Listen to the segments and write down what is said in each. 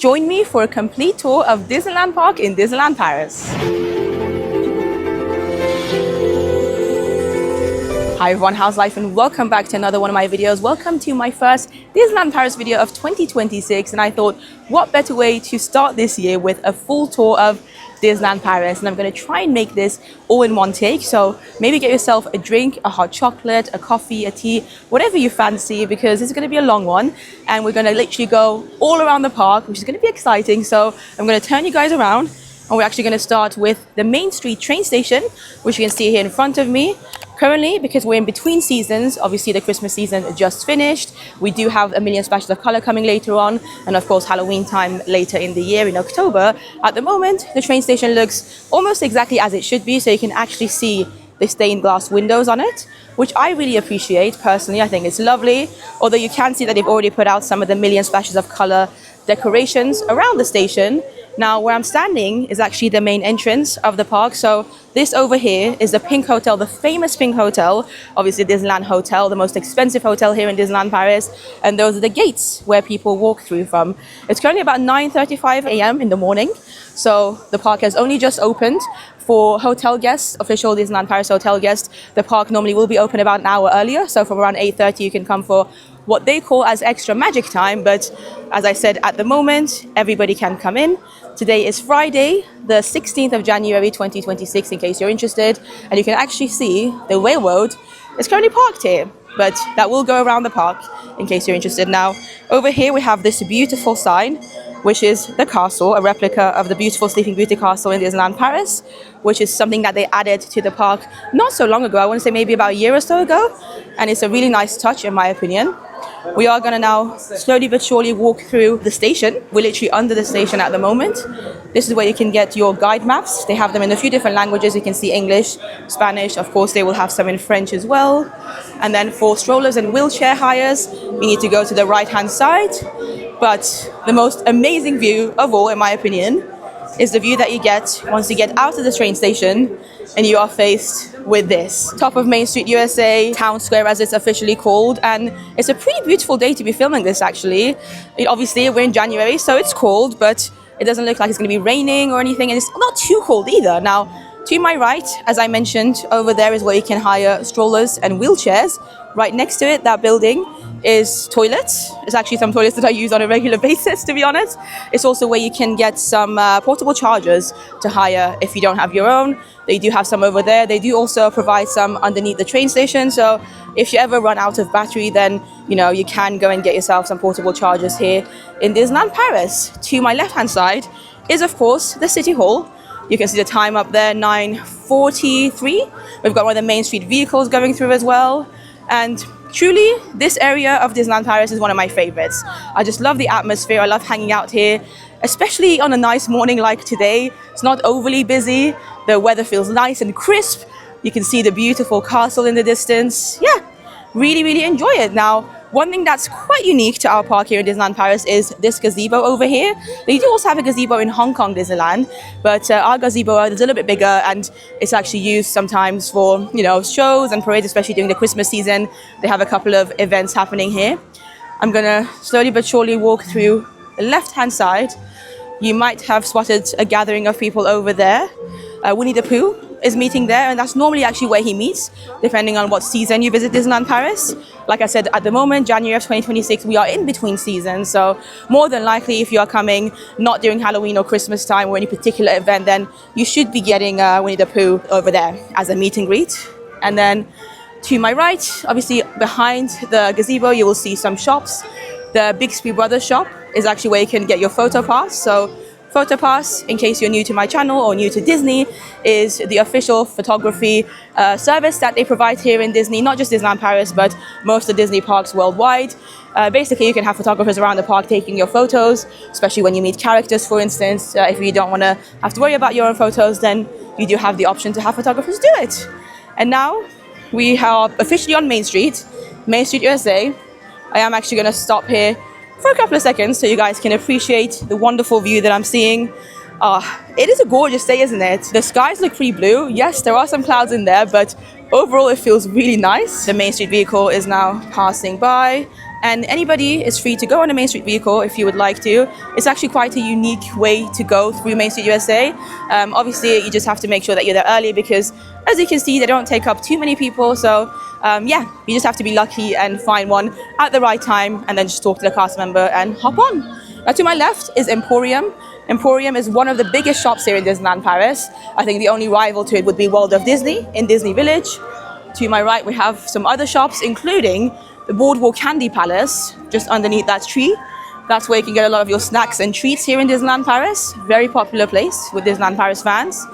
Join me for a complete tour of Disneyland Park in Disneyland Paris. Hi everyone, how's life, and welcome back to another one of my videos. Welcome to my first Disneyland Paris video of 2026, and I thought what better way to start this year with a full tour of Disneyland Paris. And I'm going to try and make this all in one take, so maybe get yourself a drink, a hot chocolate, a coffee, a tea, whatever you fancy, because this is going to be a long one and we're going to literally go all around the park, which is going to be exciting. So I'm going to turn you guys around, and we're actually going to start with the Main Street train station, which you can see here in front of me. Currently, because we're in between seasons, obviously the Christmas season just finished, we do have a million splashes of color coming later on, and of course Halloween time later in the year in October. At the moment, the train station looks almost exactly as it should be, so you can actually see the stained glass windows on it, which I really appreciate personally. I think it's lovely, although you can see that they've already put out some of the million splashes of color decorations around the station. Now, where I'm standing is actually the main entrance of the park. So this over here is the Pink Hotel, the famous Pink Hotel, obviously Disneyland Hotel, the most expensive hotel here in Disneyland Paris. And those are the gates where people walk through from. It's currently about 9:35 a.m. in the morning. So the park has only just opened. For hotel guests, official Disneyland Paris hotel guests, the park normally will be open about an hour earlier. So from around 8:30, you can come for what they call as extra magic time. But as I said, at the moment, everybody can come in. Today is Friday, the 16th of January, 2026, in case you're interested. And you can actually see the railroad is currently parked here, but that will go around the park in case you're interested. Now, over here, we have this beautiful sign, which is the castle, a replica of the beautiful Sleeping Beauty castle in Disneyland Paris, which is something that they added to the park not so long ago. I want to say maybe about a year or so ago. And it's a really nice touch, in my opinion. We are going to now slowly but surely walk through the station. We're literally under the station at the moment. This is where you can get your guide maps. They have them in a few different languages. You can see English, Spanish. Of course, they will have some in French as well. And then for strollers and wheelchair hires, you need to go to the right-hand side. But the most amazing view of all, in my opinion, is the view that you get once you get out of the train station and you are faced with this. Top of Main Street, USA, Town Square as it's officially called. And it's a pretty beautiful day to be filming this, actually. Obviously, we're in January, so it's cold, but it doesn't look like it's going to be raining or anything. And it's not too cold either. Now, to my right, as I mentioned, over there is where you can hire strollers and wheelchairs. Right next to it, that building, is toilets. It's actually some toilets that I use on a regular basis, to be honest. It's also where you can get some portable chargers to hire if you don't have your own. They do have some over there. They do also provide some underneath the train station. So if you ever run out of battery, then you can go and get yourself some portable chargers here in Disneyland Paris. To my left-hand side is, of course, the City Hall. You can see the time up there, 9:43. We've got one of the Main Street vehicles going through as well. And truly, this area of Disneyland Paris is one of my favorites. I just love the atmosphere. I love hanging out here, especially on a nice morning like today. It's not overly busy. The weather feels nice and crisp. You can see the beautiful castle in the distance. Yeah, really, really enjoy it. Now, one thing that's quite unique to our park here in Disneyland Paris is this gazebo over here. They do also have a gazebo in Hong Kong Disneyland, but our gazebo is a little bit bigger, and it's actually used sometimes for, shows and parades, especially during the Christmas season. They have a couple of events happening here. I'm gonna slowly but surely walk through the left-hand side. You might have spotted a gathering of people over there. Winnie the Pooh is meeting there, and that's normally actually where he meets, depending on what season you visit Disneyland Paris. Like I said, at the moment, January of 2026, we are in between seasons, so more than likely, if you are coming not during Halloween or Christmas time or any particular event, then you should be getting Winnie the Pooh over there as a meet and greet. And then to my right, obviously behind the gazebo, you will see some shops. The Bixby Brothers shop is actually where you can get your photo pass. So Photo Pass, in case you're new to my channel or new to Disney, is the official photography service that they provide here in Disney, not just Disneyland Paris, but most of the Disney parks worldwide. Basically, you can have photographers around the park taking your photos, especially when you meet characters, for instance. If you don't want to have to worry about your own photos, then you do have the option to have photographers do it. And now we are officially on Main Street, USA. I am actually going to stop here for a couple of seconds so you guys can appreciate the wonderful view that I'm seeing. It is a gorgeous day, isn't it? The skies look pretty blue. Yes, there are some clouds in there, but overall it feels really nice. The Main Street vehicle is now passing by, And anybody is free to go on a Main Street vehicle if you would like to. It's actually quite a unique way to go through Main Street USA. Obviously, you just have to make sure that you're there early because, as you can see, they don't take up too many people. So yeah, you just have to be lucky and find one at the right time and then just talk to the cast member and hop on. Now to my left is Emporium. Emporium is one of the biggest shops here in Disneyland Paris. I think the only rival to it would be World of Disney in Disney Village. To my right, we have some other shops, including the Boardwalk Candy Palace, just underneath that tree. That's where you can get a lot of your snacks and treats here in Disneyland Paris. Very popular place with Disneyland Paris fans.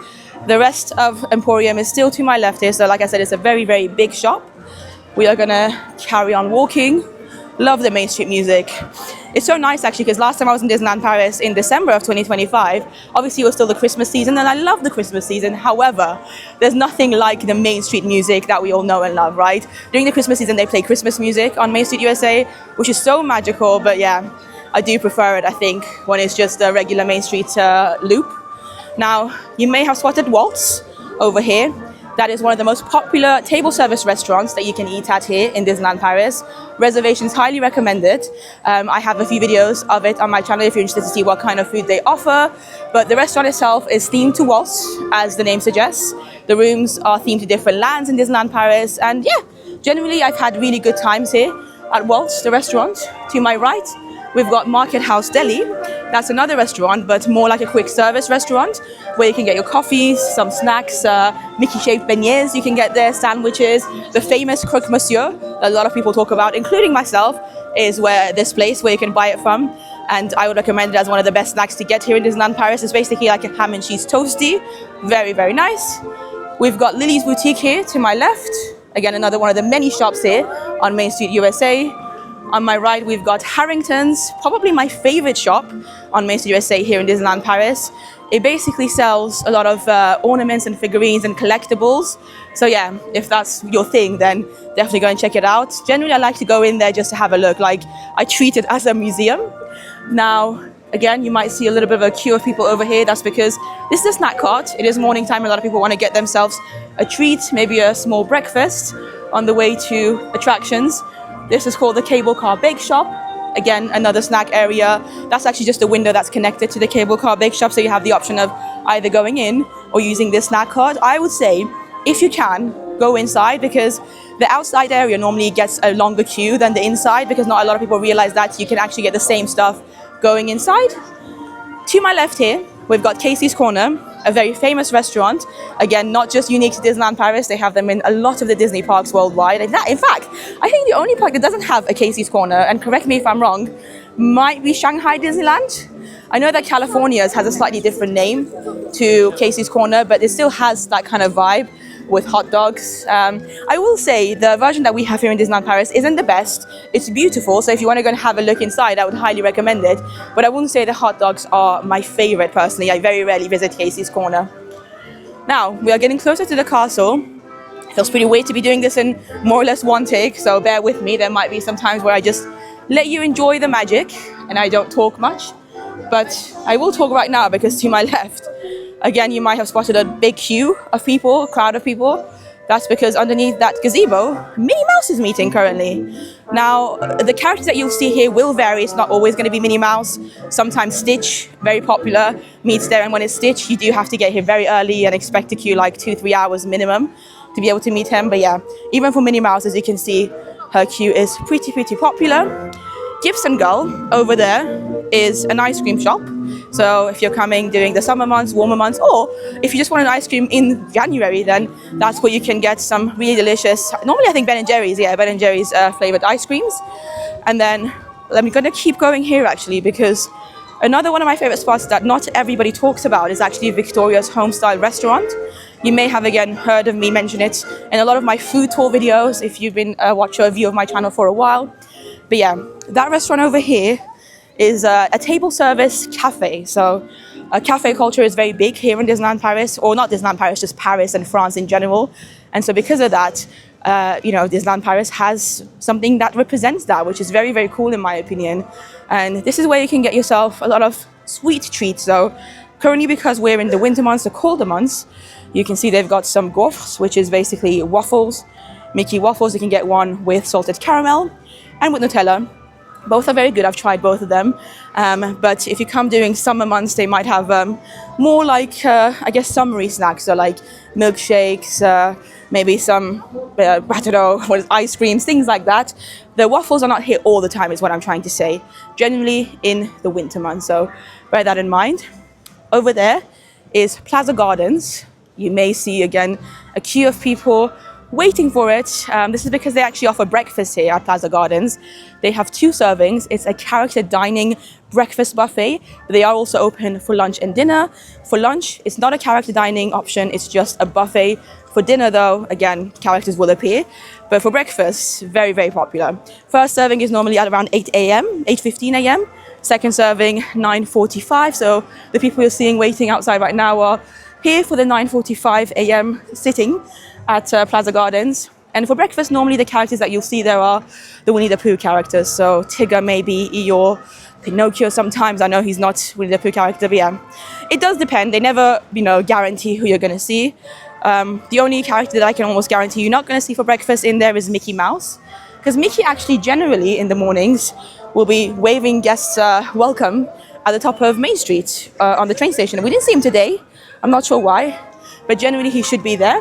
The rest of Emporium is still to my left here. So like I said, it's a very, very big shop. We are gonna carry on walking. Love the Main Street music. It's so nice actually because last time I was in Disneyland Paris in December of 2025, obviously it was still the Christmas season and I love the Christmas season. However, there's nothing like the Main Street music that we all know and love, right? During the Christmas season, they play Christmas music on Main Street USA, which is so magical, but yeah, I do prefer it, I think, when it's just a regular Main Street loop. Now, you may have spotted Waltz over here. That is one of the most popular table service restaurants that you can eat at here in Disneyland Paris. Reservations highly recommended. I have a few videos of it on my channel if you're interested to see what kind of food they offer. But the restaurant itself is themed to Waltz, as the name suggests. The rooms are themed to different lands in Disneyland Paris. And yeah, generally I've had really good times here at Waltz, the restaurant. To my right, we've got Market House Deli. That's another restaurant, but more like a quick service restaurant where you can get your coffees, some snacks, Mickey-shaped beignets you can get there, sandwiches. The famous croque monsieur that a lot of people talk about, including myself, is where this place where you can buy it from. And I would recommend it as one of the best snacks to get here in Disneyland Paris. It's basically like a ham and cheese toasty. Very, very nice. We've got Lily's Boutique here to my left. Again, another one of the many shops here on Main Street USA. On my right, we've got Harrington's, probably my favorite shop on Main Street USA here in Disneyland Paris. It basically sells a lot of ornaments and figurines and collectibles. So yeah, if that's your thing, then definitely go and check it out. Generally, I like to go in there just to have a look. Like, I treat it as a museum. Now, again, you might see a little bit of a queue of people over here. That's because this is a snack cart. It is morning time. A lot of people want to get themselves a treat, maybe a small breakfast on the way to attractions. This is called the Cable Car Bake Shop. Again, another snack area. That's actually just a window that's connected to the Cable Car Bake Shop, so you have the option of either going in or using this snack cart. I would say, if you can, go inside because the outside area normally gets a longer queue than the inside because not a lot of people realize that you can actually get the same stuff going inside. To my left here, we've got Casey's Corner, a very famous restaurant. Again, not just unique to Disneyland Paris, they have them in a lot of the Disney parks worldwide. In fact, I think the only park that doesn't have a Casey's Corner, and correct me if I'm wrong, might be Shanghai Disneyland. I know that California's has a slightly different name to Casey's Corner, but it still has that kind of vibe with hot dogs. I will say the version that we have here in Disneyland Paris isn't the best. It's beautiful, so if you want to go and have a look inside, I would highly recommend it. But I wouldn't say the hot dogs are my favorite personally. I very rarely visit Casey's Corner. Now, we are getting closer to the castle. It feels pretty weird to be doing this in more or less one take, so bear with me. There might be some times where I just let you enjoy the magic and I don't talk much. But I will talk right now because to my left, again, you might have spotted a big queue of people, a crowd of people. That's because underneath that gazebo, Minnie Mouse is meeting currently. Now, the characters that you'll see here will vary. It's not always going to be Minnie Mouse. Sometimes Stitch, very popular, meets there. And when it's Stitch, you do have to get here very early and expect to queue like 2-3 hours minimum to be able to meet him. But yeah, even for Minnie Mouse, as you can see, her queue is pretty popular. Gibson Gull over there is an ice cream shop. So if you're coming during the summer months, warmer months, or if you just want an ice cream in January, then that's where you can get some really delicious, normally I think Ben & Jerry's, Ben & Jerry's flavored ice creams. And then I'm going to keep going here actually because another one of my favorite spots that not everybody talks about is actually Victoria's Homestyle Restaurant. You may have again heard of me mention it in a lot of my food tour videos if you've been a watcher or viewer of my channel for a while. But yeah, that restaurant over here is a table service cafe. So cafe culture is very big here in Disneyland Paris, or not Disneyland Paris, just Paris and France in general. And so because of that, Disneyland Paris has something that represents that, which is very cool in my opinion. And this is where you can get yourself a lot of sweet treats. So currently, because we're in the winter months, the colder months, you can see they've got some gaufres, which is basically waffles, Mickey waffles. You can get one with salted caramel and with Nutella. Both are very good. I've tried both of them. But if you come during summer months, they might have more like, I guess, summery snacks. So like milkshakes, maybe some, I don't know, ice creams, things like that. The waffles are not here all the time is what I'm trying to say. Generally in the winter months. So bear that in mind. Over there is Plaza Gardens. You may see, again, a queue of people waiting for it. This is because they actually offer breakfast here at Plaza Gardens. They have 2 servings. It's a character dining breakfast buffet. They are also open for lunch and dinner. For lunch, it's not a character dining option. It's just a buffet. For dinner, though, again, characters will appear. But for breakfast, very, very popular. First serving is normally at around 8 a.m., 8:15 a.m. Second serving, 9:45. So the people you're seeing waiting outside right now are here for the 9:45 a.m. sitting at Plaza Gardens. And for breakfast, normally the characters that you'll see there are the Winnie the Pooh characters. So Tigger, maybe, Eeyore, Pinocchio sometimes. I know he's not Winnie the Pooh character, but yeah. It does depend. They never, guarantee who you're going to see. The only character that I can almost guarantee you're not going to see for breakfast in there is Mickey Mouse. Because Mickey actually generally in the mornings will be waving guests welcome at the top of Main Street on the train station. We didn't see him today. I'm not sure why, but generally he should be there.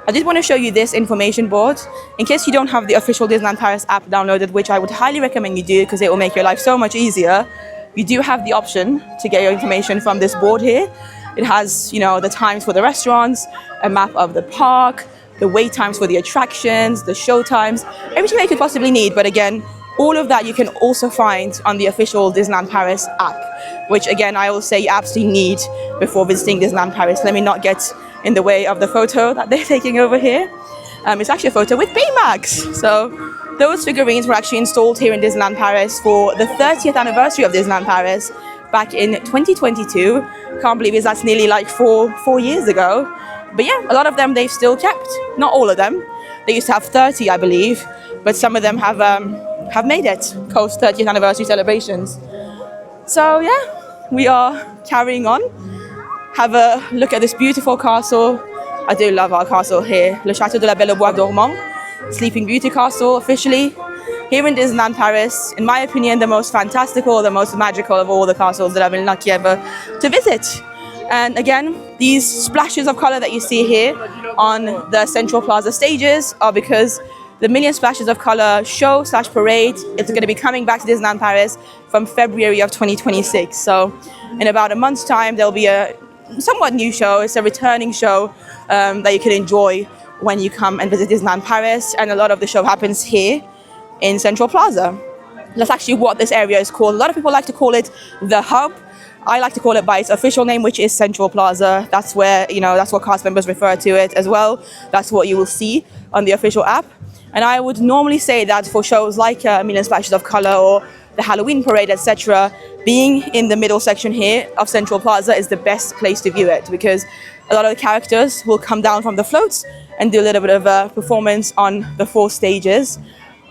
I did want to show you this information board in case you don't have the official Disneyland Paris app downloaded, which I would highly recommend you do because it will make your life so much easier. You do have the option to get your information from this board here. It has, the times for the restaurants, a map of the park, the wait times for the attractions, the show times, everything that you could possibly need. But again, all of that you can also find on the official Disneyland Paris app, which again, I will say you absolutely need before visiting Disneyland Paris. Let me not get in the way of the photo that they're taking over here. It's actually a photo with Baymax. So those figurines were actually installed here in Disneyland Paris for the 30th anniversary of Disneyland Paris back in 2022. Can't believe it, that's nearly like four years ago. But yeah, a lot of them they've still kept. Not all of them. They used to have 30, I believe, but some of them have made it post 30th anniversary celebrations. So yeah, we are carrying on. Have a look at this beautiful castle. I do love our castle here, Le Château de la Belle au Bois Dormant, Sleeping Beauty Castle officially. Here in Disneyland Paris, in my opinion, the most fantastical, the most magical of all the castles that I've been lucky ever to visit. And again, these splashes of color that you see here on the Central Plaza stages are because the Million Splashes of Color show / parade is going to be coming back to Disneyland Paris from February of 2026. So in about a month's time, there'll be a somewhat new show. It's a returning show that you can enjoy when you come and visit Disneyland Paris. And a lot of the show happens here in Central Plaza. That's actually what this area is called. A lot of people like to call it the Hub. I like to call it by its official name, which is Central Plaza. That's where, that's what cast members refer to it as well. That's what you will see on the official app. And I would normally say that for shows like Million Splashes of Color or the Halloween Parade, etc., being in the middle section here of Central Plaza is the best place to view it because a lot of the characters will come down from the floats and do a little bit of a performance on the 4 stages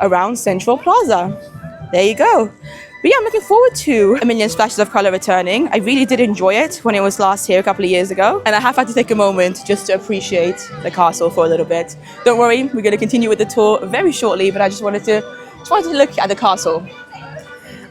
around Central Plaza. There you go. But yeah, I'm looking forward to A Million Splashes of Color returning. I really did enjoy it when it was last here a couple of years ago. And I have had to take a moment just to appreciate the castle for a little bit. Don't worry, we're going to continue with the tour very shortly, but I just wanted to look at the castle.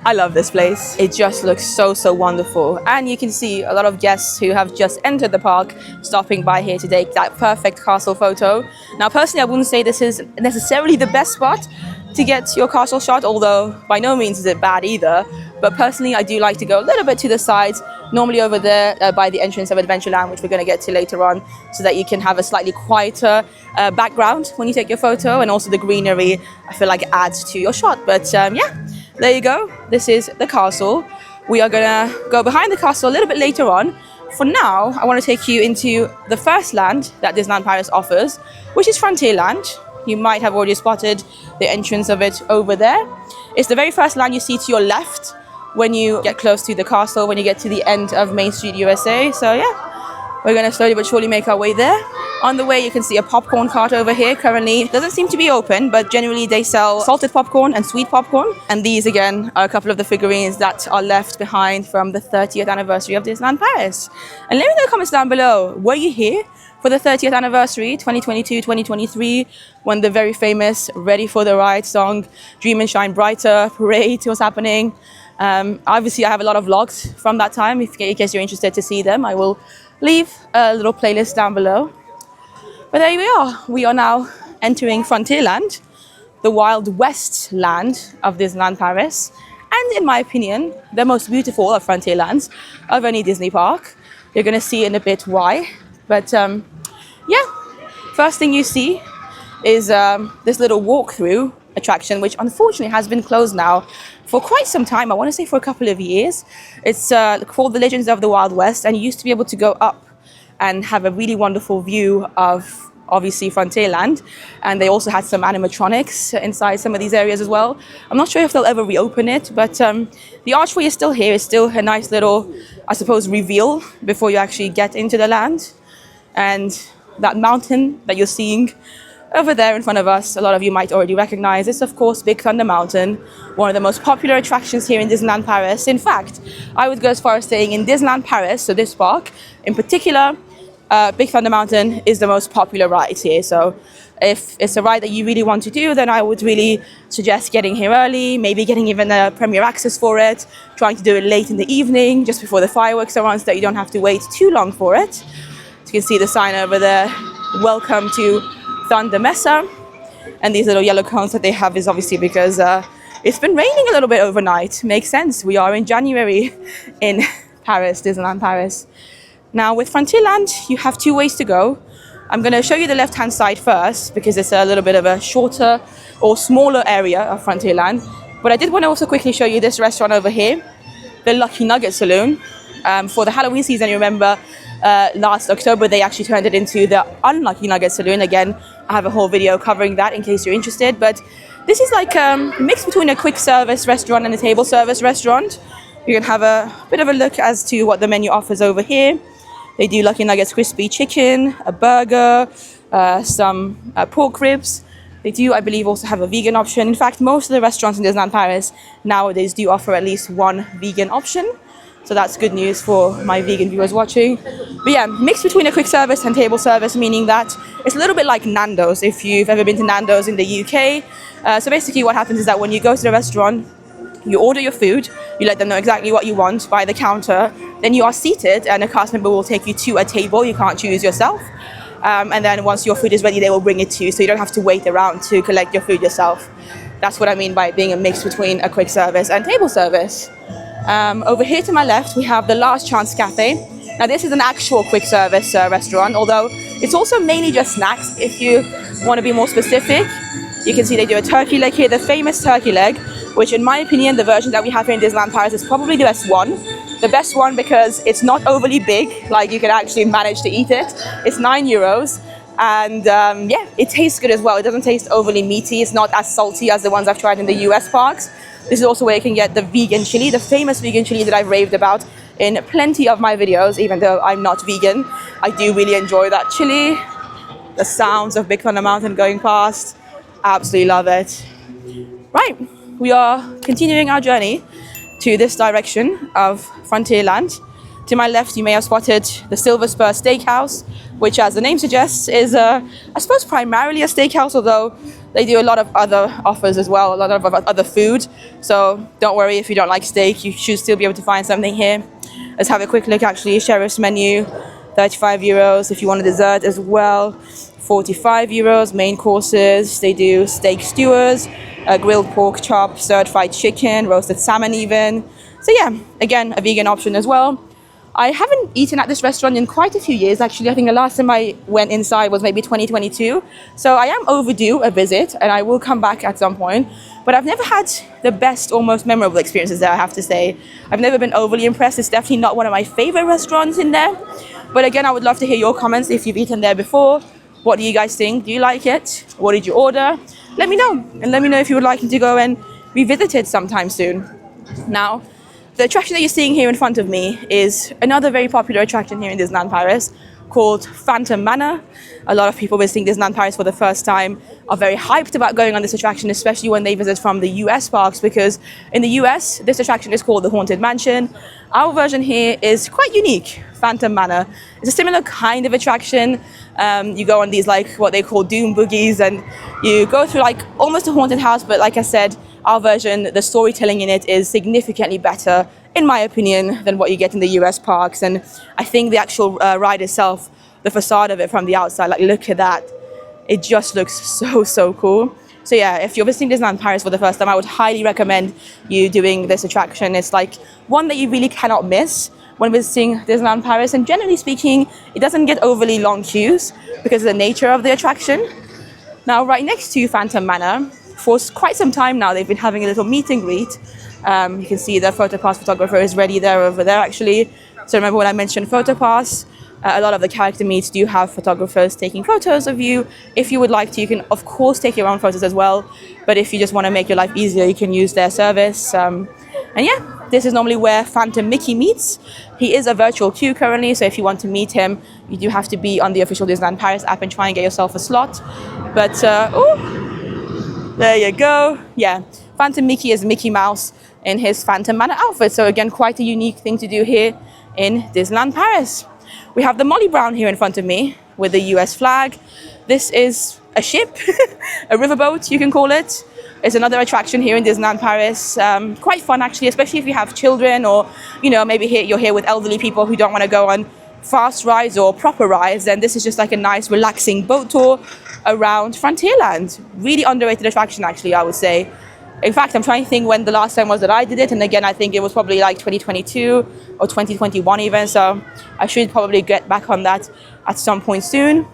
I love this place. It just looks so, so wonderful. And you can see a lot of guests who have just entered the park stopping by here to take that perfect castle photo. Now, personally, I wouldn't say this is necessarily the best spot to get your castle shot, although by no means is it bad either. But personally, I do like to go a little bit to the sides, normally over there by the entrance of Adventureland, which we're going to get to later on, so that you can have a slightly quieter background when you take your photo, and also the greenery, I feel like, adds to your shot. But yeah, there you go. This is the castle. We are going to go behind the castle a little bit later on. For now, I want to take you into the first land that Disneyland Paris offers, which is Frontierland. You might have already spotted the entrance of it over there. It's the very first land you see to your left when you get close to the castle, when you get to the end of Main Street, USA. So yeah, we're going to slowly but surely make our way there. On the way, you can see a popcorn cart over here. Currently, doesn't seem to be open, but generally they sell salted popcorn and sweet popcorn. And these, again, are a couple of the figurines that are left behind from the 30th anniversary of Disneyland Paris. And let me know in the comments down below, were you here for the 30th anniversary, 2022, 2023, when the very famous Ready for the Ride song, Dream and Shine Brighter parade was happening? Obviously, I have a lot of vlogs from that time. In case you're interested to see them, I will leave a little playlist down below. But there we are. We are now entering Frontierland, the Wild West land of Disneyland Paris. And in my opinion, the most beautiful of Frontierlands of any Disney park. You're going to see in a bit why. But yeah, first thing you see is this little walkthrough attraction, which unfortunately has been closed now for quite some time. I want to say for a couple of years. It's called the Legends of the Wild West, and you used to be able to go up and have a really wonderful view of, obviously, Frontierland. And they also had some animatronics inside some of these areas as well. I'm not sure if they'll ever reopen it, but the archway is still here. It's still a nice little, I suppose, reveal before you actually get into the land. And that mountain that you're seeing over there in front of us, a lot of you might already recognize. It's, of course, Big Thunder Mountain, one of the most popular attractions here in Disneyland Paris. In fact, I would go as far as saying in Disneyland Paris, so this park in particular, Big Thunder Mountain is the most popular ride here. So if it's a ride that you really want to do, then I would really suggest getting here early, maybe getting even a premier access for it, trying to do it late in the evening, just before the fireworks are on, so that you don't have to wait too long for it. So you can see the sign over there, welcome to Thunder Mesa. And these little yellow cones that they have is obviously because it's been raining a little bit overnight. Makes sense. We are in January in Paris, Disneyland Paris. Now with Frontierland, you have two ways to go. I'm going to show you the left-hand side first because it's a little bit of a shorter or smaller area of Frontierland. But I did want to also quickly show you this restaurant over here, the Lucky Nugget Saloon. For the Halloween season, you remember last October, they actually turned it into the Unlucky Nugget Saloon. Again, I have a whole video covering that in case you're interested. But this is like a mix between a quick service restaurant and a table service restaurant. You can have a bit of a look as to what the menu offers over here. They do Lucky Nuggets crispy chicken, a burger, some pork ribs. They do, I believe, also have a vegan option. In fact, most of the restaurants in Disneyland Paris nowadays do offer at least one vegan option. So that's good news for my vegan viewers watching. But yeah, mixed between a quick service and table service, meaning that it's a little bit like Nando's, if you've ever been to Nando's in the UK. So basically what happens is that when you go to the restaurant, you order your food, you let them know exactly what you want by the counter, then you are seated and a cast member will take you to a table. You can't choose yourself. And then once your food is ready, they will bring it to you, so you don't have to wait around to collect your food yourself. That's what I mean by it being a mix between a quick service and table service. Over here to my left, we have the Last Chance Cafe. Now this is an actual quick service restaurant, although it's also mainly just snacks. If you want to be more specific, you can see they do a turkey leg here, the famous turkey leg, which in my opinion, the version that we have here in Disneyland Paris is probably the best one. The best one because it's not overly big, like you can actually manage to eat it. It's €9. And yeah, it tastes good as well. It doesn't taste overly meaty. It's not as salty as the ones I've tried in the US parks. This is also where you can get the vegan chili, the famous vegan chili that I've raved about in plenty of my videos, even though I'm not vegan. I do really enjoy that chili. The sounds of Big Thunder Mountain going past. Absolutely love it. Right, we are continuing our journey to this direction of Frontierland. To my left, you may have spotted the Silver Spur Steakhouse, which, as the name suggests, is, I suppose, primarily a steakhouse, although they do a lot of other offers as well, a lot of other food. So don't worry if you don't like steak, you should still be able to find something here. Let's have a quick look, actually. Sheriff's menu, €35. If you want a dessert as well, €45. Main courses, they do steak skewers, grilled pork chop, stirred fried chicken, roasted salmon even. So yeah, again, a vegan option as well. I haven't eaten at this restaurant in quite a few years, actually. I think the last time I went inside was maybe 2022. So I am overdue a visit, and I will come back at some point. But I've never had the best or most memorable experiences there, I have to say. I've never been overly impressed. It's definitely not one of my favorite restaurants in there. But again, I would love to hear your comments if you've eaten there before. What do you guys think? Do you like it? What did you order? Let me know. And let me know if you would like to go and revisit it sometime soon. Now, the attraction that you're seeing here in front of me is another very popular attraction here in Disneyland Paris, called Phantom Manor. A lot of people visiting Disneyland Paris for the first time are very hyped about going on this attraction, especially when they visit from the US parks, because in the US, this attraction is called the Haunted Mansion. Our version here is quite unique, Phantom Manor. It's a similar kind of attraction. You go on these like what they call doom boogies, and you go through like almost a haunted house, but like I said, our version, the storytelling in it is significantly better, in my opinion, than what you get in the US parks. And I think the actual ride itself, the facade of it from the outside, like look at that. It just looks so cool. So yeah, if you're visiting Disneyland Paris for the first time, I would highly recommend you doing this attraction. It's like one that you really cannot miss when visiting Disneyland Paris. And generally speaking, it doesn't get overly long queues because of the nature of the attraction. Now, right next to Phantom Manor, for quite some time now, they've been having a little meet and greet. You can see the PhotoPass photographer is ready there over there, actually. So remember when I mentioned PhotoPass? A lot of the character meets do have photographers taking photos of you. If you would like to, you can of course take your own photos as well. But if you just want to make your life easier, you can use their service. And yeah, this is normally where Phantom Mickey meets. He is a virtual queue currently, so if you want to meet him, you do have to be on the official Disneyland Paris app and try and get yourself a slot. But, oh, there you go. Yeah, Phantom Mickey is Mickey Mouse in his Phantom Manor outfit. So again, quite a unique thing to do here in Disneyland Paris. We have the Molly Brown here in front of me with the US flag. This is a ship, a riverboat, you can call it. It's another attraction here in Disneyland Paris. Quite fun, actually, especially if you have children or, you know, maybe you're here with elderly people who don't want to go on fast rides or proper rides. Then this is just like a nice, relaxing boat tour around Frontierland. Really underrated attraction, actually, I would say. In fact, I'm trying to think when the last time was that I did it. And again, I think it was probably like 2022 or 2021 even. So I should probably get back on that at some point soon.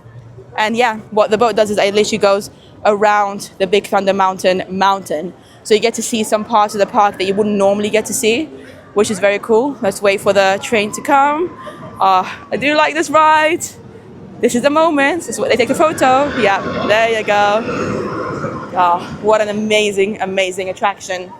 And yeah, what the boat does is it literally goes around the Big Thunder Mountain. So you get to see some parts of the park that you wouldn't normally get to see, which is very cool. Let's wait for the train to come. I do like this ride. This is the moment. This is where they take a photo. Yeah, there you go. Oh, what an amazing, amazing attraction.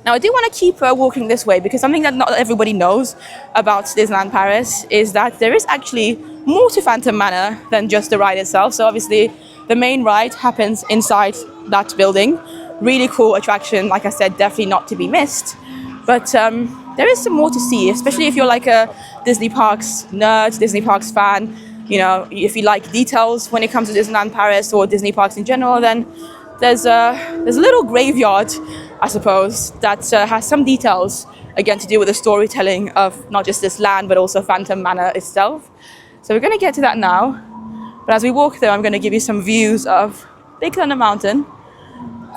Now, I do want to keep walking this way because something that not everybody knows about Disneyland Paris is that there is actually more to Phantom Manor than just the ride itself. So obviously, the main ride happens inside that building. Really cool attraction, like I said, definitely not to be missed. But there is some more to see, especially if you're like a Disney Parks nerd, Disney Parks fan. You know, if you like details when it comes to Disneyland Paris or Disney Parks in general, then there's a little graveyard, I suppose, that has some details, again, to do with the storytelling of not just this land, but also Phantom Manor itself. So we're going to get to that now. But as we walk there, I'm going to give you some views of Big Thunder Mountain.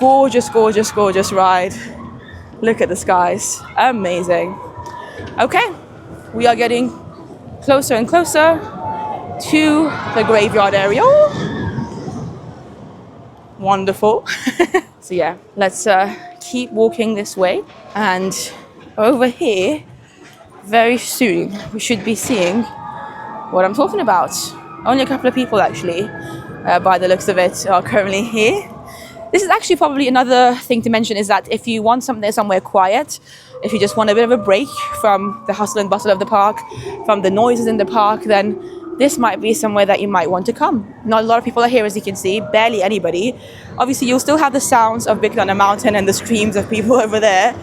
Gorgeous, gorgeous, gorgeous ride. Look at the skies. Amazing. Okay, we are getting closer and closer to the graveyard area. Wonderful. So yeah, let's keep walking this way, and over here very soon we should be seeing what I'm talking about. Only a couple of people actually, by the looks of it, are currently here. This is actually probably another thing to mention, is that if you want somewhere quiet, if you just want a bit of a break from the hustle and bustle of the park, from the noises in the park, then this might be somewhere that you might want to come. Not a lot of people are here, as you can see, barely anybody. Obviously, you'll still have the sounds of Big Thunder Mountain and the screams of people over there,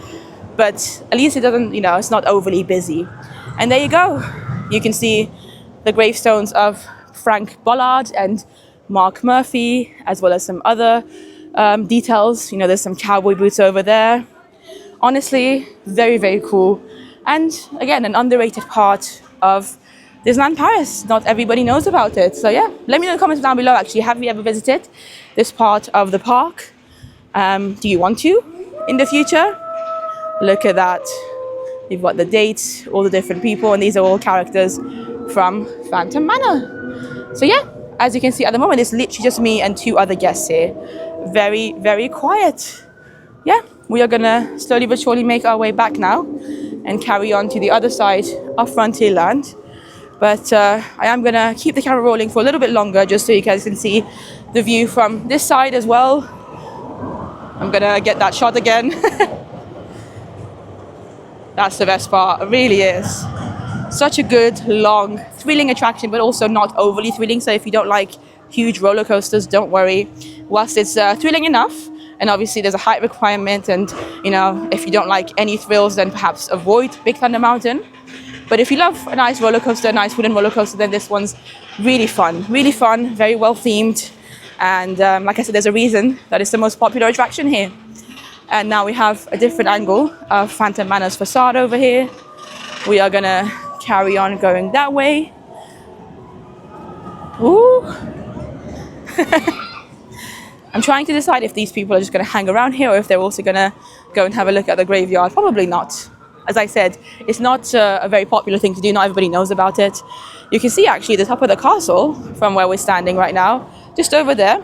but at least it doesn't, it's not overly busy. And there you go. You can see the gravestones of Frank Bollard and Mark Murphy, as well as some other details. There's some cowboy boots over there. Honestly, very, very cool. And again, an underrated part of Disneyland Paris. Not everybody knows about it. So yeah, let me know in the comments down below, actually, have you ever visited this part of the park? Do you want to in the future? Look at that. You've got the dates, all the different people, and these are all characters from Phantom Manor. So yeah, as you can see at the moment, it's literally just me and two other guests here. Very, very quiet. Yeah, we are gonna slowly but surely make our way back now and carry on to the other side of Frontierland. But I am going to keep the camera rolling for a little bit longer, just so you guys can see the view from this side as well. I'm going to get that shot again. That's the best part, it really is. Such a good, long, thrilling attraction, but also not overly thrilling. So if you don't like huge roller coasters, don't worry. Whilst it's thrilling enough, and obviously there's a height requirement, and you know, if you don't like any thrills, then perhaps avoid Big Thunder Mountain. But if you love a nice roller coaster, a nice wooden roller coaster, then this one's really fun, very well themed. And like I said, there's a reason that it's the most popular attraction here. And now we have a different angle of Phantom Manor's facade over here. We are gonna carry on going that way. Ooh. I'm trying to decide if these people are just gonna hang around here or if they're also gonna go and have a look at the graveyard. Probably not. As I said, it's not a very popular thing to do. Not everybody knows about it. You can see actually the top of the castle from where we're standing right now, just over there.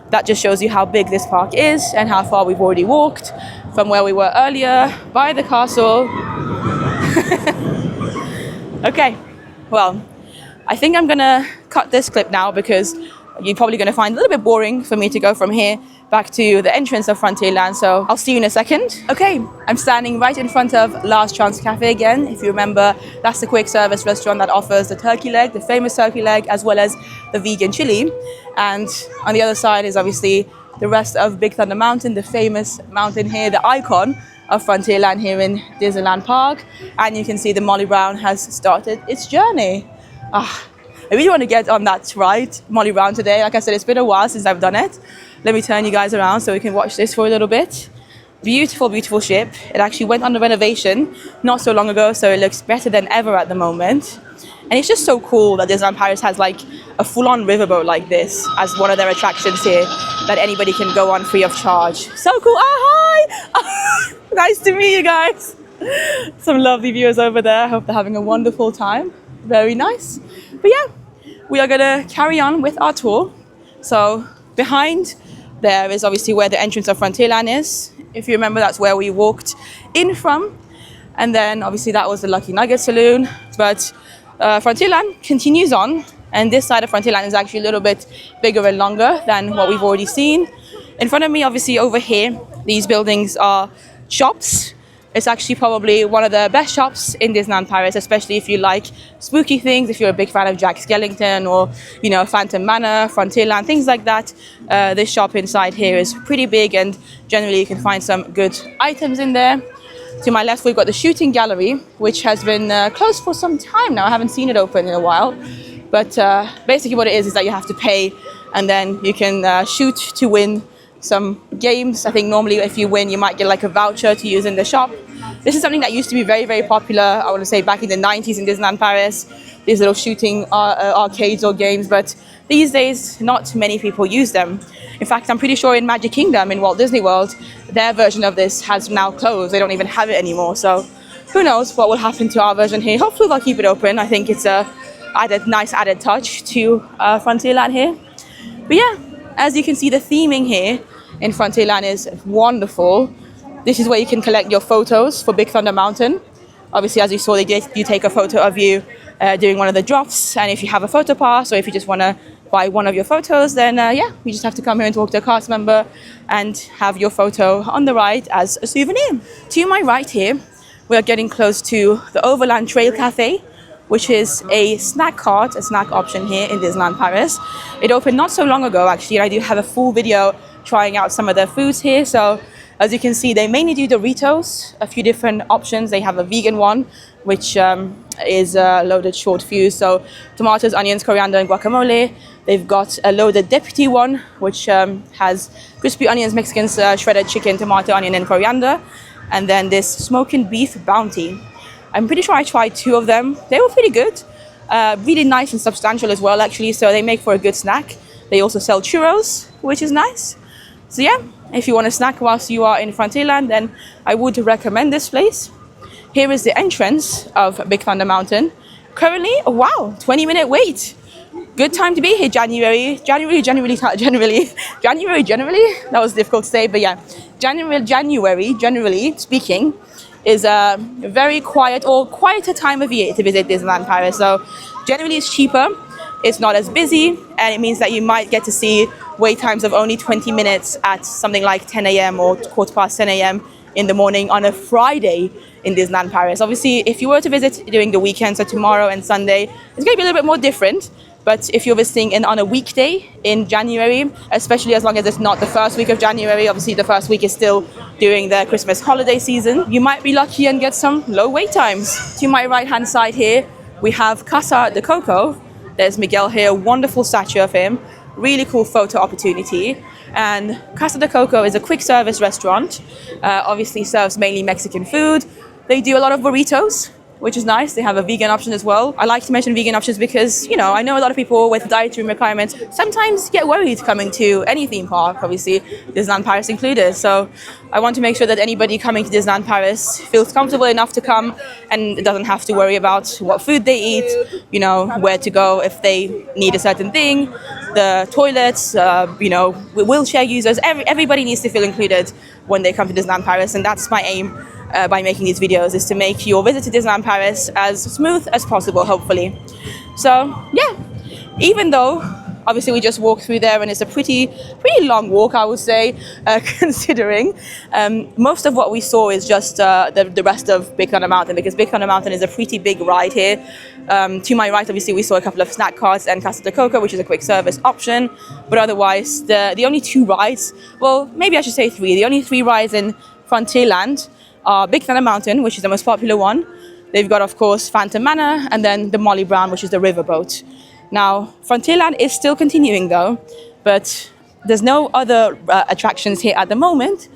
That just shows you how big this park is and how far we've already walked from where we were earlier by the castle. Okay, well, I think I'm gonna cut this clip now because you're probably gonna find it a little bit boring for me to go from here back to the entrance of Frontierland, so I'll see you in a second. Okay, I'm standing right in front of Last Chance Cafe again. If you remember, that's the quick service restaurant that offers the turkey leg, the famous turkey leg, as well as the vegan chili. And on the other side is obviously the rest of Big Thunder Mountain, the famous mountain here, the icon of Frontierland here in Disneyland Park. And you can see the Molly Brown has started its journey. I really want to get on that ride, Molly Brown, today. Like I said, it's been a while since I've done it. Let me turn you guys around so we can watch this for a little bit. Beautiful, beautiful ship. It actually went under renovation not so long ago, so it looks better than ever at the moment. And it's just so cool that Disneyland Paris has like a full-on riverboat like this as one of their attractions here that anybody can go on free of charge. So cool. Oh, hi! Nice to meet you guys. Some lovely viewers over there. I hope they're having a wonderful time. Very nice. But yeah, we are gonna carry on with our tour. So behind there is obviously where the entrance of Frontierland is. If you remember, that's where we walked in from. And then obviously that was the Lucky Nugget Saloon. But Frontierland continues on. And this side of Frontierland is actually a little bit bigger and longer than what we've already seen. In front of me, obviously over here, these buildings are shops. It's actually probably one of the best shops in Disneyland Paris, especially if you like spooky things, if you're a big fan of Jack Skellington or, you know, Phantom Manor, Frontierland, things like that. This shop inside here is pretty big and generally you can find some good items in there. To my left, we've got the shooting gallery, which has been closed for some time now. I haven't seen it open in a while. But basically what it is that you have to pay and then you can shoot to win some games. I think normally if you win, you might get like a voucher to use in the shop. This is something that used to be very, very popular, I want to say back in the 90s in Disneyland Paris, these little shooting arcades or games, but these days, not many people use them. In fact, I'm pretty sure in Magic Kingdom, in Walt Disney World, their version of this has now closed. They don't even have it anymore. So who knows what will happen to our version here. Hopefully they'll keep it open. I think it's a nice added touch to Frontierland here. But yeah, as you can see, the theming here in Frontierland is wonderful. This is where you can collect your photos for Big Thunder Mountain. Obviously, as you saw, you take a photo of you doing one of the drops. And if you have a photo pass or if you just want to buy one of your photos, then yeah, you just have to come here and talk to a cast member and have your photo on the ride as a souvenir. To my right here, we are getting close to the Overland Trail Cafe, which is a snack cart, a snack option here in Disneyland Paris. It opened not so long ago, actually, and I do have a full video trying out some of their foods here. So as you can see, they mainly do Doritos, a few different options. They have a vegan one, which is loaded short fuse. So tomatoes, onions, coriander, and guacamole. They've got a loaded deputy one, which has crispy onions, Mexicans, shredded chicken, tomato, onion, and coriander. And then this smoking beef bounty. I'm pretty sure I tried two of them. They were pretty good. Really nice and substantial as well, actually. So they make for a good snack. They also sell churros, which is nice. So yeah, if you want a snack whilst you are in Frontierland, then I would recommend this place. Here is the entrance of Big Thunder Mountain. Currently, oh wow, 20-minute wait. Good time to be here, January. January, that was difficult to say, but yeah. January, generally speaking, is a very quiet or quieter time of year to visit Disneyland Paris. So generally it's cheaper, it's not as busy, and it means that you might get to see wait times of only 20 minutes at something like 10 a.m. or 10:15 a.m. in the morning on a Friday in Disneyland Paris. Obviously, if you were to visit during the weekend, so tomorrow and Sunday, it's going to be a little bit more different. But if you're visiting on a weekday in January, especially as long as it's not the first week of January, obviously the first week is still during the Christmas holiday season, you might be lucky and get some low wait times. To my right-hand side here, we have Casa de Coco. There's Miguel here, wonderful statue of him. Really cool photo opportunity. And Casa de Coco is a quick service restaurant. Obviously serves mainly Mexican food. They do a lot of burritos, which is nice. They have a vegan option as well. I like to mention vegan options because, you know, I know a lot of people with dietary requirements sometimes get worried coming to any theme park, obviously Disneyland Paris included. So I want to make sure that anybody coming to Disneyland Paris feels comfortable enough to come and doesn't have to worry about what food they eat, you know, where to go if they need a certain thing, the toilets, you know, wheelchair users, everybody needs to feel included when they come to Disneyland Paris, and that's my aim by making these videos, is to make your visit to Disneyland Paris as smooth as possible, hopefully. So yeah, even though obviously we just walked through there and it's a pretty long walk, I would say, considering most of what we saw is just the rest of Big Thunder Mountain, because Big Thunder Mountain is a pretty big ride here. To my right, obviously, we saw a couple of snack carts and Casa de Coco, which is a quick service option. But otherwise, the only two rides, well, maybe I should say three. The only three rides in Frontierland are Big Thunder Mountain, which is the most popular one. They've got, of course, Phantom Manor, and then the Molly Brown, which is the riverboat. Now, Frontierland is still continuing though, but there's no other attractions here at the moment.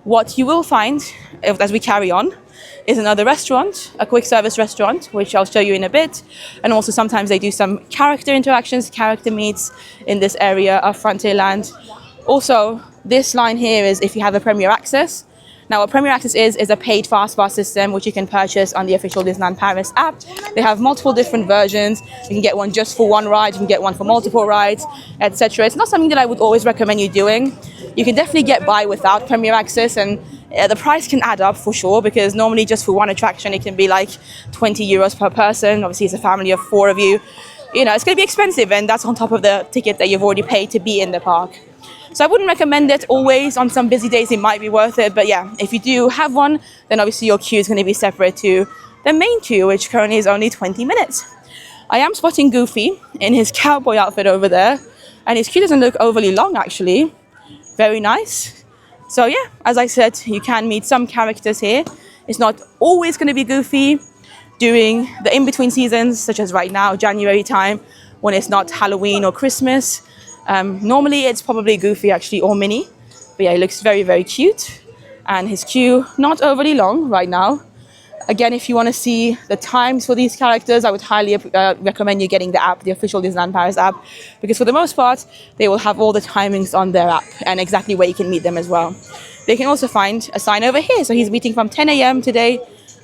What you will find, as we carry on, is another restaurant, a quick service restaurant, which I'll show you in a bit. And also sometimes they do some character interactions, character meets in this area of Frontierland. Also, this line here is if you have a Premier Access. Now, what Premier Access is a paid fast pass system which you can purchase on the official Disneyland Paris app. They have multiple different versions. You can get one just for one ride, you can get one for multiple rides, etc. It's not something that I would always recommend you doing. You can definitely get by without Premier Access, and the price can add up for sure, because normally just for one attraction it can be like 20 euros per person. Obviously, it's a family of 4 of you. You know, it's going to be expensive, and that's on top of the ticket that you've already paid to be in the park. So I wouldn't recommend it always. On some busy days it might be worth it, but yeah, if you do have one, then obviously your queue is going to be separate to the main queue, which currently is only 20 minutes. I am spotting Goofy in his cowboy outfit over there, and his queue doesn't look overly long actually. Very nice. So yeah, as I said, you can meet some characters here. It's not always going to be Goofy. During the in-between seasons, such as right now, January time, when it's not Halloween or Christmas, normally it's probably Goofy actually, or Minnie. But yeah, he looks very, very cute. And his queue, not overly long right now. Again, if you want to see the times for these characters, I would highly recommend you getting the app, the official Disneyland Paris app, because for the most part, they will have all the timings on their app and exactly where you can meet them as well. They can also find a sign over here. So he's meeting from 10 a.m. today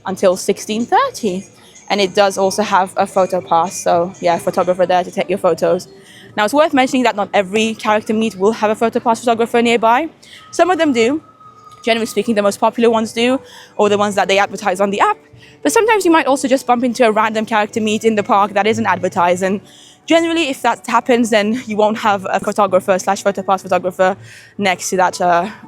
until 16:30. And it does also have a photo pass. So yeah, a photographer there to take your photos. Now, it's worth mentioning that not every character meet will have a photo pass photographer nearby. Some of them do. Generally speaking, the most popular ones do, or the ones that they advertise on the app. But sometimes you might also just bump into a random character meet in the park that isn't advertised. And generally, if that happens, then you won't have a photographer / photo pass photographer next to that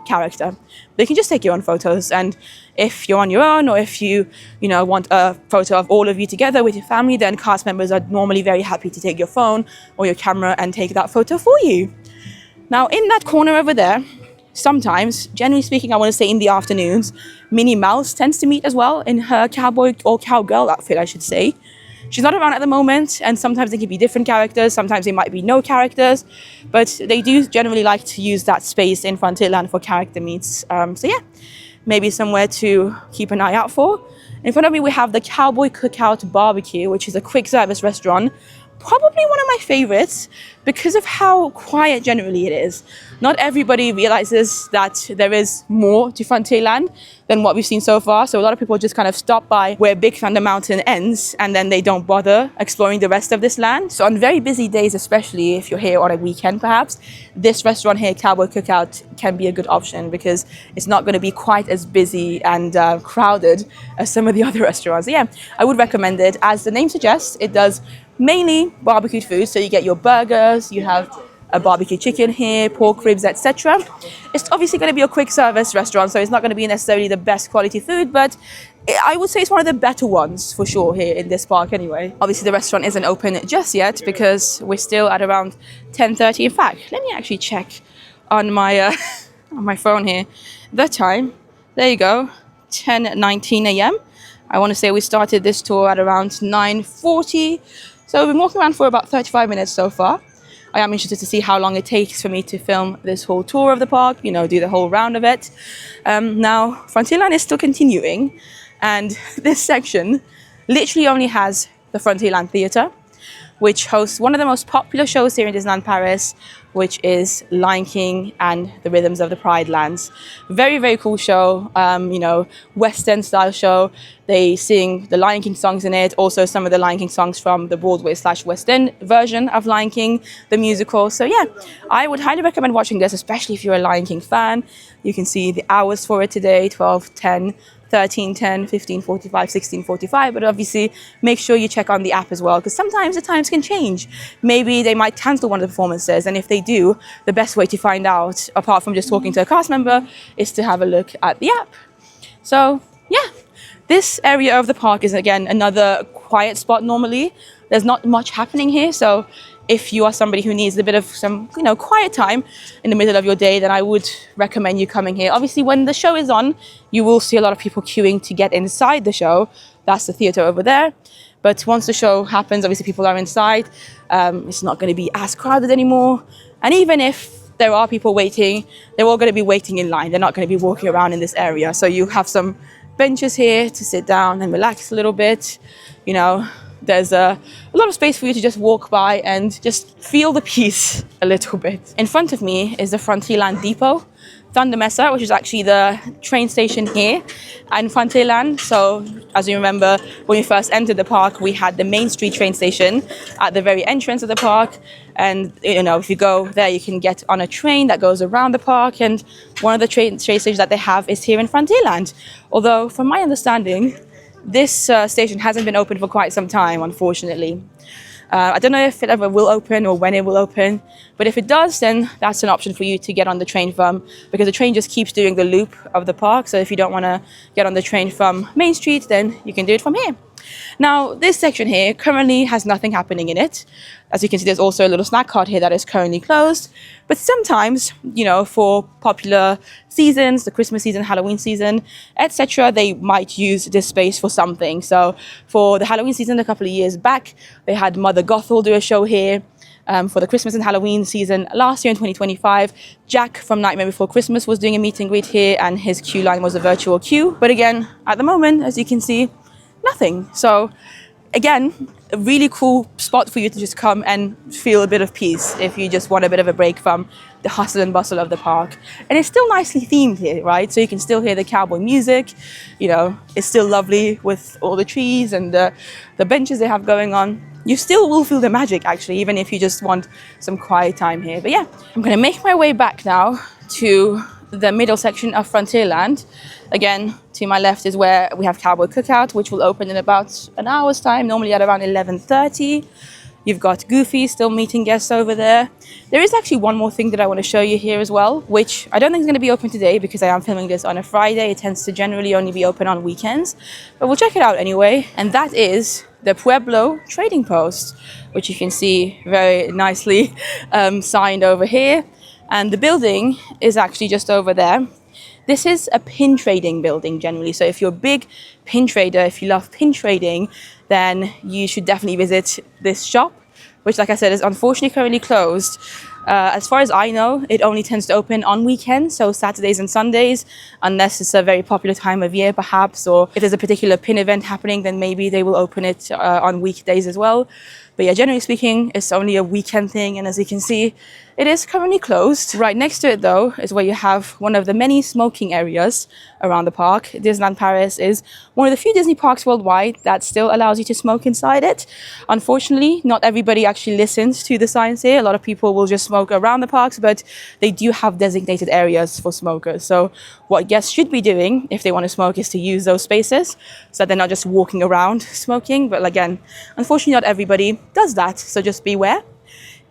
character. They can just take your own photos. And if you're on your own, or if you want a photo of all of you together with your family, then cast members are normally very happy to take your phone or your camera and take that photo for you. Now, in that corner over there, sometimes, generally speaking, I want to say in the afternoons, Minnie Mouse tends to meet as well in her cowboy or cowgirl outfit, I should say. She's not around at the moment, and sometimes they can be different characters, sometimes they might be no characters, but they do generally like to use that space in Frontierland for character meets. So yeah, maybe somewhere to keep an eye out for. In front of me, we have the Cowboy Cookout Barbecue, which is a quick service restaurant. Probably one of my favorites because of how quiet generally it is. Not everybody realizes that there is more to Frontierland than what we've seen so far. So a lot of people just kind of stop by where Big Thunder Mountain ends, and then they don't bother exploring the rest of this land. So on very busy days, especially if you're here on a weekend perhaps, this restaurant here, Cowboy Cookout, can be a good option because it's not going to be quite as busy and crowded as some of the other restaurants. So yeah, I would recommend it. As the name suggests, it does mainly barbecued food. So you get your burgers, you have a barbecue chicken here, pork ribs, etc. It's obviously going to be a quick service restaurant, so it's not going to be necessarily the best quality food, but I would say it's one of the better ones for sure here in this park anyway. Obviously the restaurant isn't open just yet because we're still at around 10:30. In fact, let me actually check on my on my phone here the time. There you go, 10:19 a.m. I want to say we started this tour at around 9:40. So we've been walking around for about 35 minutes so far. I am interested to see how long it takes for me to film this whole tour of the park, you know, do the whole round of it. Now, Frontierland is still continuing, and this section literally only has the Frontierland Theatre, which hosts one of the most popular shows here in Disneyland Paris, which is Lion King and the Rhythms of the Pride Lands. Very, very cool show, you know, West End style show. They sing the Lion King songs in it, also some of the Lion King songs from the Broadway/West End version of Lion King, the musical. So yeah, I would highly recommend watching this, especially if you're a Lion King fan. You can see the hours for it today, 12:10, 13:10, 15:45, 16:45, but obviously make sure you check on the app as well, because sometimes the times can change. Maybe they might cancel one of the performances, and if they do, the best way to find out, apart from just talking to a cast member, is to have a look at the app. So yeah, this area of the park is again another quiet spot normally. There's not much happening here, so if you are somebody who needs a bit of some, you know, quiet time in the middle of your day, then I would recommend you coming here. Obviously, when the show is on, you will see a lot of people queuing to get inside the show. That's the theatre over there. But once the show happens, obviously people are inside. It's not going to be as crowded anymore. And even if there are people waiting, they're all going to be waiting in line. They're not going to be walking around in this area. So you have some benches here to sit down and relax a little bit, you know. There's a lot of space for you to just walk by and just feel the peace a little bit. In front of me is the Frontierland Depot, Thunder Mesa, which is actually the train station here in Frontierland. So as you remember, when we first entered the park, we had the Main Street train station at the very entrance of the park. And you know, if you go there, you can get on a train that goes around the park. And one of the train stations that they have is here in Frontierland. Although, from my understanding, this station hasn't been open for quite some time, unfortunately. I don't know if it ever will open or when it will open, but if it does, then that's an option for you to get on the train from, because the train just keeps doing the loop of the park. So if you don't want to get on the train from Main Street, then you can do it from here. Now, this section here currently has nothing happening in it. As you can see, there's also a little snack cart here that is currently closed. But sometimes, you know, for popular seasons, the Christmas season, Halloween season, etc., they might use this space for something. So for the Halloween season a couple of years back, they had Mother Gothel do a show here. For the Christmas and Halloween season last year in 2025, Jack from Nightmare Before Christmas was doing a meet and greet here, and his queue line was a virtual queue. But again, at the moment, as you can see, nothing. So again, a really cool spot for you to just come and feel a bit of peace if you just want a bit of a break from the hustle and bustle of the park. And it's still nicely themed here, right? So you can still hear the cowboy music, you know, it's still lovely with all the trees and the benches they have going on. You still will feel the magic, actually, even if you just want some quiet time here. But yeah, I'm going to make my way back now to the middle section of Frontierland. Again, to my left is where we have Cowboy Cookout, which will open in about an hour's time, normally at around 11:30. You've got Goofy still meeting guests over there. There is actually one more thing that I want to show you here as well, which I don't think is going to be open today because I am filming this on a Friday. It tends to generally only be open on weekends, but we'll check it out anyway. And that is the Pueblo Trading Post, which you can see very nicely signed over here. And the building is actually just over there. This is a pin trading building generally. So if you're a big pin trader, if you love pin trading, then you should definitely visit this shop, which, like I said, is unfortunately currently closed. As far as I know, it only tends to open on weekends, so Saturdays and Sundays, unless it's a very popular time of year perhaps, or if there's a particular pin event happening, then maybe they will open it on weekdays as well. But yeah, generally speaking, it's only a weekend thing, and as you can see, it is currently closed. Right next to it, though, is where you have one of the many smoking areas around the park. Disneyland Paris is one of the few Disney parks worldwide that still allows you to smoke inside it. Unfortunately, not everybody actually listens to the signs here. A lot of people will just smoke around the parks, but they do have designated areas for smokers. So what guests should be doing if they want to smoke is to use those spaces so that they're not just walking around smoking. But again, unfortunately, not everybody does that, so just beware.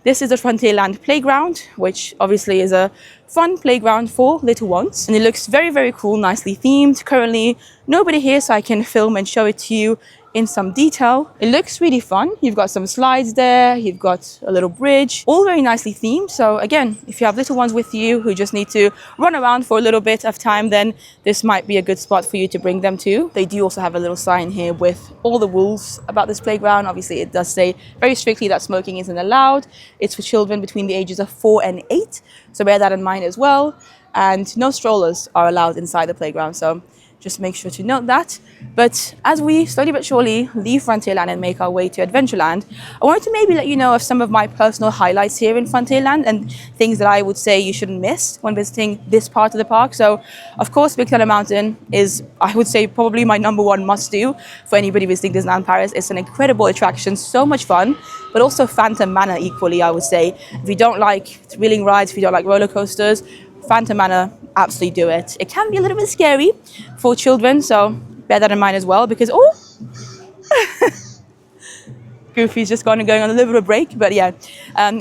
This is the Frontierland playground, which obviously is a fun playground for little ones. And it looks very, very cool, nicely themed. Currently, nobody here, so I can film and show it to you in some detail. It looks really fun. You've got some slides there, you've got a little bridge, all very nicely themed. So again, if you have little ones with you who just need to run around for a little bit of time, then this might be a good spot for you to bring them to. They do also have a little sign here with all the rules about this playground. Obviously, it does say very strictly that smoking isn't allowed. It's for children between the ages of 4 and 8. So bear that in mind as well. And no strollers are allowed inside the playground. So just make sure to note that. But as we slowly but surely leave Frontierland and make our way to Adventureland, I wanted to maybe let you know of some of my personal highlights here in Frontierland and things that I would say you shouldn't miss when visiting this part of the park. So, of course, Big Thunder Mountain is, I would say, probably my #1 must-do for anybody visiting Disneyland Paris. It's an incredible attraction, so much fun, but also Phantom Manor equally, I would say. If you don't like thrilling rides, if you don't like roller coasters, Phantom Manor, absolutely do it. It can be a little bit scary for children, so bear that in mind as well, because, oh, Goofy's just going on a little bit of a break, but yeah,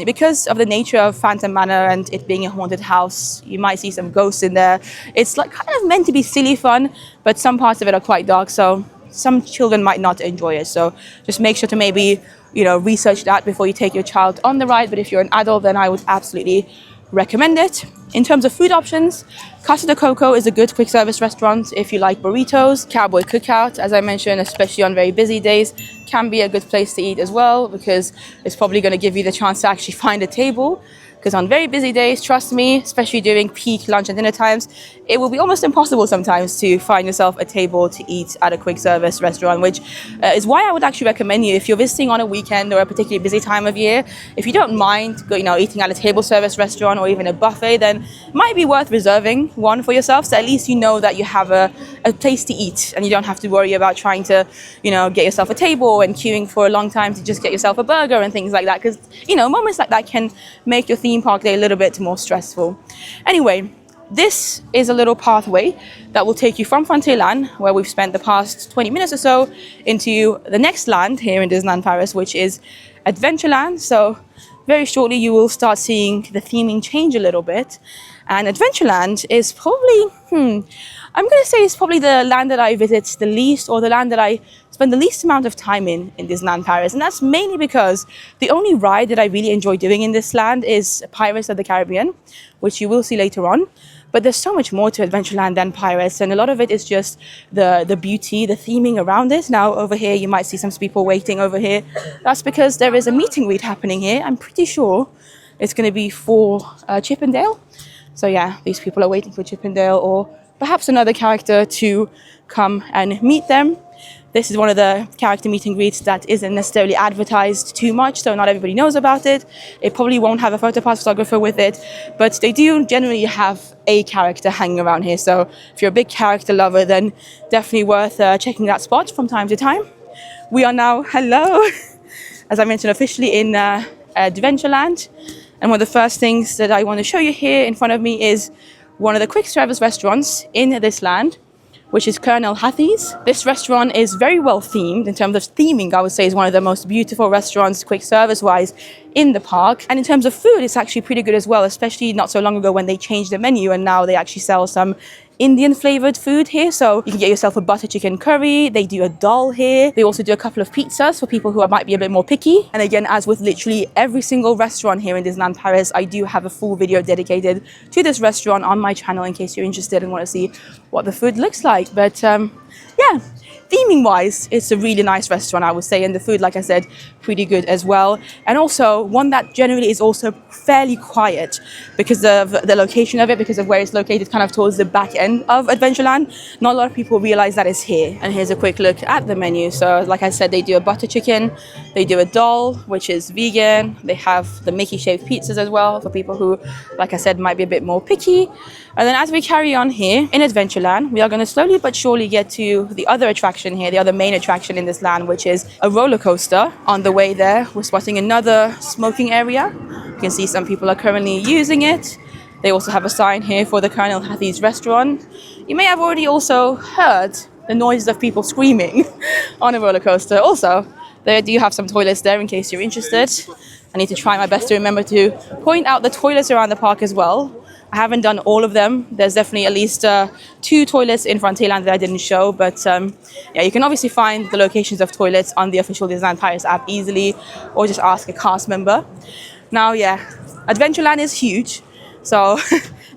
because of the nature of Phantom Manor and it being a haunted house, you might see some ghosts in there. It's like kind of meant to be silly fun, but some parts of it are quite dark, so some children might not enjoy it. So just make sure to maybe, research that before you take your child on the ride. But if you're an adult, then I would absolutely recommend it. In terms of food options, Casa de Coco is a good quick service restaurant if you like burritos. Cowboy Cookout, as I mentioned, especially on very busy days, can be a good place to eat as well, because it's probably going to give you the chance to actually find a table. Because on very busy days, trust me, especially during peak lunch and dinner times, it will be almost impossible sometimes to find yourself a table to eat at a quick service restaurant, which is why I would actually recommend you, if you're visiting on a weekend or a particularly busy time of year, if you don't mind eating at a table service restaurant or even a buffet, then it might be worth reserving one for yourself, so at least you know that you have a place to eat and you don't have to worry about trying to get yourself a table and queuing for a long time to just get yourself a burger and things like that, because moments like that can make your theme park day a little bit more stressful. Anyway, this is a little pathway that will take you from Frontierland, where we've spent the past 20 minutes or so, into the next land here in Disneyland Paris, which is Adventureland. So very shortly you will start seeing the theming change a little bit. And Adventureland is probably, I'm going to say it's probably the land that I visit the least, or the land that I spend the least amount of time in Disneyland Paris. And that's mainly because the only ride that I really enjoy doing in this land is Pirates of the Caribbean, which you will see later on. But there's so much more to Adventureland than Pirates, and a lot of it is just the beauty, the theming around it. Now, over here, you might see some people waiting over here. That's because there is a meet and greet happening here. I'm pretty sure it's going to be for Chip and Dale. So yeah, these people are waiting for Chip and Dale, or perhaps another character to come and meet them. This is one of the character meet and greets that isn't necessarily advertised too much, so not everybody knows about it. It probably won't have a photo pass photographer with it, but they do generally have a character hanging around here. So if you're a big character lover, then definitely worth checking that spot from time to time. We are now, hello, as I mentioned, officially in Adventureland. And one of the first things that I want to show you here in front of me is one of the quick service restaurants in this land, which is Colonel Hattie's. This restaurant is very well themed. In terms of theming, I would say is one of the most beautiful restaurants, quick service wise, in the park. And in terms of food, it's actually pretty good as well, especially not so long ago when they changed the menu and now they actually sell some Indian flavored food here. So you can get yourself a butter chicken curry. They do a dal here. They also do a couple of pizzas for people who might be a bit more picky. And again, as with literally every single restaurant here in Disneyland Paris, I do have a full video dedicated to this restaurant on my channel in case you're interested and want to see what the food looks like. But yeah, theming wise, it's a really nice restaurant, I would say, and the food, like I said, pretty good as well. And also one that generally is also fairly quiet because of the location of it, because of where it's located kind of towards the back end of Adventureland. Not a lot of people realize that it's here. And here's a quick look at the menu. So like I said, they do a butter chicken, they do a dal, which is vegan. They have the Mickey shaped pizzas as well for people who, like I said, might be a bit more picky. And then as we carry on here in Adventureland, we are going to slowly but surely get to the other attraction here, the other main attraction in this land, which is a roller coaster. On the way there, we're spotting another smoking area. You can see some people are currently using it. They also have a sign here for the Colonel Hattie's restaurant. You may have already also heard the noises of people screaming on a roller coaster. Also, they do have some toilets there in case you're interested. I need to try my best to remember to point out the toilets around the park as well. I haven't done all of them. There's definitely at least 2 toilets in Frontierland that I didn't show, but yeah, you can obviously find the locations of toilets on the official Disneyland Paris app easily, or just ask a cast member. Now, yeah, Adventureland is huge, so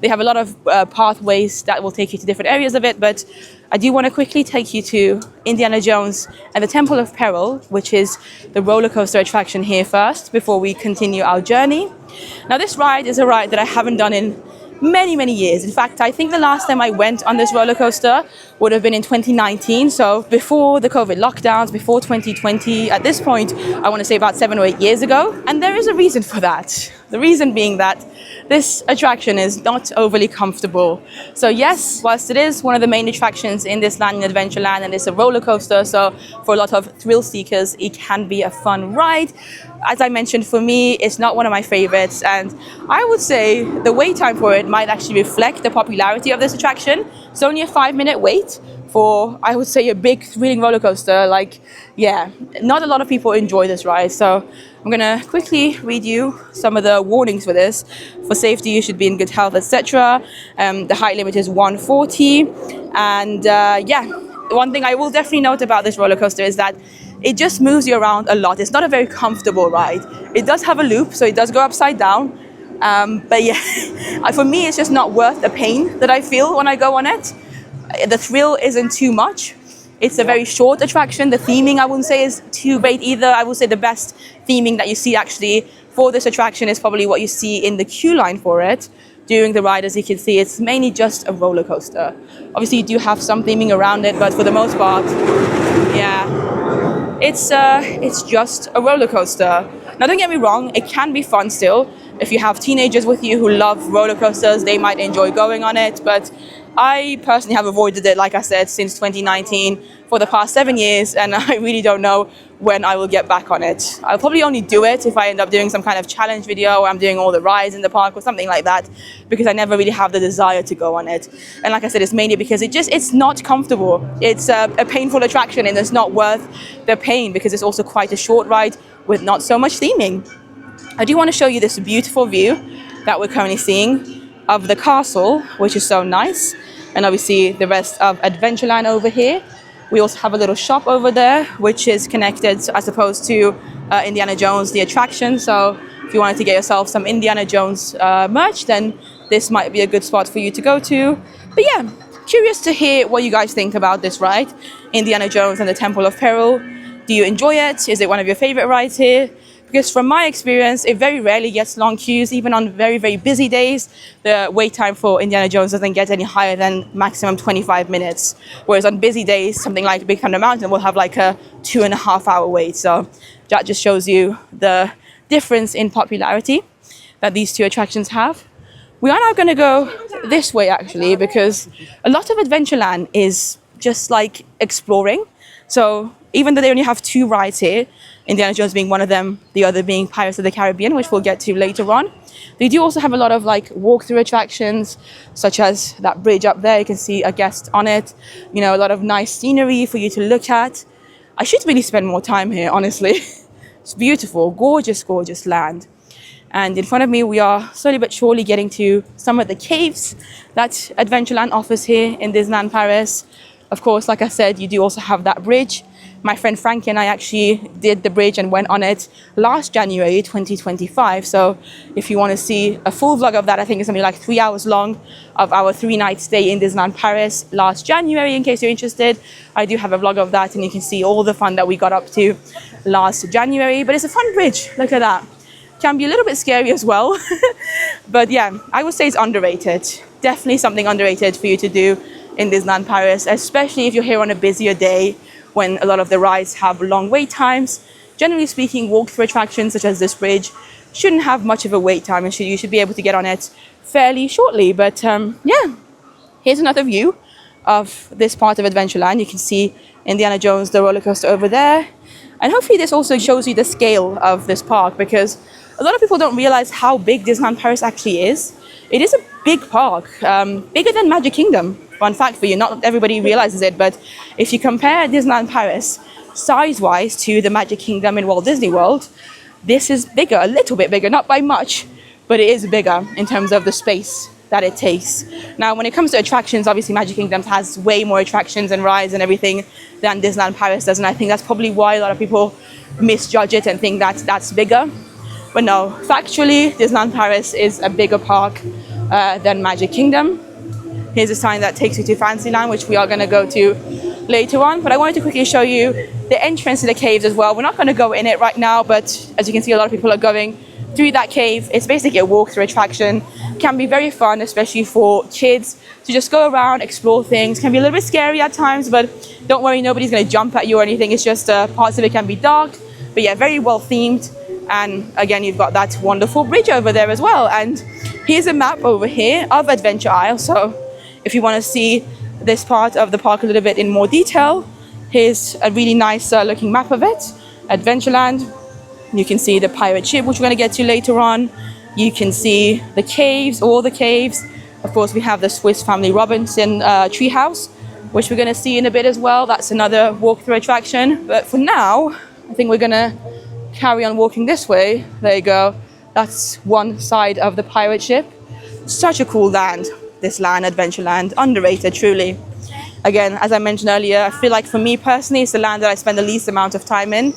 they have a lot of pathways that will take you to different areas of it, but I do want to quickly take you to Indiana Jones and the Temple of Peril, which is the roller coaster attraction here first, before we continue our journey. Now, this ride is a ride that I haven't done in many years. In fact, I think the last time I went on this roller coaster would have been in 2019, so before the COVID lockdowns, before 2020. At this point, I want to say about 7 or 8 years ago, and there is a reason for that. The reason being that this attraction is not overly comfortable. So yes, whilst it is one of the main attractions in this land in Adventureland, and it's a roller coaster, so for a lot of thrill seekers, it can be a fun ride. As I mentioned, for me, it's not one of my favorites, and I would say the wait time for it might actually reflect the popularity of this attraction. It's only a 5-minute wait for, I would say, a big thrilling roller coaster. Like, yeah, not a lot of people enjoy this ride, so I'm gonna quickly read you some of the warnings for this. For safety, you should be in good health, etc. The height limit is 140, and yeah, one thing I will definitely note about this roller coaster is that it just moves you around a lot. It's not a very comfortable ride. It does have a loop, so it does go upside down. But yeah, for me, it's just not worth the pain that I feel when I go on it. The thrill isn't too much. It's a very short attraction. The theming, I wouldn't say, is too great either. I would say the best theming that you see actually for this attraction is probably what you see in the queue line for it. During the ride, as you can see, it's mainly just a roller coaster. Obviously, you do have some theming around it, but for the most part, yeah, it's just a roller coaster. Now, don't get me wrong, it can be fun still. If you have teenagers with you who love roller coasters, they might enjoy going on it, but I personally have avoided it, like I said, since 2019 for the past 7 years, and I really don't know when I will get back on it. I'll probably only do it if I end up doing some kind of challenge video where I'm doing all the rides in the park or something like that, because I never really have the desire to go on it. And like I said, it's mainly because it's not comfortable. It's a painful attraction, and it's not worth the pain because it's also quite a short ride with not so much theming. I do want to show you this beautiful view that we're currently seeing of the castle, which is so nice, and obviously the rest of Adventureland over here. We also have a little shop over there, which is connected, as opposed to Indiana Jones, the attraction. So if you wanted to get yourself some Indiana Jones merch, then this might be a good spot for you to go to. But yeah, curious to hear what you guys think about this ride, Indiana Jones and the Temple of Peril. Do you enjoy it? Is it one of your favorite rides here? Because from my experience, it very rarely gets long queues. Even on very busy days, the wait time for Indiana Jones doesn't get any higher than maximum 25 minutes. Whereas on busy days, something like Big Thunder Mountain will have like a 2.5-hour wait. So that just shows you the difference in popularity that these two attractions have. We are now going to go this way, actually, because a lot of Adventureland is just like exploring. So even though they only have 2 rides here, Indiana Jones being one of them, the other being Pirates of the Caribbean, which we'll get to later on, they do also have a lot of like walkthrough attractions, such as that bridge up there. You can see a guest on it. You know, a lot of nice scenery for you to look at. I should really spend more time here, honestly. It's beautiful, gorgeous land. And in front of me, we are slowly but surely getting to some of the caves that Adventureland offers here in Disneyland Paris. Of course, like I said, you do also have that bridge. My friend Frankie and I actually did the bridge and went on it last January 2025. So if you want to see a full vlog of that, I think it's something like 3 hours long, of our 3-night stay in Disneyland Paris last January, in case you're interested. I do have a vlog of that, and you can see all the fun that we got up to last January. But it's a fun bridge. Look at that. Can be a little bit scary as well. But yeah, I would say it's underrated. Definitely something underrated for you to do in Disneyland Paris, especially if you're here on a busier day when a lot of the rides have long wait times. Generally speaking, walk-through attractions such as this bridge shouldn't have much of a wait time, and you should be able to get on it fairly shortly. But yeah, here's another view of this part of Adventureland. You can see Indiana Jones, the roller coaster over there. And hopefully this also shows you the scale of this park, because a lot of people don't realize how big Disneyland Paris actually is. It is a big park, bigger than Magic Kingdom. Fun fact for you, not everybody realizes it, but if you compare Disneyland Paris size-wise to the Magic Kingdom in Walt Disney World, this is bigger, a little bit bigger, not by much, but it is bigger in terms of the space that it takes. Now, when it comes to attractions, obviously Magic Kingdom has way more attractions and rides and everything than Disneyland Paris does, and I think that's probably why a lot of people misjudge it and think that that's bigger. But no, factually, Disneyland Paris is a bigger park than Magic Kingdom. Here's a sign that takes you to Fantasyland, which we are going to go to later on. But I wanted to quickly show you the entrance to the caves as well. We're not going to go in it right now, but as you can see, a lot of people are going through that cave. It's basically a walk-through attraction. Can be very fun, especially for kids, to just go around, explore things. Can be a little bit scary at times, but don't worry, nobody's going to jump at you or anything. It's just parts of it can be dark, but yeah, very well themed. And again, you've got that wonderful bridge over there as well. And here's a map over here of Adventure Isle. So if you want to see this part of the park a little bit in more detail, here's a really nice looking map of it. Adventureland. You can see the pirate ship, which we're going to get to later on. You can see the caves, all the caves. Of course, we have the Swiss Family Robinson treehouse, which we're going to see in a bit as well. That's another walk-through attraction. But for now, I think we're going to carry on walking this way. There you go. That's one side of the pirate ship. Such a cool land, this land, Adventureland. Underrated, truly. Again, as I mentioned earlier, I feel like for me personally, it's the land that I spend the least amount of time in,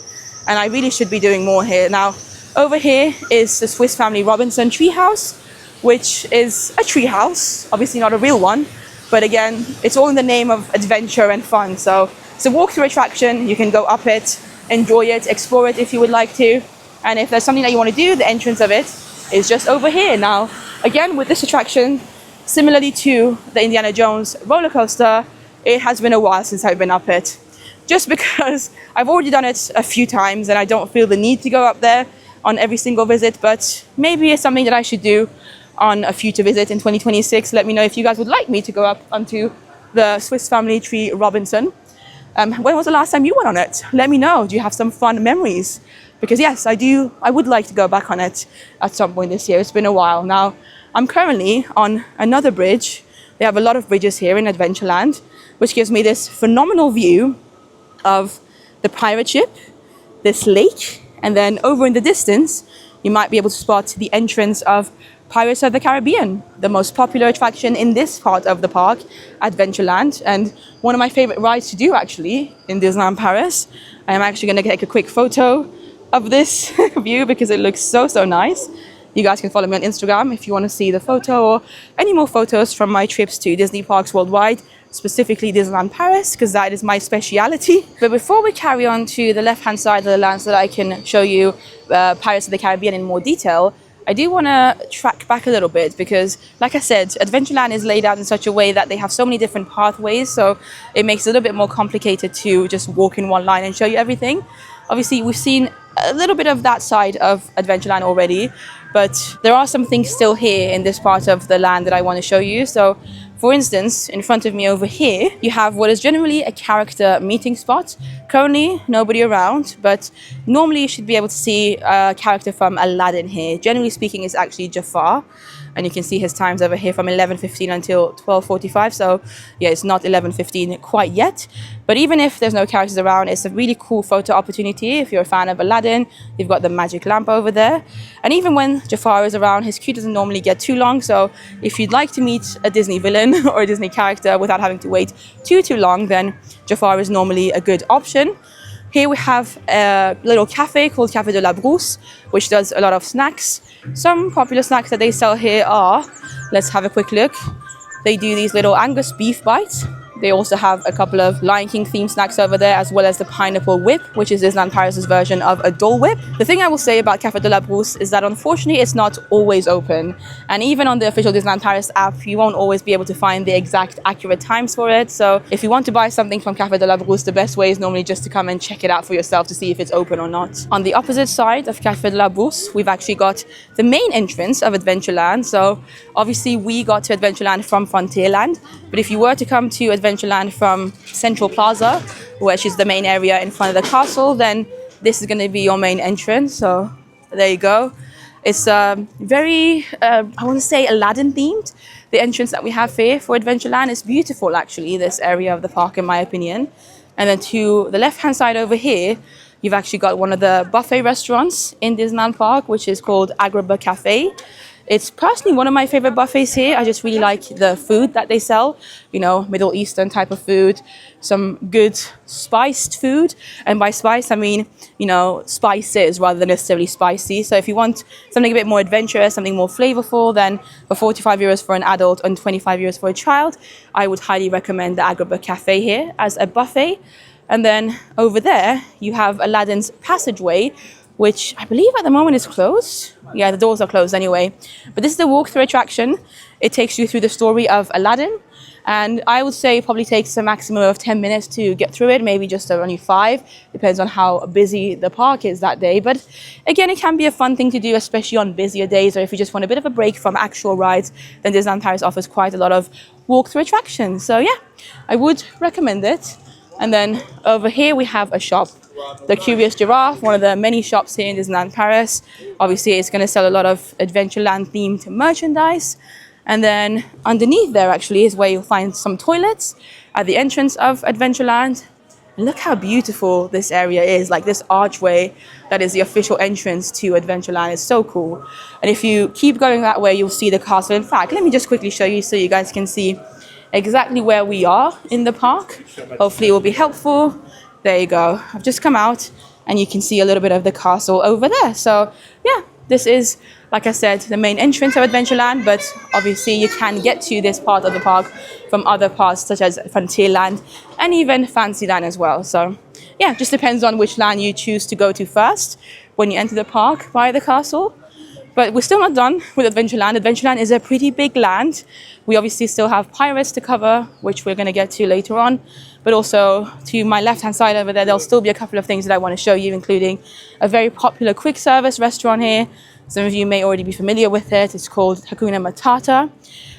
and I really should be doing more here. Now, over here is the Swiss Family Robinson treehouse, which is a treehouse, obviously not a real one, but again, it's all in the name of adventure and fun. So it's a walk-through attraction. You can go up it, enjoy it, explore it if you would like to. And if there's something that you want to do, the entrance of it is just over here. Now, again, with this attraction, similarly to the Indiana Jones roller coaster, it has been a while since I've been up it. Just because I've already done it a few times and I don't feel the need to go up there on every single visit, but maybe it's something that I should do on a future visit in 2026. Let me know if you guys would like me to go up onto the Swiss Family Tree Robinson. When was the last time you went on it? Let me know. Do you have some fun memories? Because yes, I would like to go back on it at some point this year. It's been a while. Now, I'm currently on another bridge. They have a lot of bridges here in Adventureland, which gives me this phenomenal view of the pirate ship, this lake, and then over in the distance, you might be able to spot the entrance of Pirates of the Caribbean, the most popular attraction in this part of the park, Adventureland, and one of my favorite rides to do actually in Disneyland Paris. I am actually going to take a quick photo of this view because it looks so nice. You guys can follow me on Instagram if you want to see the photo or any more photos from my trips to Disney parks worldwide, specifically Disneyland Paris, because that is my speciality. But before we carry on to the left-hand side of the land so that I can show you Pirates of the Caribbean in more detail, I do want to track back a little bit because, like I said, Adventureland is laid out in such a way that they have so many different pathways, so it makes it a little bit more complicated to just walk in one line and show you everything. Obviously, we've seen a little bit of that side of Adventureland already, but there are some things still here in this part of the land that I want to show you. So, for instance, in front of me over here, you have what is generally a character meeting spot. Currently, nobody around, but normally you should be able to see a character from Aladdin here. Generally speaking, it's actually Jafar. And you can see his times over here from 11:15 until 12:45. So yeah, it's not 11:15 quite yet. But even if there's no characters around, it's a really cool photo opportunity. If you're a fan of Aladdin, you've got the magic lamp over there. And even when Jafar is around, his queue doesn't normally get too long. So if you'd like to meet a Disney villain or a Disney character without having to wait too long, then Jafar is normally a good option. Here we have a little cafe called Café de la Brousse, which does a lot of snacks. Some popular snacks that they sell here are, let's have a quick look. They do these little Angus beef bites. They also have a couple of Lion King themed snacks over there, as well as the pineapple whip, which is Disneyland Paris' version of a Dole Whip. The thing I will say about Café de la Brousse is that unfortunately it's not always open. And even on the official Disneyland Paris app, you won't always be able to find the exact accurate times for it. So if you want to buy something from Café de la Brousse, the best way is normally just to come and check it out for yourself to see if it's open or not. On the opposite side of Café de la Brousse, we've actually got the main entrance of Adventureland. So obviously we got to Adventureland from Frontierland, but if you were to come to Adventureland from Central Plaza, which is the main area in front of the castle, then this is going to be your main entrance. So there you go. It's very, I want to say Aladdin themed. The entrance that we have here for Adventureland is beautiful actually, this area of the park in my opinion. And then to the left hand side over here, you've actually got one of the buffet restaurants in Disneyland Park, which is called Agrabah Cafe. It's personally one of my favorite buffets here. I just really like the food that they sell, you know, Middle Eastern type of food, some good spiced food. And by spice, I mean, you know, spices rather than necessarily spicy. So if you want something a bit more adventurous, something more flavorful, then for 45 euros for an adult and 25 euros for a child, I would highly recommend the Agrabah Cafe here as a buffet. And then over there, you have Aladdin's Passageway, which I believe at the moment is closed. Yeah, the doors are closed anyway. But this is the walkthrough attraction. It takes you through the story of Aladdin. And I would say it probably takes a maximum of 10 minutes to get through it, maybe just only 5. Depends on how busy the park is that day. But again, it can be a fun thing to do, especially on busier days, or if you just want a bit of a break from actual rides, then Disneyland Paris offers quite a lot of walkthrough attractions. So yeah, I would recommend it. And then over here we have a shop. The Curious Giraffe, one of the many shops here in Disneyland Paris. Obviously, it's going to sell a lot of Adventureland themed merchandise. And then underneath there actually is where you'll find some toilets at the entrance of Adventureland. And look how beautiful this area is, like this archway that is the official entrance to Adventureland is so cool. And if you keep going that way, you'll see the castle. In fact, let me just quickly show you so you guys can see exactly where we are in the park. Hopefully it will be helpful. There you go. I've just come out and you can see a little bit of the castle over there. So yeah, this is, like I said, the main entrance of Adventureland, but obviously you can get to this part of the park from other parts such as Frontierland and even Fantasyland as well. So yeah, just depends on which land you choose to go to first when you enter the park via the castle. But we're still not done with Adventureland. Adventureland is a pretty big land. We obviously still have Pirates to cover, which we're going to get to later on. But also to my left-hand side over there, there'll still be a couple of things that I want to show you, including a very popular quick service restaurant here. Some of you may already be familiar with it. It's called Hakuna Matata.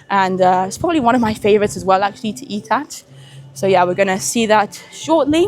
And it's probably one of my favorites as well, actually, to eat at. So yeah, we're going to see that shortly.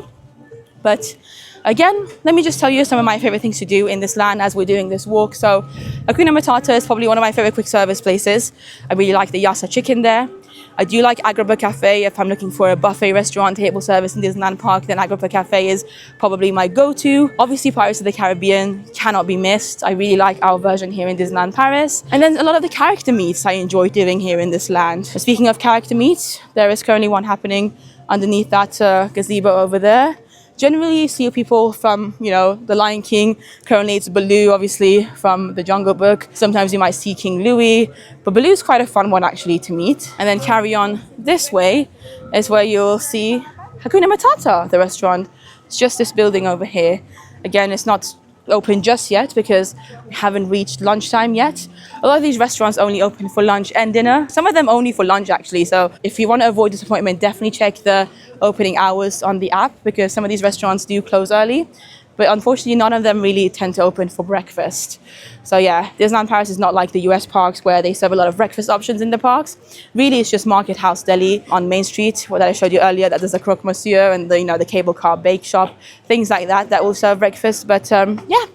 But again, let me just tell you some of my favorite things to do in this land as we're doing this walk. So Hakuna Matata is probably one of my favorite quick service places. I really like the U.S.A chicken there. I do like Agrabah Cafe. If I'm looking for a buffet restaurant table service in Disneyland Park, then Agrabah Cafe is probably my go-to. Obviously, Pirates of the Caribbean cannot be missed. I really like our version here in Disneyland Paris. And then a lot of the character meets I enjoy doing here in this land. Speaking of character meets, there is currently one happening underneath that gazebo over there. Generally, you see people from, you know, The Lion King. Currently, it's Baloo, obviously, from The Jungle Book. Sometimes you might see King Louis. But Baloo's quite a fun one, actually, to meet. And then carry on this way is where you'll see Hakuna Matata, the restaurant. It's just this building over here. Again, it's not open just yet because we haven't reached lunchtime yet. A lot of these restaurants only open for lunch and dinner. Some of them only for lunch, actually. So if you want to avoid disappointment, definitely check the opening hours on the app because some of these restaurants do close early. But unfortunately, none of them really tend to open for breakfast. So yeah, Disneyland Paris is not like the US parks where they serve a lot of breakfast options in the parks. Really, it's just Market House Deli on Main Street, what I showed you earlier, that there's a Croque Monsieur and the cable car bake shop, things like that will serve breakfast. But yeah,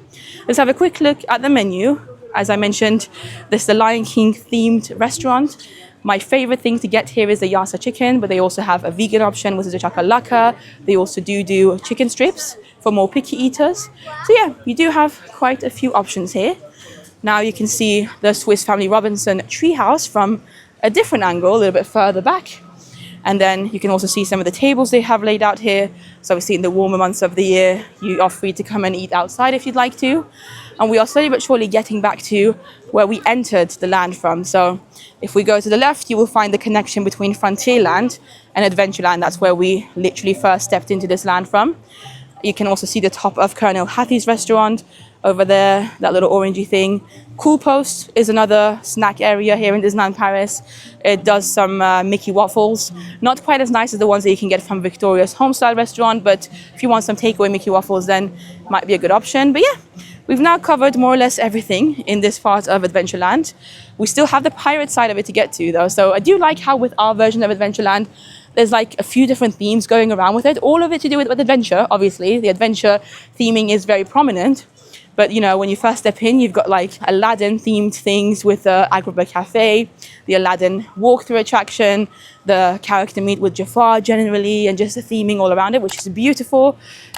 let's have a quick look at the menu. As I mentioned, this is the Lion King themed restaurant. My favorite thing to get here is the U.S.A chicken, but they also have a vegan option, which is a chakalaka. They also do chicken strips for more picky eaters. So yeah, you do have quite a few options here. Now you can see the Swiss Family Robinson treehouse from a different angle, a little bit further back. And then you can also see some of the tables they have laid out here. So obviously in the warmer months of the year, you are free to come and eat outside if you'd like to. And we are slowly but surely getting back to where we entered the land from. So if we go to the left, you will find the connection between Frontierland and Adventureland. That's where we literally first stepped into this land from. You can also see the top of Colonel Hattie's restaurant over there, that little orangey thing. Cool Post is another snack area here in Disneyland Paris. It does some Mickey waffles. Not quite as nice as the ones that you can get from Victoria's Homestyle restaurant, but if you want some takeaway Mickey waffles, then it might be a good option. But yeah, we've now covered more or less everything in this part of Adventureland. We still have the pirate side of it to get to, though. So I do like how with our version of Adventureland, there's like a few different themes going around with it. All of it to do with adventure, obviously. The adventure theming is very prominent. But you know, when you first step in, you've got like Aladdin themed things with the Agrabah Cafe, the Aladdin walkthrough attraction, the character meet with Jafar generally, and just the theming all around it, which is beautiful.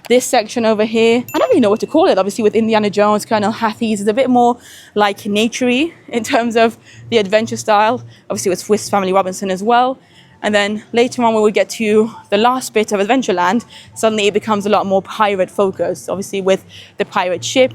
This section over here, I don't really know what to call it. Obviously with Indiana Jones, Colonel Hattie's is a bit more like naturey in terms of the adventure style. Obviously with Swiss Family Robinson as well. And then later on when we get to the last bit of Adventureland, suddenly it becomes a lot more pirate focused. Obviously with the pirate ship,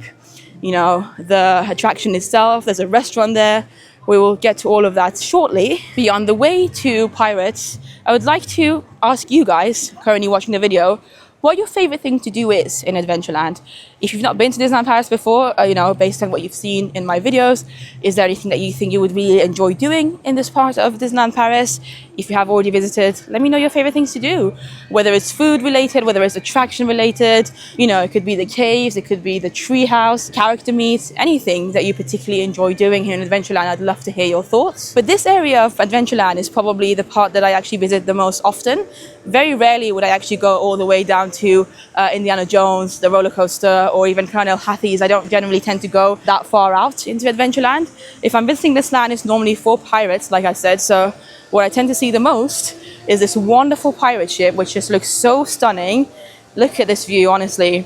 you know, the attraction itself, there's a restaurant there. We will get to all of that shortly. But on the way to Pirates, I would like to ask you guys currently watching the video, what your favorite thing to do is in Adventureland. If you've not been to Disneyland Paris before, you know, based on what you've seen in my videos, is there anything that you think you would really enjoy doing in this part of Disneyland Paris? If you have already visited, let me know your favorite things to do. Whether it's food related, whether it's attraction related, you know, it could be the caves, it could be the treehouse, character meets, anything that you particularly enjoy doing here in Adventureland. I'd love to hear your thoughts. But this area of Adventureland is probably the part that I actually visit the most often. Very rarely would I actually go all the way down to Indiana Jones, the roller coaster, or even Colonel Hattie's. I don't generally tend to go that far out into Adventureland. If I'm visiting this land, it's normally for pirates, like I said. So what I tend to see the most is this wonderful pirate ship, which just looks so stunning. Look at this view, honestly.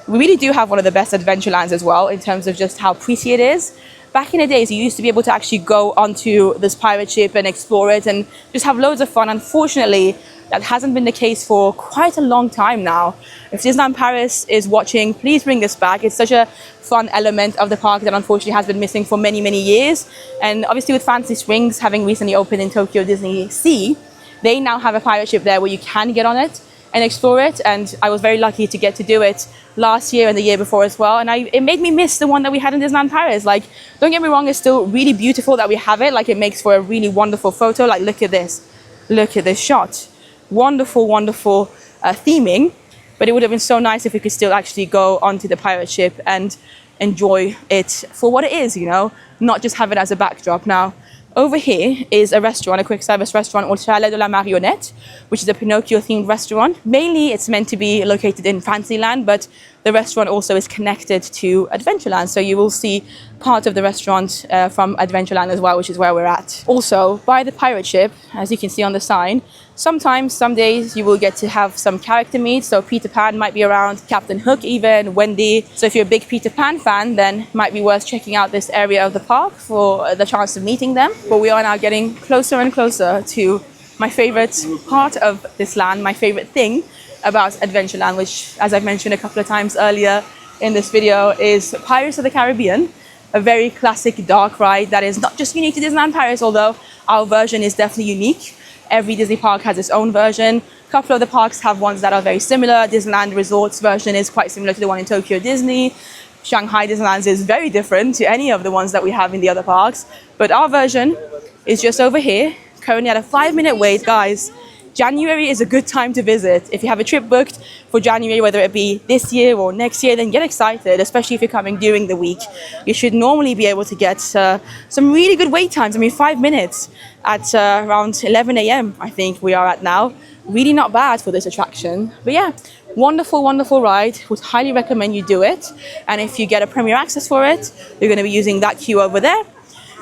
We really do have one of the best Adventurelands as well in terms of just how pretty it is. Back in the days, you used to be able to actually go onto this pirate ship and explore it and just have loads of fun. Unfortunately, that hasn't been the case for quite a long time now. If Disneyland Paris is watching, please bring this back. It's such a fun element of the park that unfortunately has been missing for many, many years. And obviously with Fantasy Springs having recently opened in Tokyo Disney Sea, they now have a pirate ship there where you can get on it and explore it. And I was very lucky to get to do it last year and the year before as well. And it made me miss the one that we had in Disneyland Paris. Like, don't get me wrong, it's still really beautiful that we have it. Like, it makes for a really wonderful photo. Like, look at this. Look at this shot. Wonderful, wonderful theming. But it would have been so nice if we could still actually go onto the pirate ship and enjoy it for what it is, you know, not just have it as a backdrop. Now, over here is a restaurant, a quick service restaurant called Chalet de la Marionnette, which is a Pinocchio themed restaurant. Mainly it's meant to be located in Fantasyland, but the restaurant also is connected to Adventureland. So you will see part of the restaurant from Adventureland as well, which is where we're at. Also, by the pirate ship, as you can see on the sign, sometimes, some days, you will get to have some character meets. So Peter Pan might be around, Captain Hook even, Wendy. So if you're a big Peter Pan fan, then it might be worth checking out this area of the park for the chance of meeting them. But we are now getting closer and closer to my favorite part of this land, my favorite thing about Adventureland, which, as I've mentioned a couple of times earlier in this video, is Pirates of the Caribbean, a very classic dark ride that is not just unique to Disneyland Paris, although our version is definitely unique. Every Disney park has its own version. A couple of the parks have ones that are very similar. Disneyland Resort's version is quite similar to the one in Tokyo Disney. Shanghai Disneyland's is very different to any of the ones that we have in the other parks. But our version is just over here, currently at a 5-minute wait. Guys, January is a good time to visit. If you have a trip booked for January, whether it be this year or next year, then get excited, especially if you're coming during the week. You should normally be able to get some really good wait times. I mean, 5 minutes at around 11 a.m. I think we are at now. Really not bad for this attraction. But yeah, wonderful, wonderful ride. Would highly recommend you do it. And if you get a premier access for it, you're going to be using that queue over there.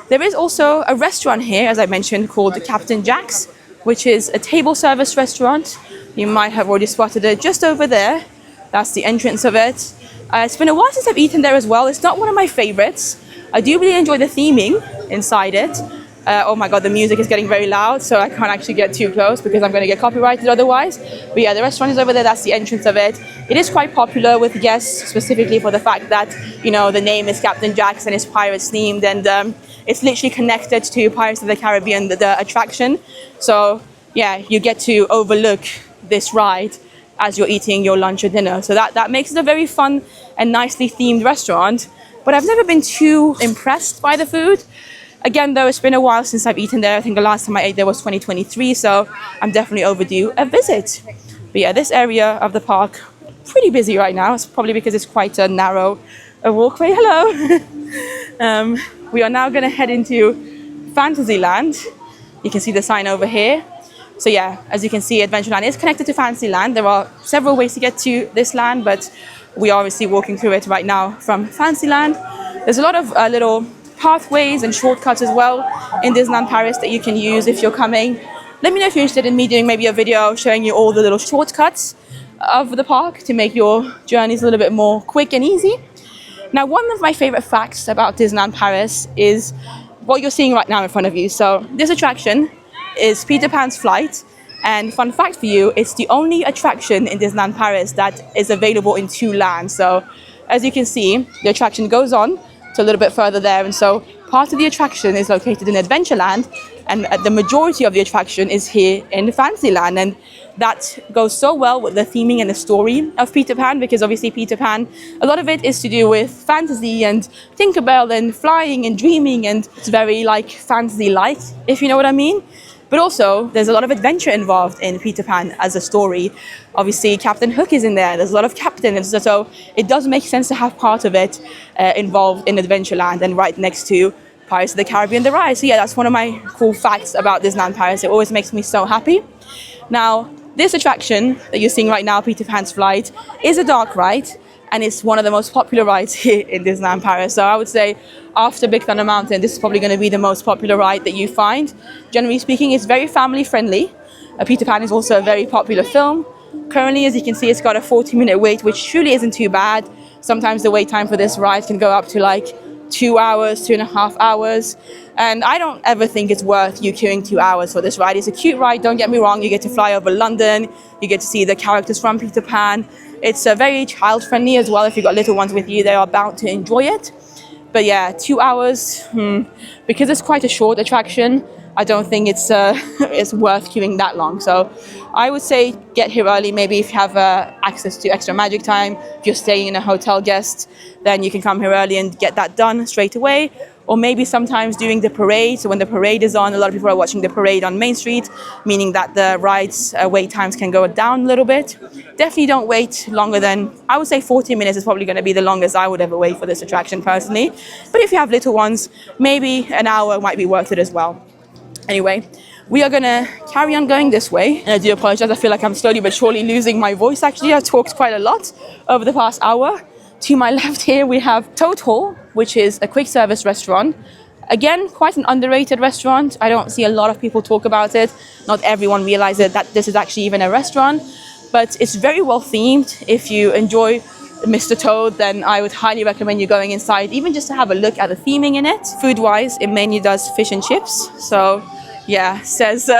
There is also a restaurant here, as I mentioned, called Captain Jack's, which is a table service restaurant. You might have already spotted it just over there. That's the entrance of it. It's been a while since I've eaten there as well. It's not one of my favorites. I do really enjoy the theming inside it. Oh my God, the music is getting very loud, so I can't actually get too close because I'm going to get copyrighted otherwise. But yeah, the restaurant is over there. That's the entrance of it. It is quite popular with guests, specifically for the fact that, you know, the name is Captain Jack's and it's pirates themed, and it's literally connected to Pirates of the Caribbean, the attraction. So yeah, you get to overlook this ride as you're eating your lunch or dinner. So that makes it a very fun and nicely themed restaurant. But I've never been too impressed by the food. Again, though, it's been a while since I've eaten there. I think the last time I ate there was 2023, so I'm definitely overdue a visit. But yeah, this area of the park, pretty busy right now. It's probably because it's quite a narrow walkway. Hello! We are now going to head into Fantasyland. You can see the sign over here. So yeah, as you can see, Adventureland is connected to Fantasyland. There are several ways to get to this land, but We are obviously walking through it right now from Fantasyland. There's a lot of little pathways and shortcuts as well in Disneyland Paris that you can use if you're coming. Let me know if you're interested in me doing maybe a video showing you all the little shortcuts of the park to make your journeys a little bit more quick and easy. Now, one of my favorite facts about Disneyland Paris is what you're seeing right now in front of you. So this attraction is Peter Pan's flight. And fun fact for you, it's the only attraction in Disneyland Paris that is available in 2 lands. So as you can see, the attraction goes on to a little bit further there. And so part of the attraction is located in Adventureland, and the majority of the attraction is here in Fantasyland. And that goes so well with the theming and the story of Peter Pan, because obviously Peter Pan, a lot of it is to do with fantasy and Tinkerbell and flying and dreaming, and it's very like fantasy-like, if you know what I mean. But also, there's a lot of adventure involved in Peter Pan as a story. Obviously, Captain Hook is in there. There's a lot of captains. So it does make sense to have part of it involved in Adventureland and right next to Pirates of the Caribbean, the ride. So yeah, that's one of my cool facts about Disneyland Paris. It always makes me so happy. Now, this attraction that you're seeing right now, Peter Pan's flight, is a dark ride. And it's one of the most popular rides here in Disneyland Paris. So I would say after Big Thunder Mountain, this is probably going to be the most popular ride that you find. Generally speaking, it's very family friendly. Peter Pan is also a very popular film. Currently, as you can see, it's got a 40-minute wait, which truly isn't too bad. Sometimes the wait time for this ride can go up to like 2 hours, 2.5 hours. And I don't ever think it's worth you queuing 2 hours for this ride. It's a cute ride, don't get me wrong. You get to fly over London. You get to see the characters from Peter Pan. It's very child-friendly as well. If you've got little ones with you, they are bound to enjoy it. But yeah, 2 hours, because it's quite a short attraction, I don't think it's worth queuing that long. So I would say get here early. Maybe if you have access to extra magic time, if you're staying in a hotel guest, then you can come here early and get that done straight away. Or maybe sometimes during the parade. So when the parade is on, a lot of people are watching the parade on Main Street, meaning that the rides wait times can go down a little bit. Definitely don't wait longer than, I would say 40 minutes is probably going to be the longest I would ever wait for this attraction personally. But if you have little ones, maybe an hour might be worth it as well. Anyway, we are going to carry on going this way. And I do apologize, I feel like I'm slowly but surely losing my voice actually. I've talked quite a lot over the past hour. To my left here, we have Toad Hall, which is a quick service restaurant. Again, quite an underrated restaurant. I don't see a lot of people talk about it. Not everyone realizes that this is actually even a restaurant, but it's very well themed. If you enjoy Mr. Toad, then I would highly recommend you going inside, even just to have a look at the theming in it. Food-wise, it mainly does fish and chips. So yeah, says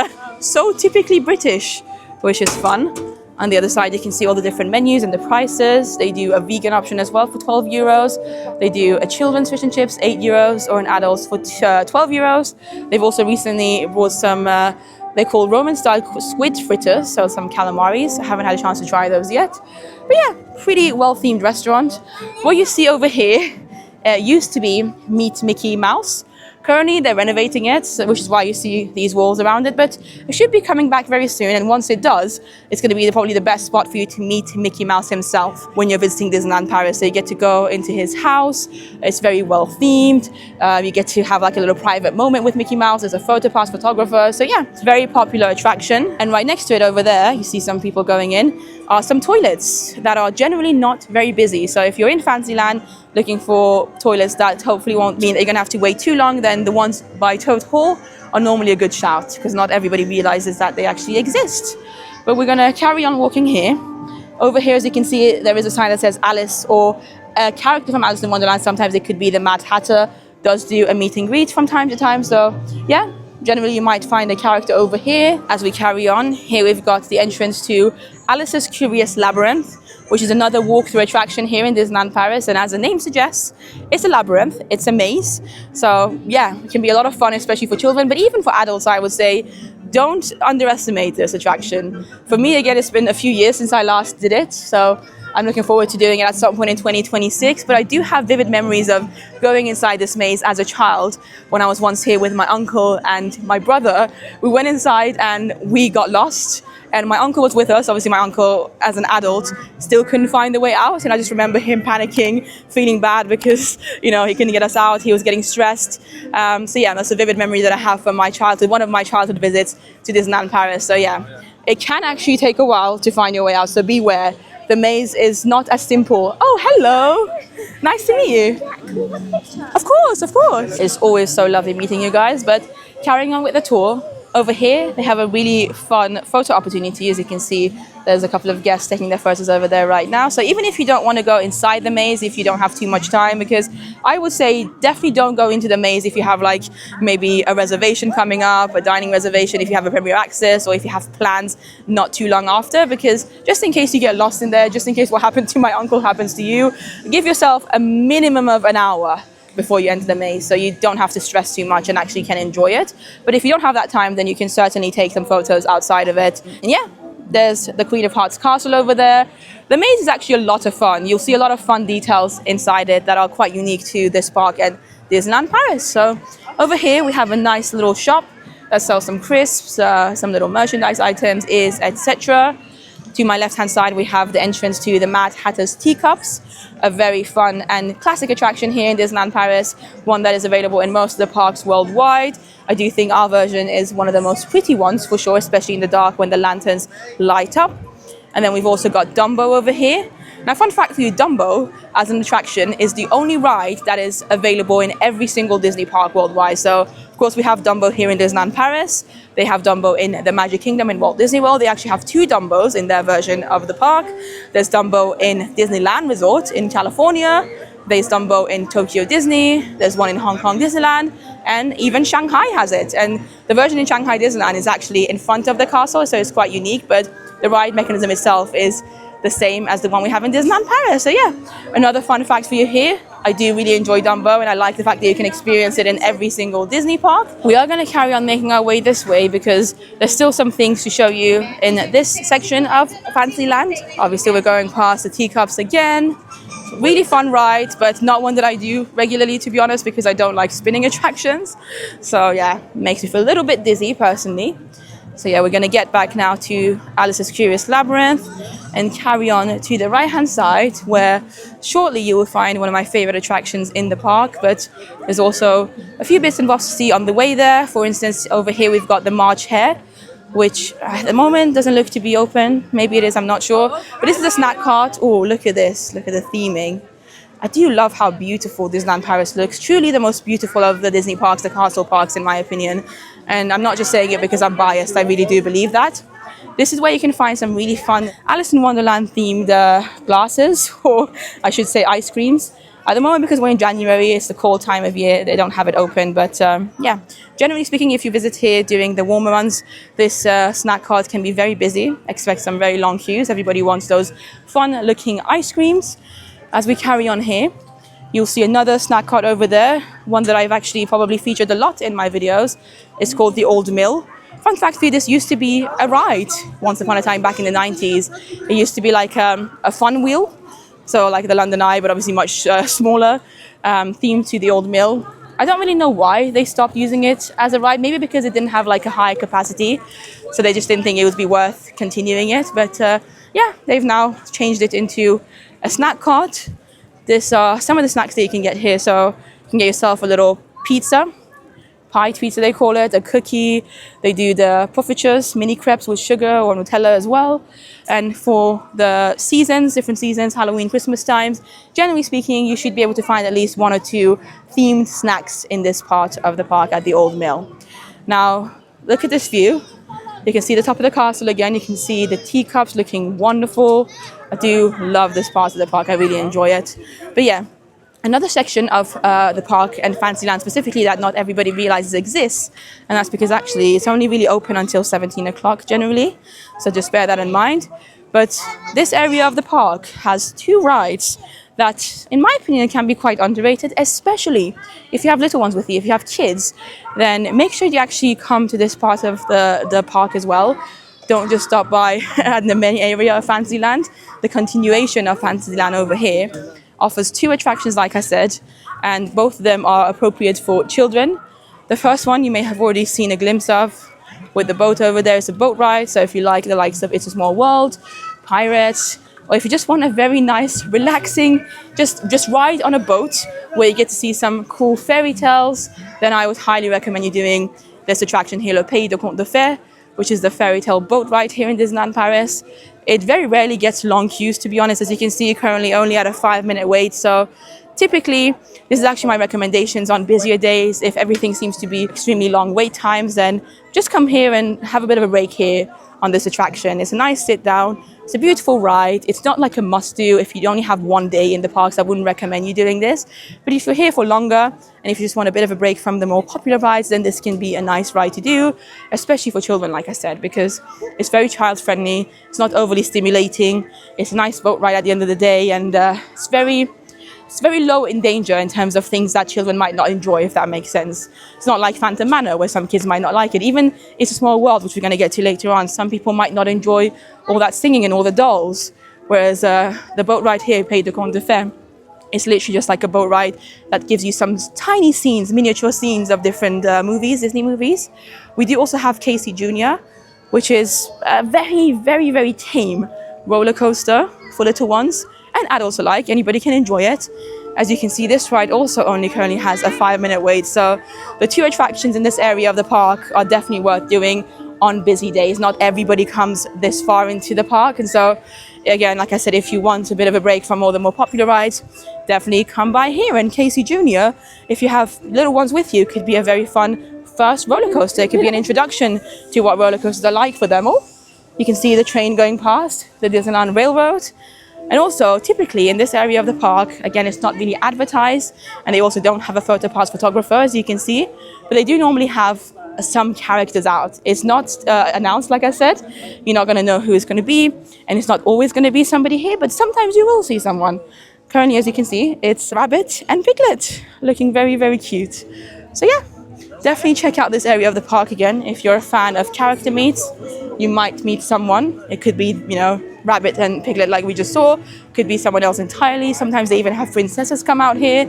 so typically British, which is fun. On the other side, you can see all the different menus and the prices. They do a vegan option as well for 12 euros. They do a children's fish and chips, 8 euros, or an adult's for 12 euros. They've also recently brought some, they call Roman-style squid fritters, so some calamaris. I haven't had a chance to try those yet. But yeah, pretty well-themed restaurant. What you see over here used to be Meet Mickey Mouse. Currently, they're renovating it, which is why you see these walls around it, but it should be coming back very soon. And once it does, it's going to be probably the best spot for you to meet Mickey Mouse himself when you're visiting Disneyland Paris. So you get to go into his house. It's very well themed. You get to have like a little private moment with Mickey Mouse. There's a photo pass photographer. So yeah, it's a very popular attraction. And right next to it over there, you see some people going in, are some toilets that are generally not very busy. So if you're in Fantasyland looking for toilets that hopefully won't mean that you're going to have to wait too long, then the ones by Toad Hall are normally a good shout, because not everybody realizes that they actually exist. But we're going to carry on walking here. Over here, as you can see, there is a sign that says Alice, or a character from Alice in Wonderland. Sometimes it could be the Mad Hatter, does do a meet and greet from time to time. So yeah, generally you might find a character over here. As we carry on, here we've got the entrance to Alice's Curious Labyrinth, which is another walkthrough attraction here in Disneyland Paris. And as the name suggests, it's a labyrinth, it's a maze. So yeah, it can be a lot of fun, especially for children, but even for adults, I would say, don't underestimate this attraction. For me, again, it's been a few years since I last did it, so I'm looking forward to doing it at some point in 2026, but I do have vivid memories of going inside this maze as a child when I was once here with my uncle and my brother. We went inside and we got lost. And my uncle was with us. Obviously, my uncle, as an adult, still couldn't find the way out. And I just remember him panicking, feeling bad because, you know, he couldn't get us out. He was getting stressed. So yeah, that's a vivid memory that I have from my childhood, one of my childhood visits to Disneyland Paris. So yeah, it can actually take a while to find your way out. So beware. the maze is not as simple. Oh, hello. Nice to meet you. Of course, of course. It's always so lovely meeting you guys, but carrying on with the tour, over here they have a really fun photo opportunity. As you can see, there's a couple of guests taking their photos over there right now. So even if you don't want to go inside the maze, if you don't have too much time, because I would say definitely don't go into the maze if you have like maybe a reservation coming up, a dining reservation, if you have a premier access, or if you have plans not too long after, because just in case you get lost in there, just in case what happened to my uncle happens to you, give yourself a minimum of an hour before you enter the maze, so you don't have to stress too much and actually can enjoy it. But if you don't have that time, then you can certainly take some photos outside of it. And yeah, there's the Queen of Hearts castle over there. The maze is actually a lot of fun. You'll see a lot of fun details inside it that are quite unique to this park and Disneyland Paris. So over here we have a nice little shop that sells some crisps, some little merchandise items, etc. To my left-hand side, we have the entrance to the Mad Hatter's Teacups, a very fun and classic attraction here in Disneyland Paris, one that is available in most of the parks worldwide. I do think our version is one of the most pretty ones for sure, especially in the dark when the lanterns light up. And then we've also got Dumbo over here. Now, fun fact for you, Dumbo as an attraction is the only ride that is available in every single Disney park worldwide. So, of course, we have Dumbo here in Disneyland Paris. They have Dumbo in the Magic Kingdom in Walt Disney World. They actually have 2 Dumbos in their version of the park. There's Dumbo in Disneyland Resort in California. There's Dumbo in Tokyo Disney. There's one in Hong Kong Disneyland. And even Shanghai has it. And the version in Shanghai Disneyland is actually in front of the castle, so it's quite unique. But the ride mechanism itself is the same as the one we have in Disneyland Paris. So yeah, another fun fact for you here. I do really enjoy Dumbo, and I like the fact that you can experience it in every single Disney park. We are going to carry on making our way this way because there's still some things to show you in this section of Fantasyland. Obviously, we're going past the teacups again. Really fun ride, but not one that I do regularly, to be honest, because I don't like spinning attractions. So yeah, makes me feel a little bit dizzy personally. So yeah, we're going to get back now to Alice's Curious Labyrinth and carry on to the right-hand side, where shortly you will find one of my favorite attractions in the park, but there's also a few bits and bobs to see on the way there. For instance, over here we've got the March Hare, which at the moment doesn't look to be open. Maybe it is, I'm not sure. But this is a snack cart. Oh, look at this. Look at the theming. I do love how beautiful Disneyland Paris looks. Truly the most beautiful of the Disney parks, the castle parks, in my opinion. And I'm not just saying it because I'm biased. I really do believe that. This is where you can find some really fun Alice in Wonderland themed glasses, or I should say ice creams. At the moment, because we're in January, it's the cold time of year, they don't have it open. But yeah, generally speaking, if you visit here during the warmer months, this snack cart can be very busy. Expect some very long queues. Everybody wants those fun-looking ice creams. As we carry on here, you'll see another snack cart over there, one that I've actually probably featured a lot in my videos. It's called the Old Mill. Fun fact for you, this used to be a ride once upon a time back in the 90s. It used to be like a fun wheel, so like the London Eye, but obviously much smaller, themed to the Old Mill. I don't really know why they stopped using it as a ride. Maybe because it didn't have like a high capacity, so they just didn't think it would be worth continuing it. But yeah, they've now changed it into a snack cart. This are some of the snacks that you can get here. So you can get yourself a little pizza, pie pizza they call it, a cookie. They do the profiteroles, mini crepes with sugar or Nutella as well. And for the seasons, different seasons, Halloween, Christmas times, generally speaking, you should be able to find at least 1 or 2 themed snacks in this part of the park at the Old Mill. Now, look at this view. You can see the top of the castle again. You can see the teacups looking wonderful. I do love this part of the park. I really enjoy it. But yeah, another section of the park and Fantasyland specifically that not everybody realizes exists. And that's because actually it's only really open until 17 o'clock generally. So just bear that in mind. But this area of the park has 2 rides that, in my opinion, can be quite underrated, especially if you have little ones with you. If you have kids, then make sure you actually come to this part of the park as well. Don't just stop by at the main area of Fantasyland. The continuation of Fantasyland over here offers 2 attractions, like I said, and both of them are appropriate for children. The first one you may have already seen a glimpse of with the boat over there. It's a boat ride, so if you like the likes of It's a Small World, Pirates, or if you just want a very nice, relaxing, just ride on a boat where you get to see some cool fairy tales, then I would highly recommend you doing this attraction here, Le Pays de Contes de Fées, which is the fairy tale boat ride here in Disneyland Paris. It very rarely gets long queues, to be honest. As you can see, currently only at a 5-minute wait. So typically, this is actually my recommendations on busier days. If everything seems to be extremely long wait times, then just come here and have a bit of a break here on this attraction. It's a nice sit down. It's a beautiful ride. It's not like a must do. If you only have one day in the parks, I wouldn't recommend you doing this. But if you're here for longer and if you just want a bit of a break from the more popular rides, then this can be a nice ride to do, especially for children, like I said, because it's very child friendly. It's not overly stimulating. It's a nice boat ride at the end of the day, and it's very low in danger in terms of things that children might not enjoy, if that makes sense. It's not like Phantom Manor, where some kids might not like it. Even It's a Small World, which we're going to get to later on, some people might not enjoy all that singing and all the dolls. Whereas the boat ride here, Pays de Contes de Fées, it's literally just like a boat ride that gives you some tiny scenes, miniature scenes of different movies, Disney movies. We do also have Casey Jr., which is a very tame roller coaster for little ones and adults alike. Anybody can enjoy it. As you can see, this ride also only currently has a 5-minute wait. So the 2 attractions in this area of the park are definitely worth doing on busy days. Not everybody comes this far into the park. And so again, like I said, if you want a bit of a break from all the more popular rides, definitely come by here. And Casey Jr., if you have little ones with you, could be a very fun first roller coaster. It could be an introduction to what roller coasters are like for them all. You can see the train going past, the Disneyland Railroad. And also, typically in this area of the park, again, it's not really advertised, and they also don't have a photo pass photographer, as you can see, but they do normally have some characters out. It's not announced, like I said. You're not going to know who it's going to be, and it's not always going to be somebody here, but sometimes you will see someone. Currently, as you can see, it's Rabbit and Piglet, looking very cute. So yeah, definitely check out this area of the park again. If you're a fan of character meets, you might meet someone. It could be, you know, Rabbit and Piglet like we just saw. Could be someone else entirely. Sometimes they even have princesses come out here.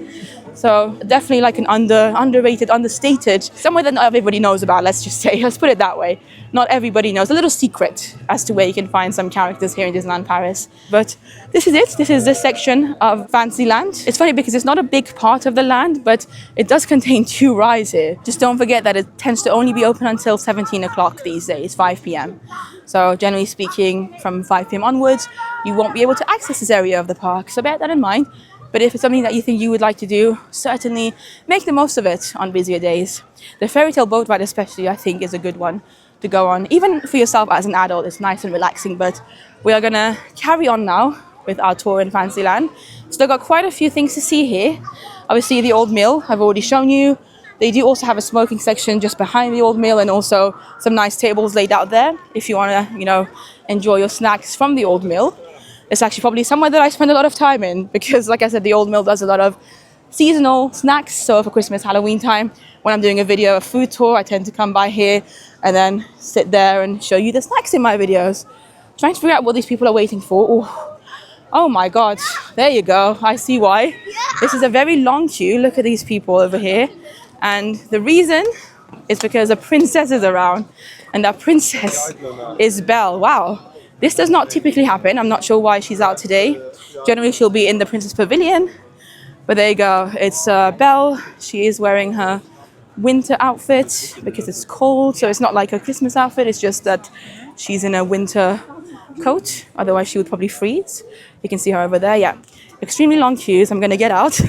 So definitely like an underrated, understated, somewhere that not everybody knows about, let's just say. Let's put it that way. Not everybody knows. A little secret as to where you can find some characters here in Disneyland Paris. But this is it. This is this section of Fantasyland. It's funny because it's not a big part of the land, but it does contain 2 rides here. Just don't forget that it tends to only be open until 17 o'clock these days, 5 p.m. So generally speaking, from 5 p.m. onwards, you won't be able to access this area of the park. So bear that in mind. But if it's something that you think you would like to do, certainly make the most of it on busier days. The fairy tale boat ride especially, I think, is a good one to go on. Even for yourself as an adult, it's nice and relaxing. But we are going to carry on now with our tour in Fantasyland. Still got quite a few things to see here. Obviously, the old mill, I've already shown you. They do also have a smoking section just behind the old mill, and also some nice tables laid out there if you want to, you know, enjoy your snacks from the old mill. It's actually probably somewhere that I spend a lot of time in because, like I said, the old mill does a lot of seasonal snacks. So for Christmas, Halloween time, when I'm doing a video, a food tour, I tend to come by here and then sit there and show you the snacks in my videos. Trying to figure out what these people are waiting for. Ooh. Oh my God, there you go. I see why. This is a very long queue. Look at these people over here. And the reason is because a princess is around, and that princess is Belle. Wow. This does not typically happen. I'm not sure why she's out today. Generally, she'll be in the Princess Pavilion. But there you go. It's Belle. She is wearing her winter outfit because it's cold. So it's not like a Christmas outfit. It's just that she's in a winter coat. Otherwise, she would probably freeze. You can see her over there. Yeah. Extremely long queues. I'm going to get out.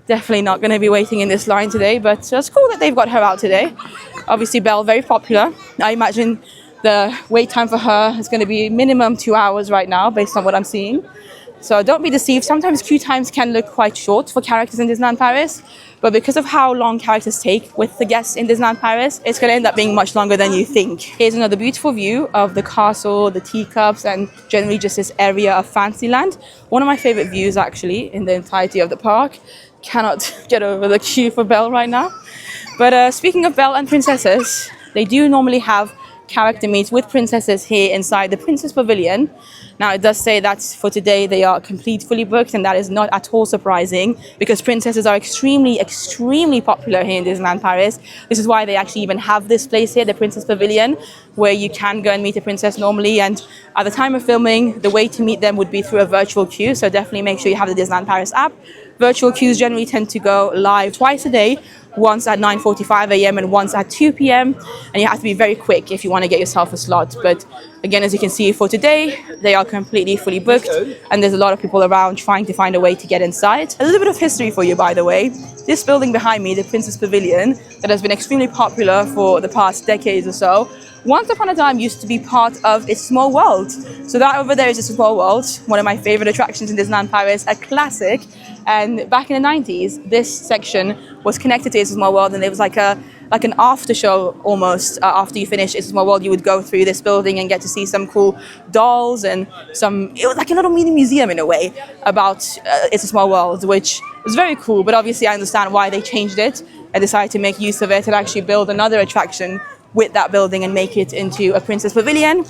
Definitely not going to be waiting in this line today. But it's cool that they've got her out today. Obviously, Belle, very popular. I imagine the wait time for her is going to be minimum 2 hours right now, based on what I'm seeing. So don't be deceived. Sometimes queue times can look quite short for characters in Disneyland Paris, but because of how long characters take with the guests in Disneyland Paris, it's going to end up being much longer than you think. Here's another beautiful view of the castle, the teacups, and generally just this area of Fantasyland. One of my favorite views, actually, in the entirety of the park. Cannot get over the queue for Belle right now. But speaking of Belle and princesses, they do normally have character meets with princesses here inside the Princess Pavilion. Now, it does say that for today they are fully booked, and that is not at all surprising because princesses are extremely popular here in Disneyland Paris. This is why they actually even have this place here, the Princess Pavilion, where you can go and meet a princess normally. And at the time of filming, the way to meet them would be through a virtual queue, so definitely make sure you have the Disneyland Paris app. Virtual queues generally tend to go live twice a day, once at 9:45 a.m. and once at 2 p.m. And you have to be very quick if you want to get yourself a slot. But again, as you can see for today, they are completely fully booked and there's a lot of people around trying to find a way to get inside. A little bit of history for you, by the way. This building behind me, the Princess Pavilion, that has been extremely popular for the past decades or so, once upon a time used to be part of It's a Small World. So that over there is It's a Small World, one of my favorite attractions in Disneyland Paris, a classic. And back in the 90s, this section was connected to It's a Small World, and there was like an after show almost. After you finish It's a Small World, you would go through this building and get to see some cool dolls and it was like a little mini museum in a way about It's a Small World, which was very cool. But obviously I understand why they changed it and decided to make use of it and actually build another attraction with that building and make it into a Princess Pavilion.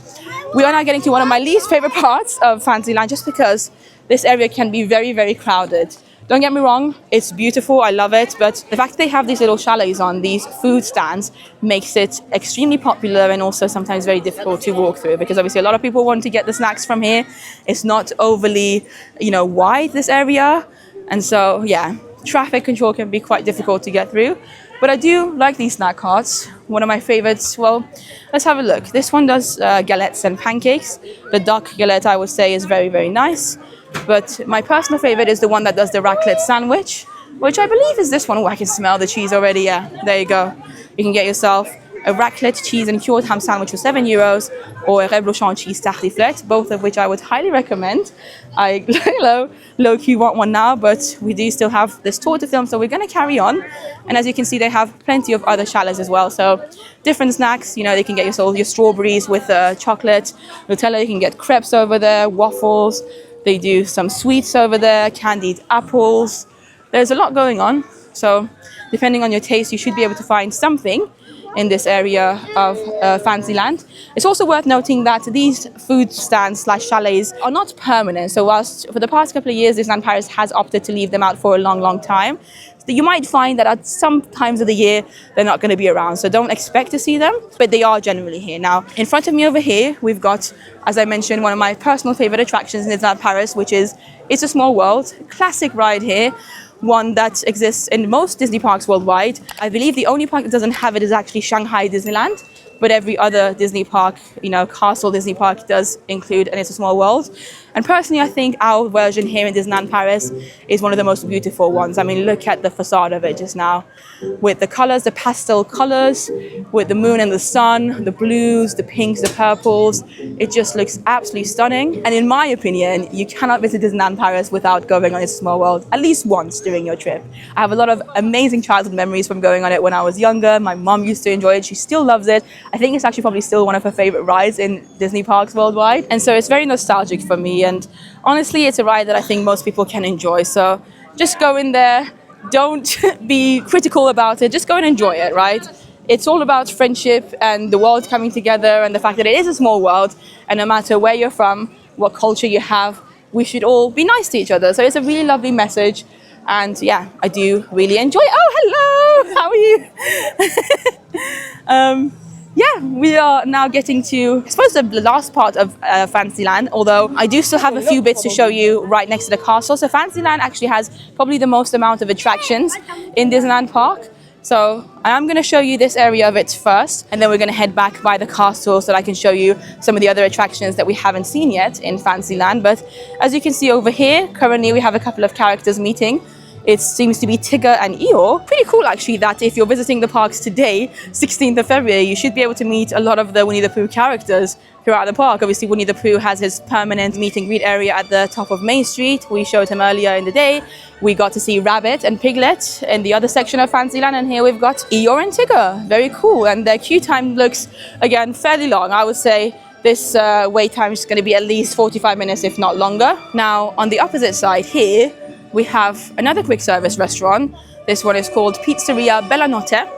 We are now getting to one of my least favorite parts of Fantasyland, just because this area can be very, very crowded. Don't get me wrong, it's beautiful, I love it, but the fact that they have these little chalets on, these food stands, makes it extremely popular and also sometimes very difficult to walk through, because obviously a lot of people want to get the snacks from here. It's not overly, wide, this area, and so yeah, traffic control can be quite difficult to get through. But I do like these snack carts. One of my favorites, well, let's have a look. This one does galettes and pancakes. The duck galette, I would say, is very, very nice. But my personal favorite is the one that does the raclette sandwich, which I believe is this one. Oh, I can smell the cheese already. Yeah, there you go. You can get yourself a raclette cheese and cured ham sandwich for €7, or a reblochon cheese tartiflette, both of which I would highly recommend. I low-key want one now, but we do still have this tour to film, so we're going to carry on. And as you can see, they have plenty of other chalets as well. So different snacks, they can get yourself your strawberries with chocolate, Nutella, you can get crepes over there, waffles. They do some sweets over there, candied apples. There's a lot going on. So depending on your taste, you should be able to find something in this area of Fantasyland. It's also worth noting that these food stands / chalets are not permanent. So whilst for the past couple of years, Disneyland Paris has opted to leave them out for a long, long time, so you might find that at some times of the year, they're not going to be around. So don't expect to see them, but they are generally here. Now, in front of me over here, we've got, as I mentioned, one of my personal favorite attractions in Disneyland Paris, which is It's a Small World. Classic ride here. One that exists in most Disney parks worldwide. I believe the only park that doesn't have it is actually Shanghai Disneyland, but every other Disney park, Castle Disney park does include an It's a Small World. And personally, I think our version here in Disneyland Paris is one of the most beautiful ones. I mean, look at the facade of it just now. With the colors, the pastel colors, with the moon and the sun, the blues, the pinks, the purples. It just looks absolutely stunning. And in my opinion, you cannot visit Disneyland Paris without going on It's a Small World at least once during your trip. I have a lot of amazing childhood memories from going on it when I was younger. My mom used to enjoy it. She still loves it. I think it's actually probably still one of her favorite rides in Disney parks worldwide. And so it's very nostalgic for me. And honestly, it's a ride that I think most people can enjoy. So just go in there. Don't be critical about it. Just go and enjoy it, right? It's all about friendship and the world coming together and the fact that it is a small world. And no matter where you're from, what culture you have, we should all be nice to each other. So it's a really lovely message. And yeah, I do really enjoy it. Oh, hello! How are you? Yeah, we are now getting to, I suppose, the last part of Fantasyland, although I do still have a few bits to show you right next to the castle. So Fantasyland actually has probably the most amount of attractions in Disneyland Park. So I'm going to show you this area of it first, and then we're going to head back by the castle so that I can show you some of the other attractions that we haven't seen yet in Fantasyland. But as you can see over here, currently we have a couple of characters meeting. It seems to be Tigger and Eeyore. Pretty cool, actually, that if you're visiting the parks today, 16th of February, you should be able to meet a lot of the Winnie the Pooh characters throughout the park. Obviously, Winnie the Pooh has his permanent meet and greet area at the top of Main Street. We showed him earlier in the day. We got to see Rabbit and Piglet in the other section of Fantasyland, and here we've got Eeyore and Tigger. Very cool, and their queue time looks, again, fairly long. I would say this wait time is going to be at least 45 minutes, if not longer. Now, on the opposite side here, we have another quick service restaurant. This one is called Pizzeria Bella Notte.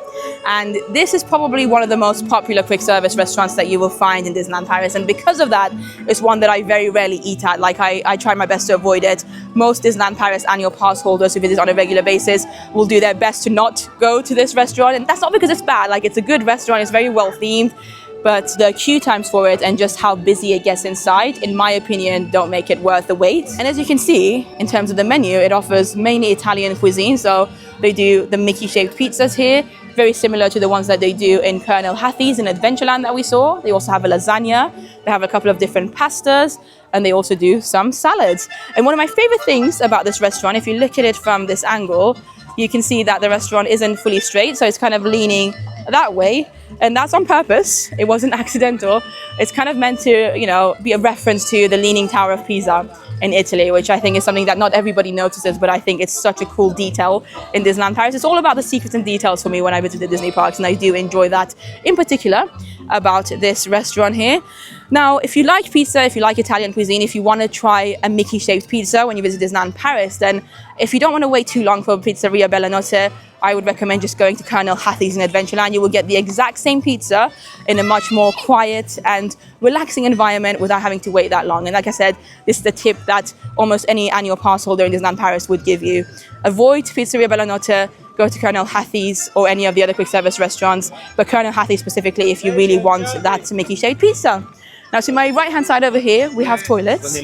And this is probably one of the most popular quick service restaurants that you will find in Disneyland Paris. And because of that, it's one that I very rarely eat at. Like I try my best to avoid it. Most Disneyland Paris annual pass holders who visit on a regular basis will do their best to not go to this restaurant. And that's not because it's bad. Like, it's a good restaurant. It's very well themed. but the queue times for it and just how busy it gets inside, in my opinion, don't make it worth the wait. And as you can see, in terms of the menu, it offers mainly Italian cuisine. So they do the Mickey-shaped pizzas here, very similar to the ones that they do in Colonel Hattie's in Adventureland that we saw. They also have a lasagna, they have a couple of different pastas, and they also do some salads. And one of my favorite things about this restaurant, if you look at it from this angle, you can see that the restaurant isn't fully straight, so it's kind of leaning that way, and that's on purpose. It wasn't accidental. It's kind of meant to, you know, be a reference to the Leaning Tower of Pisa in Italy, which I think is something that not everybody notices, but I think it's such a cool detail in Disneyland Paris. It's all about the secrets and details for me when I visit the Disney parks, and I do enjoy that in particular about this restaurant here. Now, if you like pizza, if you like Italian cuisine, if you want to try a Mickey-shaped pizza when you visit Disneyland Paris, then if you don't want to wait too long for Pizzeria Bella Notte, I would recommend just going to Colonel Hattie's in Adventureland. You will get the exact same pizza in a much more quiet and relaxing environment without having to wait that long. And like I said, this is the tip that almost any annual pass holder in Disneyland Paris would give you. Avoid Pizzeria Bella Notte, go to Colonel Hattie's or any of the other quick service restaurants, but Colonel Hattie's specifically if you really want that Mickey-shaped pizza. Now, to my right-hand side over here, we have toilets.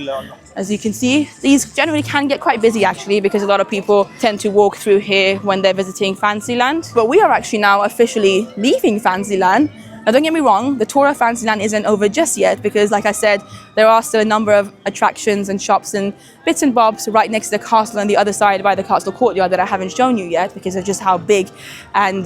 As you can see, these generally can get quite busy actually, because a lot of people tend to walk through here when they're visiting Fantasyland. But we are actually now officially leaving Fantasyland. Now, don't get me wrong, the tour of Fantasyland isn't over just yet, because like I said, there are still a number of attractions and shops and bits and bobs right next to the castle and the other side by the castle courtyard that I haven't shown you yet, because of just how big and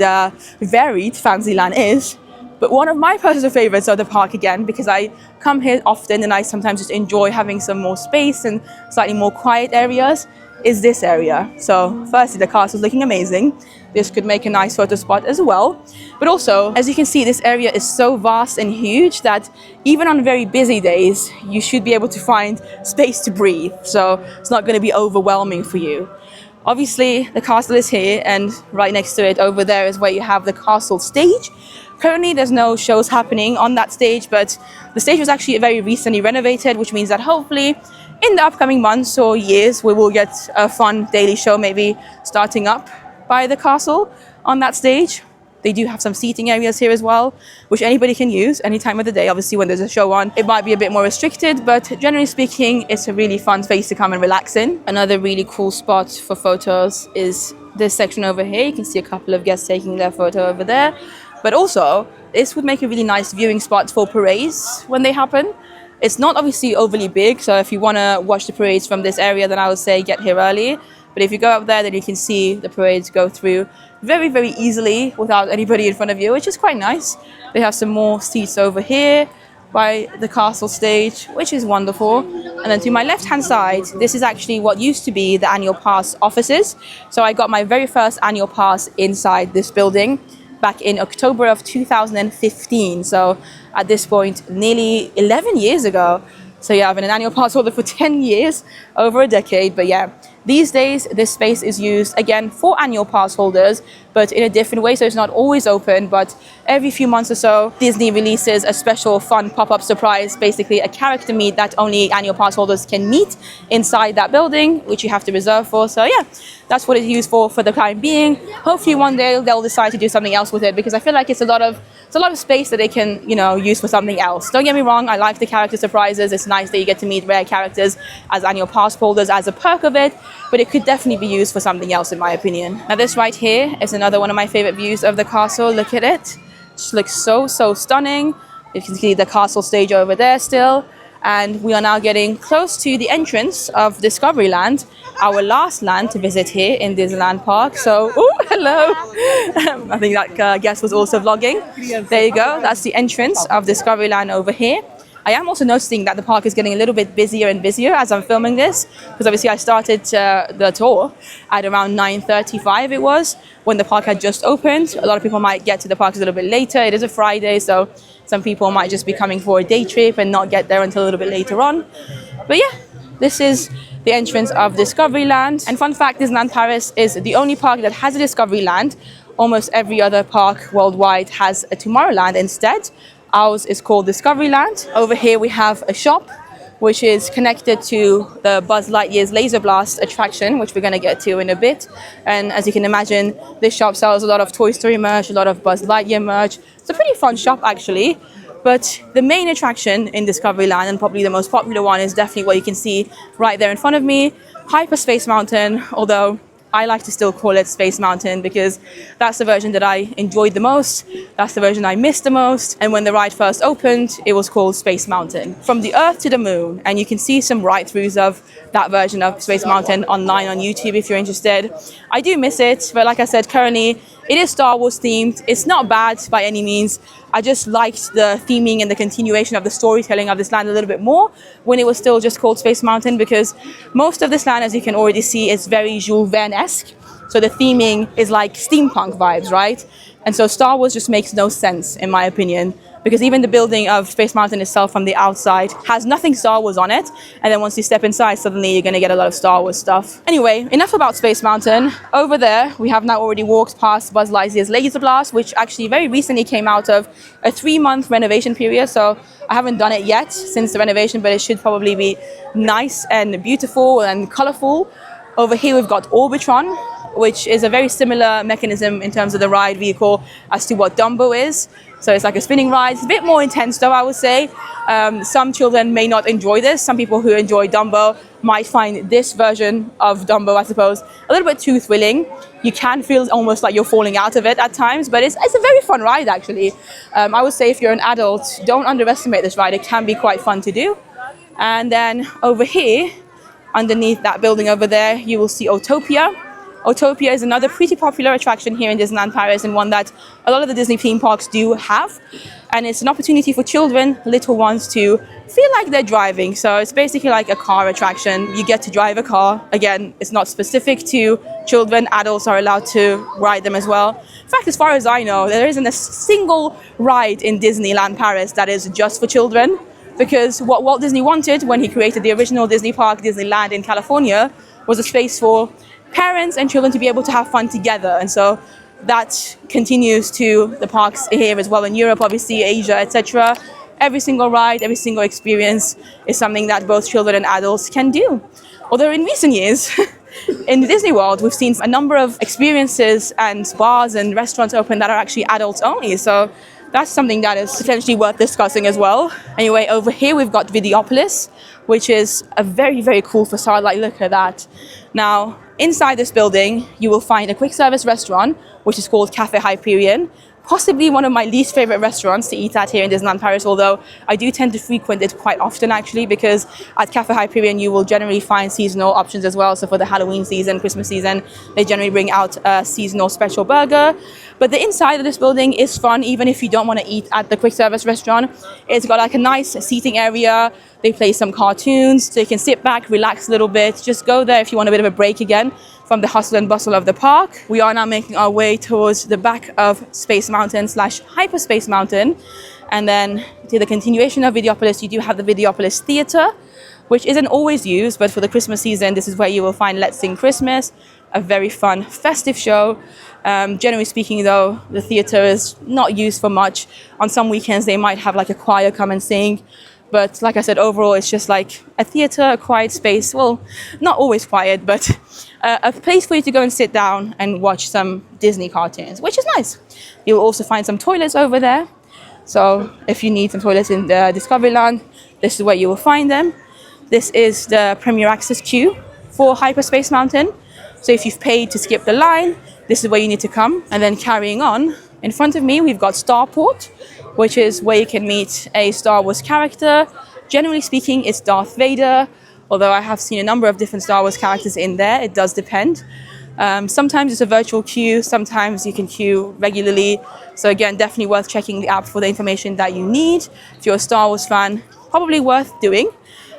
varied Fantasyland is. But one of my personal favorites of the park, again, because I come here often and I sometimes just enjoy having some more space and slightly more quiet areas, is this area. So firstly, the castle's looking amazing. This could make a nice photo spot as well. But also, as you can see, this area is so vast and huge that even on very busy days, you should be able to find space to breathe. So it's not going to be overwhelming for you. Obviously, the castle is here, and right next to it over there is where you have the castle stage. Currently, there's no shows happening on that stage, but the stage was actually very recently renovated, which means that hopefully in the upcoming months or years, we will get a fun daily show maybe starting up by the castle on that stage. They do have some seating areas here as well, which anybody can use any time of the day. Obviously, when there's a show on, it might be a bit more restricted, but generally speaking, it's a really fun space to come and relax in. Another really cool spot for photos is this section over here. You can see a couple of guests taking their photo over there. But also, this would make a really nice viewing spot for parades when they happen. It's not obviously overly big, so if you want to watch the parades from this area, then I would say get here early. But if you go up there, then you can see the parades go through very, very easily without anybody in front of you, which is quite nice. They have some more seats over here by the castle stage, which is wonderful. And then to my left-hand side, this is actually what used to be the annual pass offices. So I got my very first annual pass inside this building back in October of 2015. So at this point, nearly 11 years ago. So yeah, I've been an annual pass holder for 10 years, over a decade. But yeah, these days, this space is used again for annual pass holders, but in a different way. So it's not always open, but every few months or so, Disney releases a special fun pop-up surprise, basically a character meet that only annual pass holders can meet inside that building, which you have to reserve for. So yeah, that's what it's used for the time being. Hopefully one day they'll decide to do something else with it, because I feel like it's a lot of space that they can, you know, use for something else. Don't get me wrong, I like the character surprises. It's nice that you get to meet rare characters as annual pass holders as a perk of it, but it could definitely be used for something else in my opinion. Now this right here is another one of my favorite views of the castle. Look at it. It just looks so stunning. You can see the castle stage over there still. And we are now getting close to the entrance of Discoveryland, our last land to visit here in Disneyland Park. So, oh, hello. I think that guest was also vlogging. There you go. That's the entrance of Discoveryland over here. I am also noticing that the park is getting a little bit busier and busier as I'm filming this, because obviously I started the tour at around 9:35 it was, when the park had just opened. A lot of people might get to the park a little bit later. It is a Friday, so some people might just be coming for a day trip and not get there until a little bit later on. But yeah, this is the entrance of Discoveryland. And fun fact, Disneyland Paris is the only park that has a Discoveryland. Almost every other park worldwide has a Tomorrowland instead. Ours is called Discoveryland. Over here we have a shop which is connected to the Buzz Lightyear's Laser Blast attraction, which we're going to get to in a bit. And as you can imagine, this shop sells a lot of Toy Story merch, a lot of Buzz Lightyear merch. It's a pretty fun shop actually. But the main attraction in Discoveryland, and probably the most popular one, is definitely what you can see right there in front of me, Hyperspace Mountain, although I like to still call it Space Mountain because that's the version that I enjoyed the most. That's the version I missed the most. And when the ride first opened, it was called Space Mountain. From the Earth to the Moon, and you can see some ride-throughs of that version of Space Mountain online on YouTube if you're interested. I do miss it, but like I said, currently it is Star Wars themed. It's not bad by any means. I just liked the theming and the continuation of the storytelling of this land a little bit more when it was still just called Space Mountain, because most of this land, as you can already see, is very Jules Verne-esque. So the theming is like steampunk vibes, right? And so Star Wars just makes no sense, in my opinion, because even the building of Space Mountain itself from the outside has nothing Star Wars on it. And then once you step inside, suddenly you're going to get a lot of Star Wars stuff. Anyway, enough about Space Mountain. Over there, we have now already walked past Buzz Lightyear's Laser Blast, which actually very recently came out of a 3-month renovation period. So I haven't done it yet since the renovation, but it should probably be nice and beautiful and colorful. Over here, we've got Orbitron, which is a very similar mechanism in terms of the ride vehicle as to what Dumbo is. So it's like a spinning ride. It's a bit more intense though, I would say. Some children may not enjoy this. Some people who enjoy Dumbo might find this version of Dumbo, I suppose, a little bit too thrilling. You can feel almost like you're falling out of it at times, but it's a very fun ride actually. I would say if you're an adult, don't underestimate this ride. It can be quite fun to do. And then over here, underneath that building over there, you will see Autopia. Autopia is another pretty popular attraction here in Disneyland Paris, and one that a lot of the Disney theme parks do have. And it's an opportunity for children, little ones, to feel like they're driving. So it's basically like a car attraction. You get to drive a car. Again, it's not specific to children. Adults are allowed to ride them as well. In fact, as far as I know, there isn't a single ride in Disneyland Paris that is just for children. Because what Walt Disney wanted when he created the original Disney park, Disneyland in California, was a space for parents and children to be able to have fun together. And so that continues to the parks here as well in Europe, obviously, Asia, etc. Every single ride, every single experience is something that both children and adults can do. Although in recent years, in Disney World, we've seen a number of experiences and bars and restaurants open that are actually adults only. So that's something that is potentially worth discussing as well. Anyway, over here we've got Videopolis, which is a very, very cool facade. Like, look at that. Now, inside this building, you will find a quick service restaurant, which is called Cafe Hyperion. Possibly one of my least favorite restaurants to eat at here in Disneyland Paris, although I do tend to frequent it quite often actually, because at Cafe Hyperion you will generally find seasonal options as well. So for the Halloween season, Christmas season, they generally bring out a seasonal special burger. But the inside of this building is fun, even if you don't want to eat at the quick service restaurant. It's got like a nice seating area. They play some cartoons, so you can sit back, relax a little bit. Just go there if you want a bit of a break again from the hustle and bustle of the park. We are now making our way towards the back of Space Mountain / Hyperspace Mountain. And then to the continuation of Videopolis, you do have the Videopolis Theatre, which isn't always used, but for the Christmas season, this is where you will find Let's Sing Christmas, a very fun, festive show. Generally speaking, though, the theatre is not used for much. On some weekends, they might have like a choir come and sing. But like I said, overall, it's just like a theatre, a quiet space. Well, not always quiet, but a place for you to go and sit down and watch some Disney cartoons, which is nice. You'll also find some toilets over there. So if you need some toilets in the Discoveryland, this is where you will find them. This is the Premier Access queue for Hyperspace Mountain. So if you've paid to skip the line, this is where you need to come. And then carrying on, in front of me, we've got Starport, which is where you can meet a Star Wars character. Generally speaking, it's Darth Vader, although I have seen a number of different Star Wars characters in there. It does depend. Sometimes it's a virtual queue, sometimes you can queue regularly. So again, definitely worth checking the app for the information that you need. If you're a Star Wars fan, probably worth doing.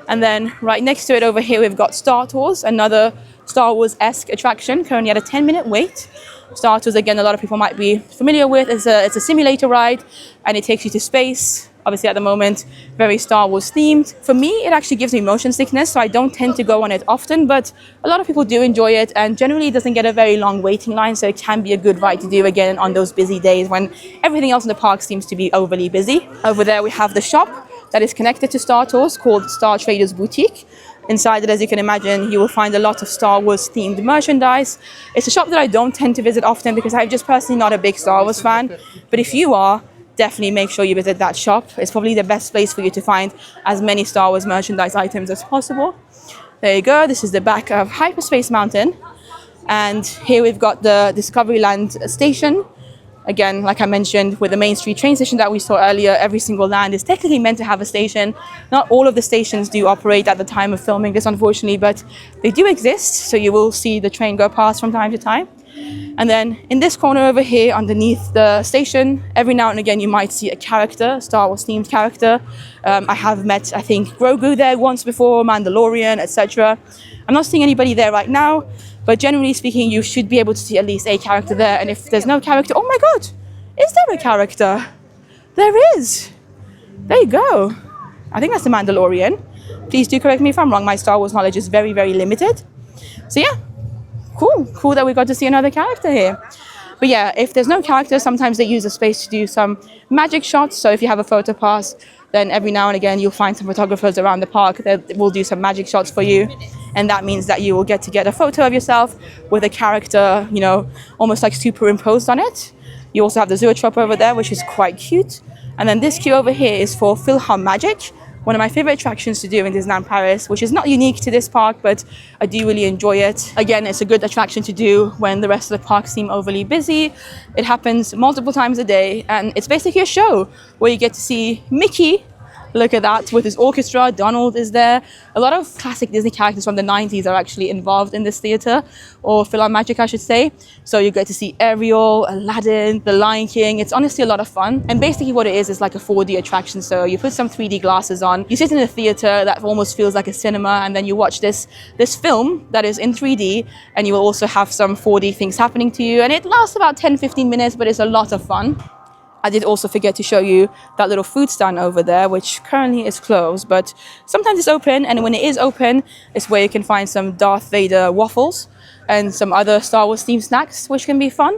And then right next to it over here, we've got Star Tours, another Star Wars-esque attraction, currently at a 10-minute wait. Star Tours, again, a lot of people might be familiar with. It's a simulator ride, and it takes you to space. Obviously, at the moment, very Star Wars themed. For me, it actually gives me motion sickness, so I don't tend to go on it often, but a lot of people do enjoy it, and generally it doesn't get a very long waiting line, so it can be a good ride to do again on those busy days when everything else in the park seems to be overly busy. Over there, we have the shop that is connected to Star Tours called Star Traders Boutique. Inside it, as you can imagine, you will find a lot of Star Wars themed merchandise. It's a shop that I don't tend to visit often because I'm just personally not a big Star Wars fan. But if you are, definitely make sure you visit that shop. It's probably the best place for you to find as many Star Wars merchandise items as possible. There you go. This is the back of Hyperspace Mountain. And here we've got the Discoveryland station. Again, like I mentioned, with the Main Street train station that we saw earlier, every single land is technically meant to have a station. Not all of the stations do operate at the time of filming this, unfortunately, but they do exist. So you will see the train go past from time to time. And then in this corner over here, underneath the station, every now and again you might see a character, Star Wars themed character. I have met, I think, Grogu there once before, Mandalorian, etc. I'm not seeing anybody there right now, but generally speaking, you should be able to see at least a character there. And if there's no character, oh my god, is there a character? There is. There you go. I think that's the Mandalorian. Please do correct me if I'm wrong. My Star Wars knowledge is very, very limited. So yeah. Cool that we got to see another character here. But yeah, if there's no character, sometimes they use the space to do some magic shots. So if you have a photo pass, then every now and again you'll find some photographers around the park that will do some magic shots for you. And that means that you will get to get a photo of yourself with a character, you know, almost like superimposed on it. You also have the Zoetrope over there, which is quite cute. And then this queue over here is for Philhar Magic, one of my favorite attractions to do in Disneyland Paris, which is not unique to this park, but I do really enjoy it. Again, it's a good attraction to do when the rest of the parks seem overly busy. It happens multiple times a day, and it's basically a show where you get to see Mickey. Look at that, with his orchestra. Donald is there. A lot of classic Disney characters from the 90s are actually involved in this theater, or Philhar Magic, I should say. So you get to see Ariel, Aladdin, The Lion King. It's honestly a lot of fun. And basically what it is like a 4D attraction. So you put some 3D glasses on, you sit in a theater that almost feels like a cinema, and then you watch this film that is in 3D, and you will also have some 4D things happening to you. And it lasts about 10-15 minutes, but it's a lot of fun. I did also forget to show you that little food stand over there, which currently is closed, but sometimes it's open, and when it is open, it's where you can find some Darth Vader waffles and some other Star Wars themed snacks, which can be fun.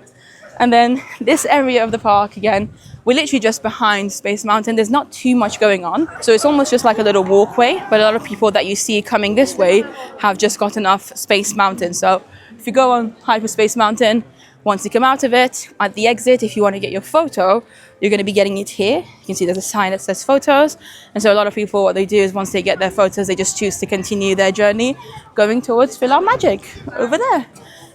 And then this area of the park, again, we're literally just behind Space Mountain. There's not too much going on, so it's almost just like a little walkway, but a lot of people that you see coming this way have just gotten off Space Mountain. So if you go on Hyperspace Mountain, once you come out of it, at the exit, if you want to get your photo, you're going to be getting it here. You can see there's a sign that says photos. And so a lot of people, what they do is once they get their photos, they just choose to continue their journey going towards Philhar Magic over there.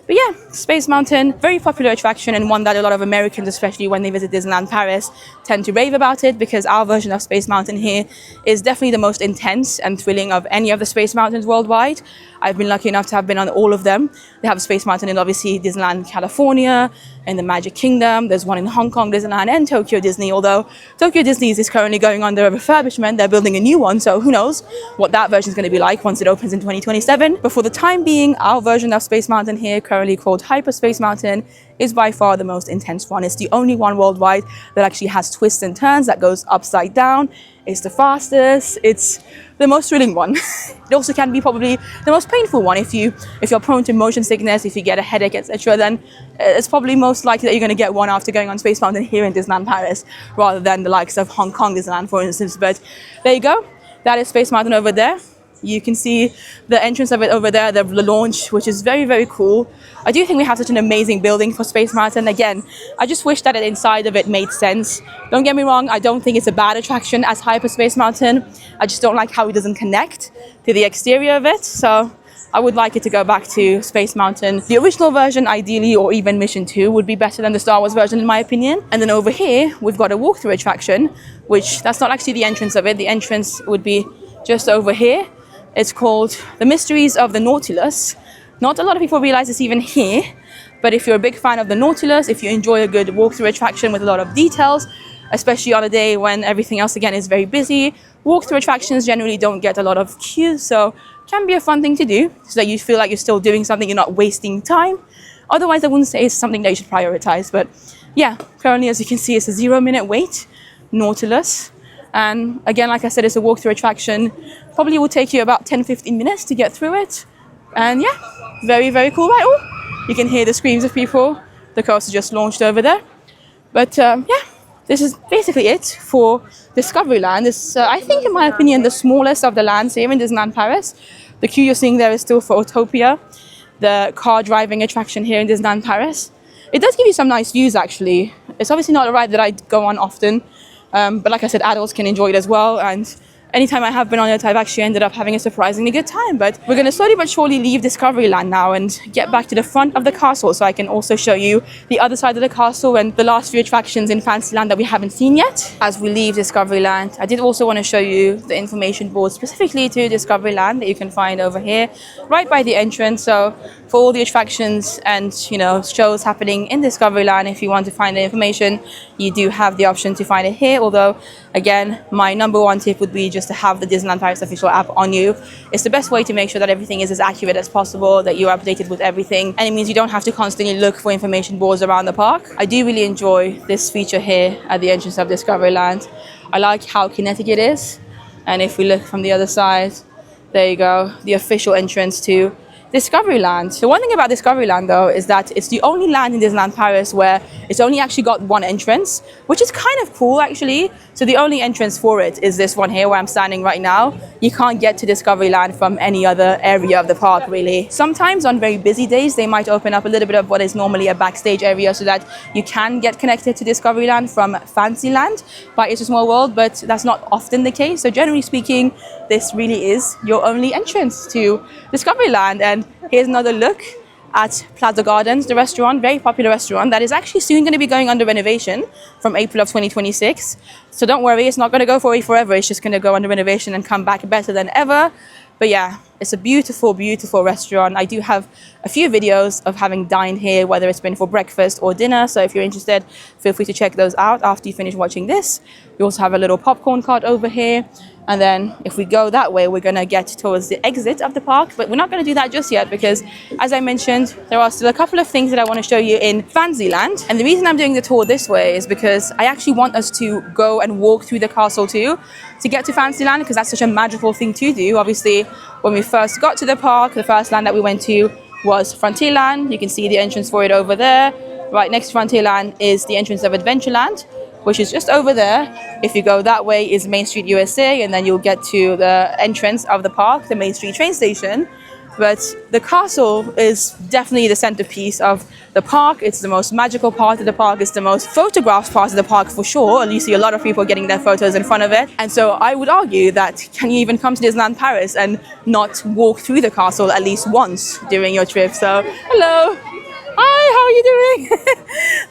But yeah, Space Mountain, very popular attraction, and one that a lot of Americans, especially when they visit Disneyland Paris, tend to rave about it, because our version of Space Mountain here is definitely the most intense and thrilling of any of the Space Mountains worldwide. I've been lucky enough to have been on all of them. They have a Space Mountain in obviously Disneyland California, in the Magic Kingdom. There's one in Hong Kong Disneyland and Tokyo Disney, although Tokyo Disney's is currently going under a refurbishment. They're building a new one, so who knows what that version is going to be like once it opens in 2027. But for the time being, our version of Space Mountain here, currently called Hyperspace Mountain, is by far the most intense one. It's the only one worldwide that actually has twists and turns, that goes upside down. It's the fastest. It's the most thrilling one. It also can be probably the most painful one. If you're prone to motion sickness, if you get a headache, etc., then it's probably most likely that you're going to get one after going on Space Mountain here in Disneyland Paris, rather than the likes of Hong Kong Disneyland, for instance. But there you go. That is Space Mountain over there. You can see the entrance of it over there, the launch, which is very, very cool. I do think we have such an amazing building for Space Mountain. Again, I just wish that inside of it made sense. Don't get me wrong, I don't think it's a bad attraction as Hyperspace Mountain. I just don't like how it doesn't connect to the exterior of it. So I would like it to go back to Space Mountain. The original version, ideally, or even Mission 2, would be better than the Star Wars version, in my opinion. And then over here, we've got a walkthrough attraction, which that's not actually the entrance of it. The entrance would be just over here. It's called The Mysteries of the Nautilus. Not a lot of people realize it's even here, but if you're a big fan of the Nautilus, if you enjoy a good walkthrough attraction with a lot of details, especially on a day when everything else again is very busy, walkthrough attractions generally don't get a lot of queues, so it can be a fun thing to do so that you feel like you're still doing something, you're not wasting time. Otherwise, I wouldn't say it's something that you should prioritize, but yeah, currently, as you can see, it's a 0-minute wait, Nautilus. And again, like I said, it's a walkthrough attraction. Probably will take you about 10-15 minutes to get through it. And yeah, very, very cool, right? Oh, you can hear the screams of people. The coaster just launched over there. But yeah, this is basically it for Discoveryland. It's, I think, in my opinion, the smallest of the lands here in Disneyland Paris. The queue you're seeing there is still for Autopia, the car driving attraction here in Disneyland Paris. It does give you some nice views, actually. It's obviously not a ride that I go on often, but like I said, adults can enjoy it as well. And anytime I have been on it, I've actually ended up having a surprisingly good time. But we're going to slowly but surely leave Discoveryland now and get back to the front of the castle, so I can also show you the other side of the castle and the last few attractions in Fantasyland that we haven't seen yet. As we leave Discoveryland, I did also want to show you the information board specifically to Discoveryland that you can find over here, right by the entrance. So for all the attractions and, you know, shows happening in Discoveryland, if you want to find the information, you do have the option to find it here. Although, again, my number one tip would be just to have the Disneyland Paris official app on you. It's the best way to make sure that everything is as accurate as possible, that you're updated with everything, and it means you don't have to constantly look for information boards around the park. I do really enjoy this feature here at the entrance of Discoveryland. I like how kinetic it is, and if we look from the other side, there you go, the official entrance to Discoveryland. The one thing about Discoveryland though is that it's the only land in Disneyland Paris where it's only actually got one entrance, which is kind of cool actually. So the only entrance for it is this one here where I'm standing right now. You can't get to Discoveryland from any other area of the park really. Sometimes on very busy days they might open up a little bit of what is normally a backstage area so that you can get connected to Discoveryland from Fantasyland by It's a Small World, but that's not often the case. So generally speaking, this really is your only entrance to Discoveryland. And here's another look at Plaza Gardens, the restaurant, very popular restaurant that is actually soon going to be going under renovation from April of 2026. So don't worry, it's not going to go away forever. It's just going to go under renovation and come back better than ever. But yeah, it's a beautiful, beautiful restaurant. I do have a few videos of having dined here, whether it's been for breakfast or dinner. So if you're interested, feel free to check those out after you finish watching this. We also have a little popcorn cart over here. And then if we go that way, we're going to get towards the exit of the park. But we're not going to do that just yet because, as I mentioned, there are still a couple of things that I want to show you in Fantasyland. And the reason I'm doing the tour this way is because I actually want us to go and walk through the castle too to get to Fantasyland, because that's such a magical thing to do. Obviously, when we first got to the park, the first land that we went to was Frontierland. You can see the entrance for it over there. Right next to Frontierland is the entrance of Adventureland, which is just over there. If you go that way is Main Street U.S.A, and then you'll get to the entrance of the park, the Main Street train station. But the castle is definitely the centerpiece of the park. It's the most magical part of the park. It's the most photographed part of the park for sure. And you see a lot of people getting their photos in front of it. And so I would argue that can you even come to Disneyland Paris and not walk through the castle at least once during your trip? So hello. Hi, how are you doing?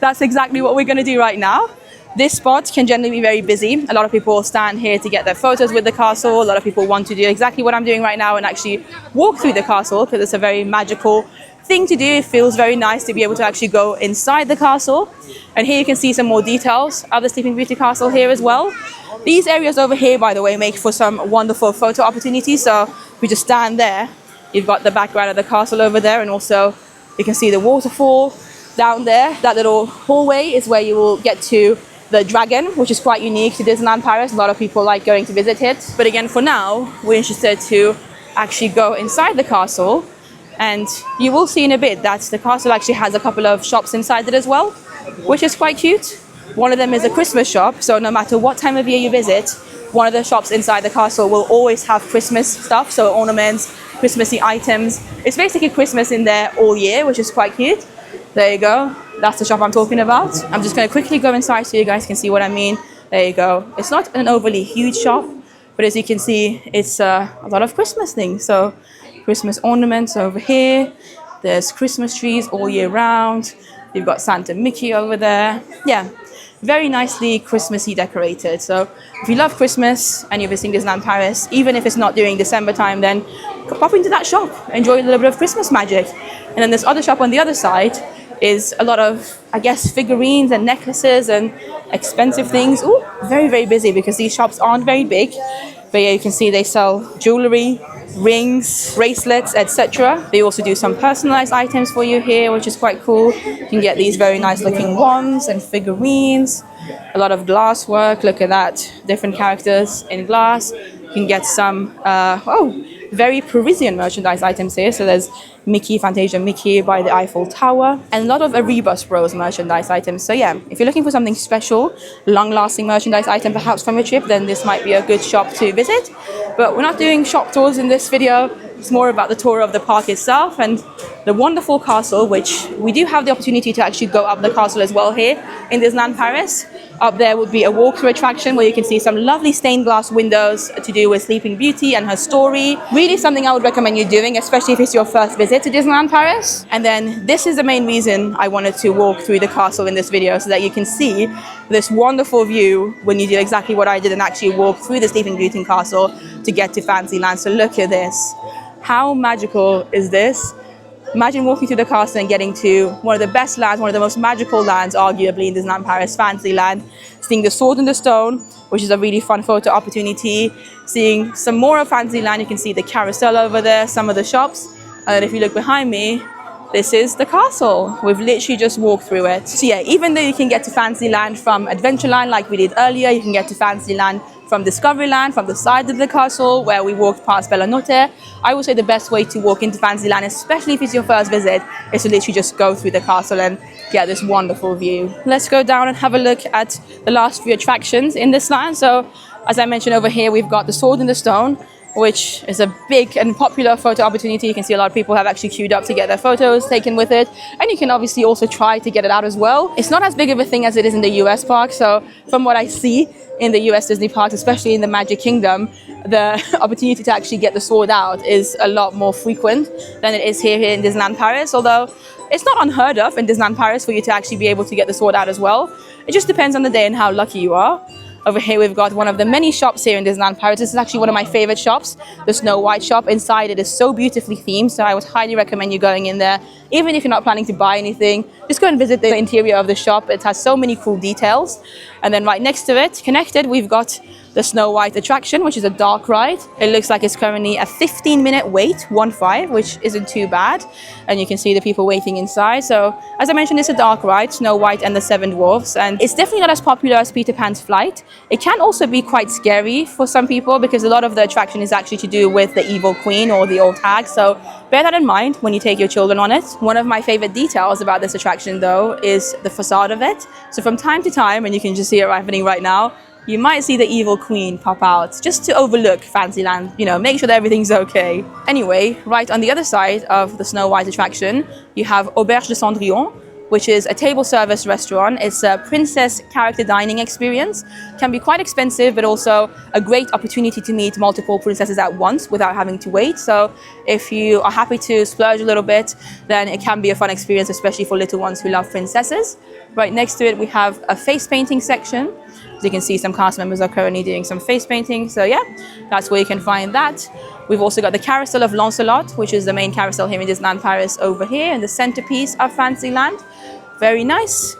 That's exactly what we're going to do right now. This spot can generally be very busy. A lot of people stand here to get their photos with the castle. A lot of people want to do exactly what I'm doing right now and actually walk through the castle because it's a very magical thing to do. It feels very nice to be able to actually go inside the castle. And here you can see some more details of the Sleeping Beauty castle here as well. These areas over here, by the way, make for some wonderful photo opportunities. So if we just stand there, you've got the background of the castle over there, and also you can see the waterfall down there. That little hallway is where you will get to the dragon, which is quite unique to Disneyland Paris. A lot of people like going to visit it. But again, for now, we're interested to actually go inside the castle. And you will see in a bit that the castle actually has a couple of shops inside it as well, which is quite cute. One of them is a Christmas shop. So no matter what time of year you visit, one of the shops inside the castle will always have Christmas stuff. So ornaments, Christmassy items. It's basically Christmas in there all year, which is quite cute. There you go. That's the shop I'm talking about. I'm just going to quickly go inside so you guys can see what I mean. There you go. It's not an overly huge shop, but as you can see, it's a lot of Christmas things. So Christmas ornaments over here. There's Christmas trees all year round. You've got Santa Mickey over there. Yeah, very nicely Christmassy decorated. So if you love Christmas and you're visiting Disneyland Paris, even if it's not during December time, then pop into that shop. Enjoy a little bit of Christmas magic. And then this other shop on the other side is a lot of, I guess, figurines and necklaces and expensive things. Ooh, very, very busy because these shops aren't very big. But yeah, you can see they sell jewelry, rings, bracelets, etc. They also do some personalized items for you here, which is quite cool. You can get these very nice looking wands and figurines. A lot of glass work. Look at that. Different characters in glass. You can get some, very Parisian merchandise items here. So there's Mickey, Fantasia Mickey by the Eiffel Tower, and a lot of Erebus Bros merchandise items. So yeah, if you're looking for something special, long-lasting merchandise item perhaps from your trip, then this might be a good shop to visit. But we're not doing shop tours in this video. It's more about the tour of the park itself, and the wonderful castle, which we do have the opportunity to actually go up the castle as well here in Disneyland Paris. Up there would be a walkthrough attraction where you can see some lovely stained glass windows to do with Sleeping Beauty and her story. Really something I would recommend you doing, especially if it's your first visit to Disneyland Paris. And then this is the main reason I wanted to walk through the castle in this video, so that you can see this wonderful view when you do exactly what I did and actually walk through the Sleeping Beauty castle to get to Fantasyland. So look at this. How magical is this? Imagine walking through the castle and getting to one of the best lands, one of the most magical lands, arguably, in Disneyland Paris, Fantasyland. Seeing the Sword in the Stone, which is a really fun photo opportunity. Seeing some more of Fantasyland, you can see the carousel over there, some of the shops. And then if you look behind me, this is the castle. We've literally just walked through it. So yeah, even though you can get to Fantasyland from Adventureland like we did earlier, you can get to Fantasyland from Discoveryland, from the side of the castle where we walked past Bella Notte. I would say the best way to walk into Fantasyland, especially if it's your first visit, is to literally just go through the castle and get this wonderful view. Let's go down and have a look at the last few attractions in this land. So as I mentioned over here, we've got the Sword in the Stone, which is a big and popular photo opportunity. You can see a lot of people have actually queued up to get their photos taken with it. And you can obviously also try to get it out as well. It's not as big of a thing as it is in the US park. So from what I see in the US Disney parks, especially in the Magic Kingdom, the opportunity to actually get the sword out is a lot more frequent than it is here in Disneyland Paris. Although it's not unheard of in Disneyland Paris for you to actually be able to get the sword out as well. It just depends on the day and how lucky you are. Over here we've got one of the many shops here in Disneyland Paris. This is actually one of my favorite shops, the Snow White shop. Inside it is so beautifully themed, so I would highly recommend you going in there. Even if you're not planning to buy anything, just go and visit the interior of the shop. It has so many cool details. And then right next to it, connected, we've got the Snow White attraction, which is a dark ride. It looks like it's currently a 15-minute wait, 1-5, which isn't too bad. And you can see the people waiting inside. So as I mentioned, it's a dark ride, Snow White and the Seven Dwarfs. And it's definitely not as popular as Peter Pan's Flight. It can also be quite scary for some people because a lot of the attraction is actually to do with the evil queen or the old hag. So bear that in mind when you take your children on it. One of my favorite details about this attraction, though, is the facade of it. So from time to time, and you can just see it happening right now, you might see the evil queen pop out just to overlook Fantasyland, you know, make sure that everything's okay. Anyway, right on the other side of the Snow White attraction, you have Auberge de Cendrillon, which is a table service restaurant. It's a princess character dining experience. Can be quite expensive, but also a great opportunity to meet multiple princesses at once without having to wait. So if you are happy to splurge a little bit, then it can be a fun experience, especially for little ones who love princesses. Right next to it, we have a face painting section. As you can see, some cast members are currently doing some face painting. So yeah, that's where you can find that. We've also got the Carousel of Lancelot, which is the main carousel here in Disneyland Paris over here, and the centerpiece of Fantasyland. Very nice.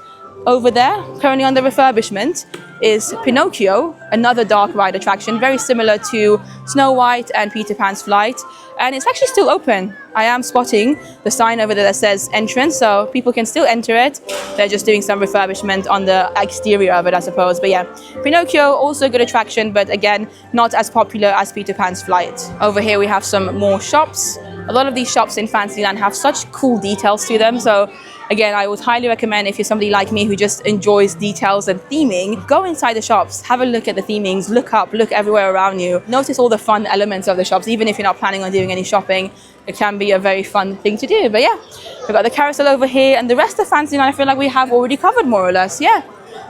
Over there, currently under refurbishment, is Pinocchio, another dark ride attraction, very similar to Snow White and Peter Pan's Flight. And it's actually still open. I am spotting the sign over there that says entrance, so people can still enter it. They're just doing some refurbishment on the exterior of it, I suppose. But yeah, Pinocchio, also a good attraction, but again, not as popular as Peter Pan's Flight. Over here we have some more shops. A lot of these shops in Fantasyland have such cool details to them. So again, I would highly recommend, if you're somebody like me who just enjoys details and theming, go inside the shops, have a look at the themings, look up, look everywhere around you. Notice all the fun elements of the shops. Even if you're not planning on doing any shopping, it can be a very fun thing to do. But yeah, we've got the carousel over here, and the rest of Fantasyland I feel like we have already covered more or less. Yeah,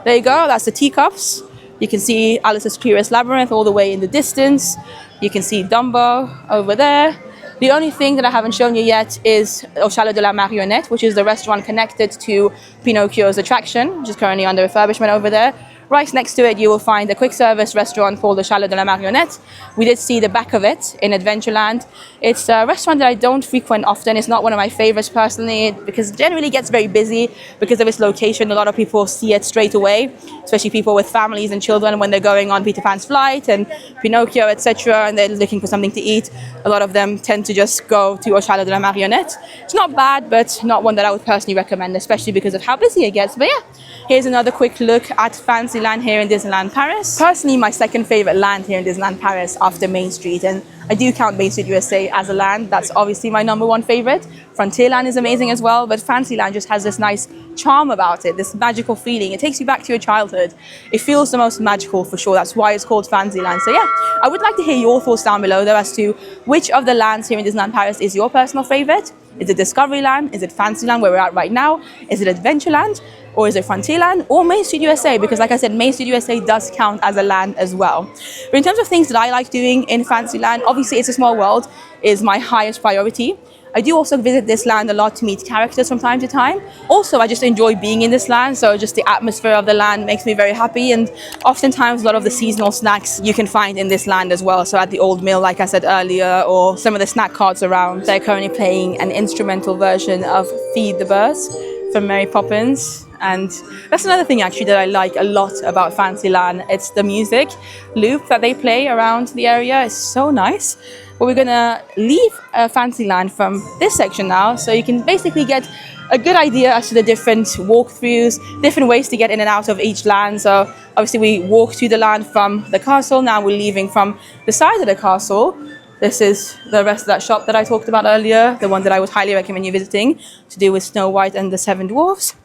there you go. That's the teacups. You can see Alice's Curious Labyrinth all the way in the distance. You can see Dumbo over there. The only thing that I haven't shown you yet is Au Chalet de la Marionnette, which is the restaurant connected to Pinocchio's attraction, which is currently under refurbishment over there. Right next to it, you will find a quick service restaurant called the Chalet de la Marionnette. We did see the back of it in Adventureland. It's a restaurant that I don't frequent often. It's not one of my favorites personally, because it generally gets very busy because of its location. A lot of people see it straight away, especially people with families and children when they're going on Peter Pan's Flight and Pinocchio, etc., and they're looking for something to eat. A lot of them tend to just go to Au Chalet de la Marionnette. It's not bad, but not one that I would personally recommend, especially because of how busy it gets. But yeah, here's another quick look at Fantasyland here in Disneyland Paris. Personally, my second favorite land here in Disneyland Paris after Main Street. And I do count Main Street USA as a land. That's obviously my #1 favorite. Frontierland is amazing as well, but Fantasyland just has this nice charm about it, this magical feeling. It takes you back to your childhood. It feels the most magical for sure. That's why it's called Fantasyland. So yeah, I would like to hear your thoughts down below though as to which of the lands here in Disneyland Paris is your personal favorite. Is it Discoveryland? Is it Fantasyland where we're at right now? Is it Adventureland? Or is it Frontierland? Or Main Street USA? Because like I said, Main Street USA does count as a land as well. But in terms of things that I like doing in Fantasyland, obviously It's a Small World is my highest priority. I do also visit this land a lot to meet characters from time to time. Also, I just enjoy being in this land, so just the atmosphere of the land makes me very happy, and oftentimes a lot of the seasonal snacks you can find in this land as well. So at the Old Mill, like I said earlier, or some of the snack carts around. They're currently playing an instrumental version of Feed the Birds from Mary Poppins. And that's another thing actually that I like a lot about Fantasyland. It's the music loop that they play around the area. It's so nice. But we're gonna leave Fantasyland from this section now, so you can basically get a good idea as to the different walkthroughs, different ways to get in and out of each land. So obviously we walk to the land from the castle. Now we're leaving from the side of the castle. This is the rest of that shop that I talked about earlier, the one that I would highly recommend you visiting, to do with Snow White and the Seven Dwarfs.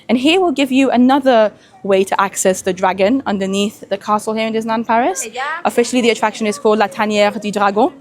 And here we'll give you another way to access the dragon underneath the castle here in Disneyland Paris. Officially, the attraction is called La Tanière du Dragon.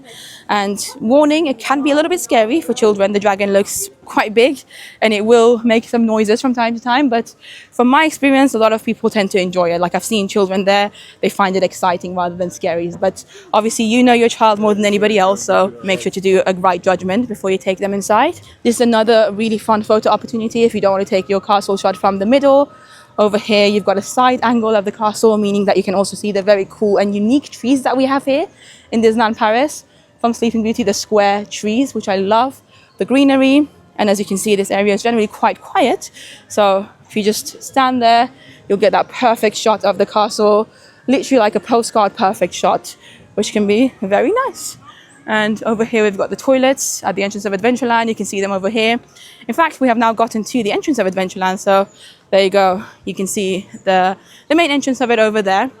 And warning, it can be a little bit scary for children. The dragon looks quite big and it will make some noises from time to time. But from my experience, a lot of people tend to enjoy it. Like I've seen children there, they find it exciting rather than scary. But obviously, you know your child more than anybody else, so make sure to do a right judgment before you take them inside. This is another really fun photo opportunity if you don't want to take your castle shot from the middle. Over here, you've got a side angle of the castle, meaning that you can also see the very cool and unique trees that we have here in Disneyland Paris. From Sleeping Beauty, the square trees, which I love, the greenery. And as you can see, this area is generally quite quiet. So if you just stand there, you'll get that perfect shot of the castle, literally like a postcard perfect shot, which can be very nice. And over here, we've got the toilets at the entrance of Adventureland. You can see them over here. In fact, we have now gotten to the entrance of Adventureland. So there you go. You can see the main entrance of it over there.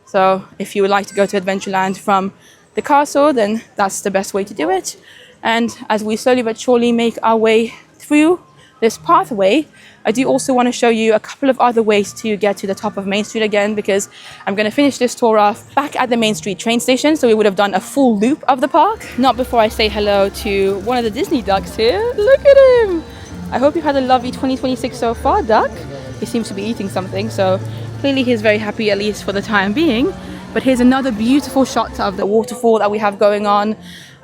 So if you would like to go to Adventureland from the castle, then that's the best way to do it. And as we slowly but surely make our way through this pathway, I do also want to show you a couple of other ways to get to the top of Main Street again, because I'm going to finish this tour off back at the Main Street train station, so we would have done a full loop of the park. Not before I say hello to one of the Disney ducks here. Look at him! I hope you had a lovely 2026 so far, duck. He seems to be eating something, so clearly he's very happy, at least for the time being. But here's another beautiful shot of the waterfall that we have going on.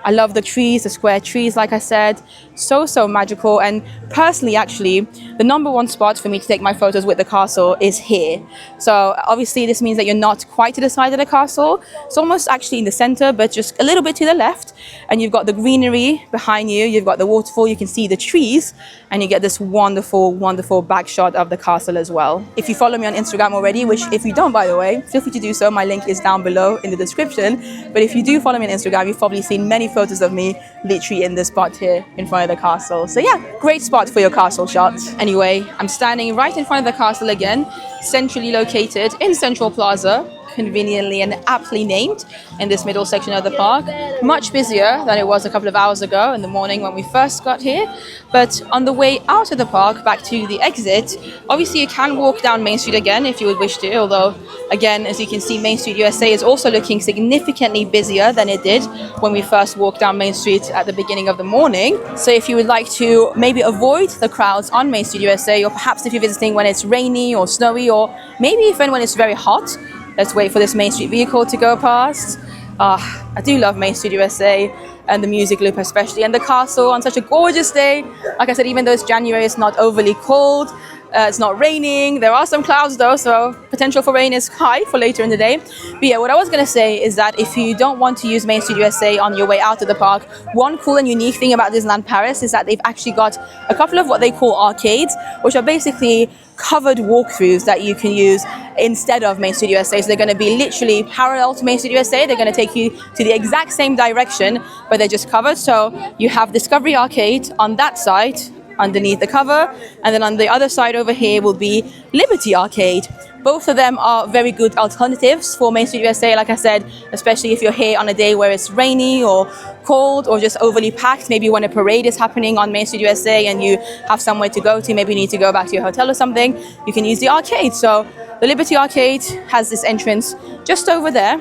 I love the trees, the square trees, like I said. So magical. And personally, actually, the #1 spot for me to take my photos with the castle is here. So obviously, this means that you're not quite to the side of the castle. It's almost actually in the center, but just a little bit to the left. And you've got the greenery behind you. You've got the waterfall. You can see the trees. And you get this wonderful back shot of the castle as well. If you follow me on Instagram already, which if you don't, by the way, feel free to do so. My link is down below in the description. But if you do follow me on Instagram, you've probably seen many photos of me literally in this spot here in front of the castle. So yeah, great spot for your castle shots. Anyway, I'm standing right in front of the castle again, centrally located in Central Plaza, conveniently and aptly named in this middle section of the park. Much busier than it was a couple of hours ago in the morning when we first got here. But on the way out of the park back to the exit, obviously you can walk down Main Street again if you would wish to, although again, as you can see, Main Street USA is also looking significantly busier than it did when we first walked down Main Street at the beginning of the morning. So if you would like to maybe avoid the crowds on Main Street USA, or perhaps if you're visiting when it's rainy or snowy, or maybe even when it's very hot, let's wait for this Main Street vehicle to go past. I do love Main Street USA and the music loop especially, and the castle on such a gorgeous day. Like I said, even though it's January, it's not overly cold. It's not raining. There are some clouds though, so potential for rain is high for later in the day. But yeah, what I was going to say is that if you don't want to use Main Street USA on your way out of the park, one cool and unique thing about Disneyland Paris is that they've actually got a couple of what they call arcades, which are basically covered walkthroughs that you can use instead of Main Street USA. So they're going to be literally parallel to Main Street USA. They're going to take you to the exact same direction, but they're just covered. So you have Discovery Arcade on that side. underneath the cover. And then on the other side over here will be Liberty Arcade. Both of them are very good alternatives for Main Street USA, like I said, especially if you're here on a day where it's rainy or cold or just overly packed. Maybe when a parade is happening on Main Street USA and you have somewhere to go to, maybe you need to go back to your hotel or something, you can use the arcade. So the Liberty Arcade has this entrance just over there.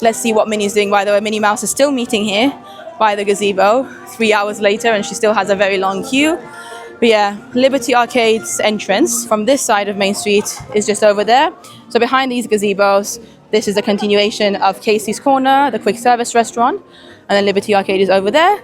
Let's see what Minnie's doing. By the way, Minnie Mouse is still meeting here by the gazebo 3 hours later, and she still has a very long queue. But yeah, Liberty Arcade's entrance from this side of Main Street is just over there. So behind these gazebos, this is a continuation of Casey's Corner, the quick service restaurant, and then Liberty Arcade is over there.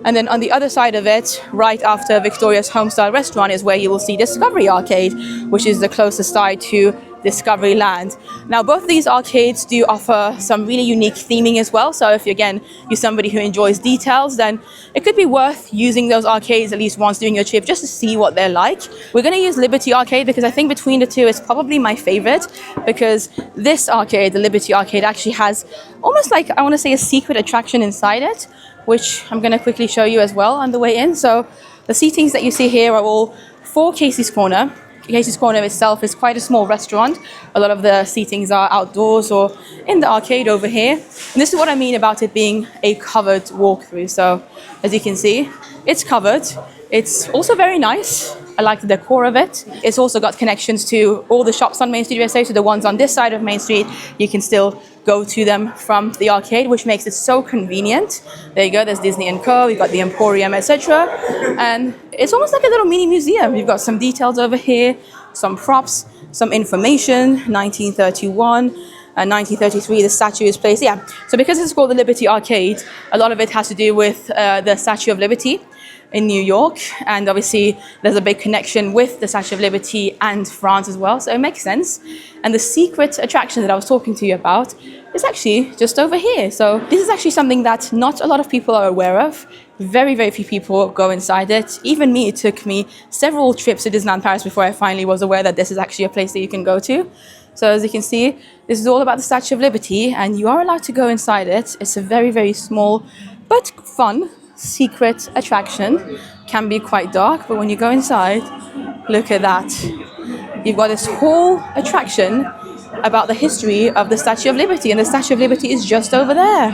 And then on the other side of it, right after Victoria's Homestyle Restaurant, is where you will see Discovery Arcade, which is the closest side to Discoveryland. Now, both of these arcades do offer some really unique theming as well. So if, again, you're somebody who enjoys details, then it could be worth using those arcades at least once during your trip just to see what they're like. We're going to use Liberty Arcade because I think between the two, it's probably my favorite, because this arcade, the Liberty Arcade, actually has almost like, I want to say, a secret attraction inside it, which I'm going to quickly show you as well on the way in. So the seatings that you see here are all for Casey's Corner. Casey's Corner itself is quite a small restaurant. A lot of the seatings are outdoors or in the arcade over here. And this is what I mean about it being a covered walkthrough. So as you can see, it's covered. It's also very nice. I like the decor of it. It's also got connections to all the shops on Main Street USA. So the ones on this side of Main Street, you can still go to them from the arcade, which makes it so convenient. There you go, there's Disney & Co, you've got the Emporium, etc. And it's almost like a little mini museum. You've got some details over here, some props, some information, 1931, 1933, the statue is placed. Yeah, so because it's called the Liberty Arcade, a lot of it has to do with the Statue of Liberty in New York, and obviously there's a big connection with the Statue of Liberty and France as well, so it makes sense. And the secret attraction that I was talking to you about is actually just over here. So this is actually something that not a lot of people are aware of. Very, very few people go inside it. Even me, it took me several trips to Disneyland Paris before I finally was aware that this is actually a place that you can go to. So as you can see, this is all about the Statue of Liberty, and you are allowed to go inside it. It's a very, very small but fun secret attraction. Can be quite dark, but when you go inside, look at that. You've got this whole attraction about the history of the Statue of Liberty, and the Statue of Liberty is just over there.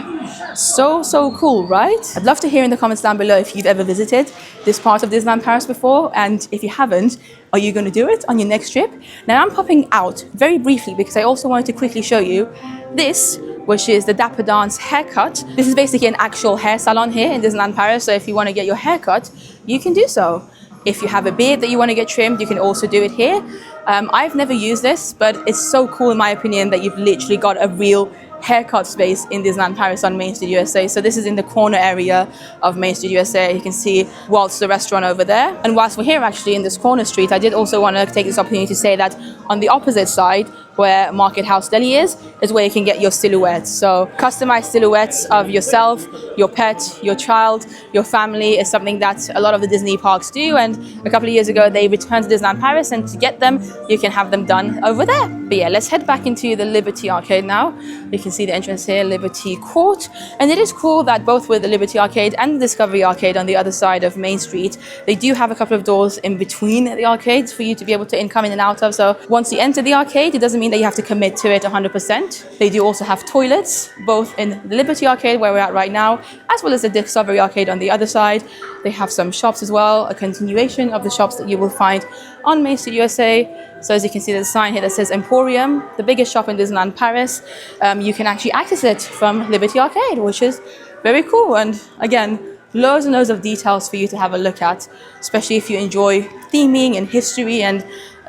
So cool, right? I'd love to hear in the comments down below if you've ever visited this part of Disneyland Paris before, and if you haven't, are you going to do it on your next trip? Now I'm popping out very briefly because I also wanted to quickly show you this, which is the Dapper Dance haircut. This is basically an actual hair salon here in Disneyland Paris, so if you want to get your hair cut, you can do so. If you have a beard that you want to get trimmed, you can also do it here. I've never used this, but it's so cool in my opinion that you've literally got a real haircut space in Disneyland Paris on Main Street USA. So this is in the corner area of Main Street USA. You can see Walt's the restaurant over there. And whilst we're here actually in this corner street, I did also want to take this opportunity to say that on the opposite side, where Market House Deli is where you can get your silhouettes. So customized silhouettes of yourself, your pet, your child, your family is something that a lot of the Disney parks do. And a couple of years ago, they returned to Disneyland Paris, and to get them, you can have them done over there. But yeah, let's head back into the Liberty Arcade now. You can see the entrance here, Liberty Court. And it is cool that both with the Liberty Arcade and the Discovery Arcade on the other side of Main Street, they do have a couple of doors in between the arcades for you to be able to come in and out of. So once you enter the arcade, it doesn't mean that you have to commit to it 100%. They do also have toilets, both in the Liberty Arcade, where we're at right now, as well as the Discovery Arcade on the other side. They have some shops as well, a continuation of the shops that you will find on Main Street USA. So as you can see, there's a sign here that says Emporium, the biggest shop in Disneyland Paris. You can actually access it from Liberty Arcade, which is very cool. And again, loads and loads of details for you to have a look at, especially if you enjoy theming and history and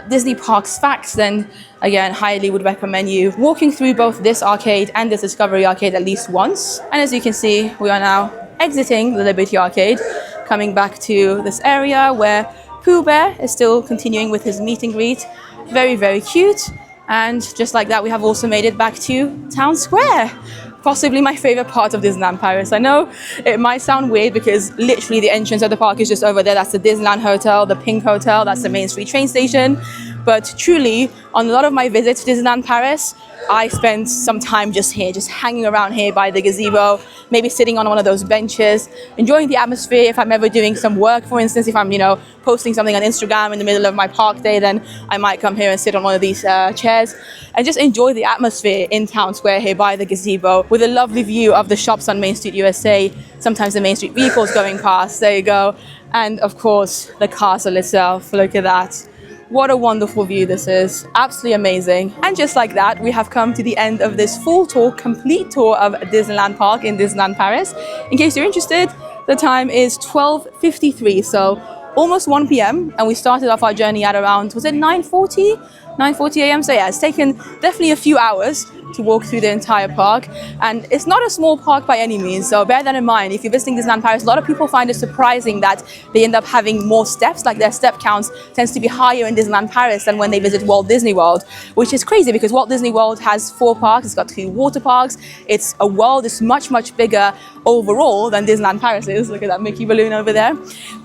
Disney parks facts. Then again, highly would recommend you walking through both this arcade and this Discovery Arcade at least once. And as you can see, we are now exiting the Liberty Arcade, coming back to this area where Pooh Bear is still continuing with his meet and greet. Very, very cute. And just like that, we have also made it back to Town Square. Possibly my favorite part of Disneyland Paris. I know it might sound weird because literally the entrance of the park is just over there. That's the Disneyland Hotel, the Pink Hotel, that's the Main Street train station. but truly, on a lot of my visits to Disneyland Paris, I spend some time just here, just hanging around here by the gazebo, maybe sitting on one of those benches, enjoying the atmosphere. If I'm ever doing some work, for instance, if I'm, posting something on Instagram in the middle of my park day, then I might come here and sit on one of these chairs and just enjoy the atmosphere in Town Square here by the gazebo with a lovely view of the shops on Main Street, USA, sometimes the Main Street vehicles going past, there you go, and of course the castle itself. Look at that. What a wonderful view this is. Absolutely amazing. And just like that, we have come to the end of this full tour, complete tour of Disneyland Park in Disneyland Paris. In case you're interested, the time is 12:53, so almost 1 p.m. and we started off our journey at around, was it 9:40 a.m. So yeah, it's taken definitely a few hours to walk through the entire park, and it's not a small park by any means, so bear that in mind. If you're visiting Disneyland Paris, a lot of people find it surprising that they end up having more steps, like their step counts tends to be higher in Disneyland Paris than when they visit Walt Disney World, which is crazy because Walt Disney World has 4 parks, it's got 2 water parks, it's a world, it's much bigger overall than Disneyland Paris is. Look at that Mickey balloon over there.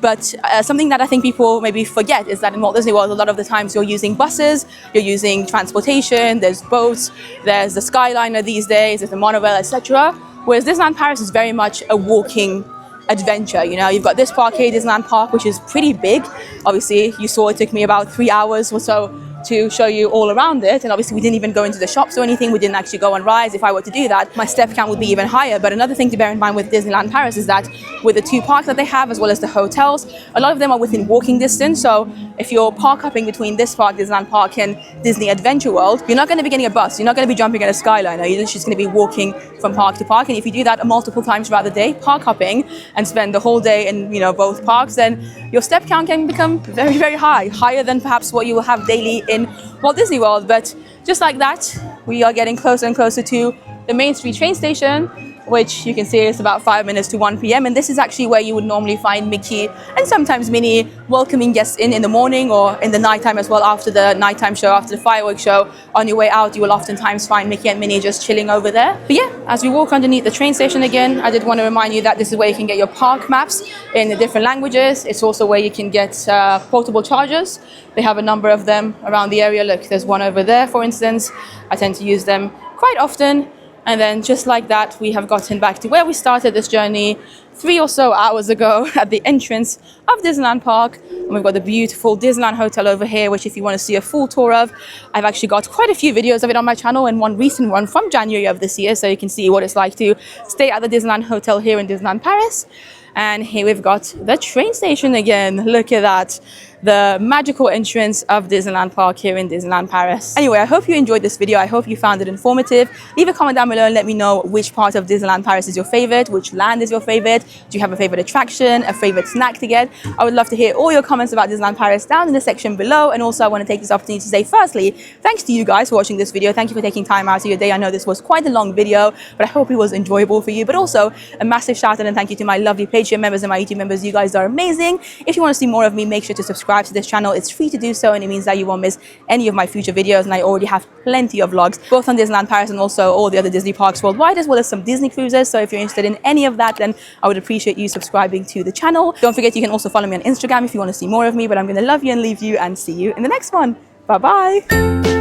But something that I think people maybe forget is that in Walt Disney World, a lot of the times you're using buses, you're using transportation, there's boats, there's the Skyliner these days, there's the monorail, etc. Whereas Disneyland Paris is very much a walking adventure. You've got this park here, Disneyland Park, which is pretty big. Obviously, you saw it took me about 3 hours or so to show you all around it, and obviously we didn't even go into the shops or anything. We didn't actually go on rides. If I were to do that, my step count would be even higher. But another thing to bear in mind with Disneyland Paris is that with the 2 parks that they have, as well as the hotels, a lot of them are within walking distance. So if you're park hopping between this park, Disneyland Park, and Disney Adventure World, you're not going to be getting a bus, you're not going to be jumping at a Skyliner, you're just going to be walking from park to park. And if you do that multiple times throughout the day, park hopping, and spend the whole day in both parks, then your step count can become very high, higher than perhaps what you will have daily in Walt Disney World. But just like that, we are getting closer and closer to the Main Street train station, which you can see is about 5 minutes to 1 p.m. And this is actually where you would normally find Mickey and sometimes Minnie welcoming guests in the morning or in the nighttime as well, after the nighttime show, after the fireworks show. On your way out, you will oftentimes find Mickey and Minnie just chilling over there. But yeah, as we walk underneath the train station again, I did want to remind you that this is where you can get your park maps in the different languages. It's also where you can get portable chargers. They have a number of them around the area. Look, there's one over there, for instance. I tend to use them quite often. And then just like that, we have gotten back to where we started this journey 3 or so hours ago at the entrance of Disneyland Park. And we've got the beautiful Disneyland Hotel over here, which if you want to see a full tour of, I've actually got quite a few videos of it on my channel, and one recent one from January of this year, so you can see what it's like to stay at the Disneyland Hotel here in Disneyland Paris. And here we've got the train station again. Look at that. The magical entrance of Disneyland Park here in Disneyland Paris. Anyway, I hope you enjoyed this video. I hope you found it informative. Leave a comment down below and let me know which part of Disneyland Paris is your favorite, which land is your favorite. Do you have a favorite attraction, a favorite snack to get? I would love to hear all your comments about Disneyland Paris down in the section below. And also I want to take this opportunity to say, firstly, thanks to you guys for watching this video. Thank you for taking time out of your day. I know this was quite a long video, but I hope it was enjoyable for you. But also a massive shout out and thank you to my lovely Patreon members and my YouTube members. You guys are amazing. If you want to see more of me, make sure to subscribe to this channel. It's free to do so, and it means that you won't miss any of my future videos, and I already have plenty of vlogs both on Disneyland Paris and also all the other Disney parks worldwide, as well as some Disney cruises. So if you're interested in any of that, then I would appreciate you subscribing to the channel. Don't forget, you can also follow me on Instagram if you want to see more of me. But I'm going to love you and leave you and see you in the next one. Bye bye.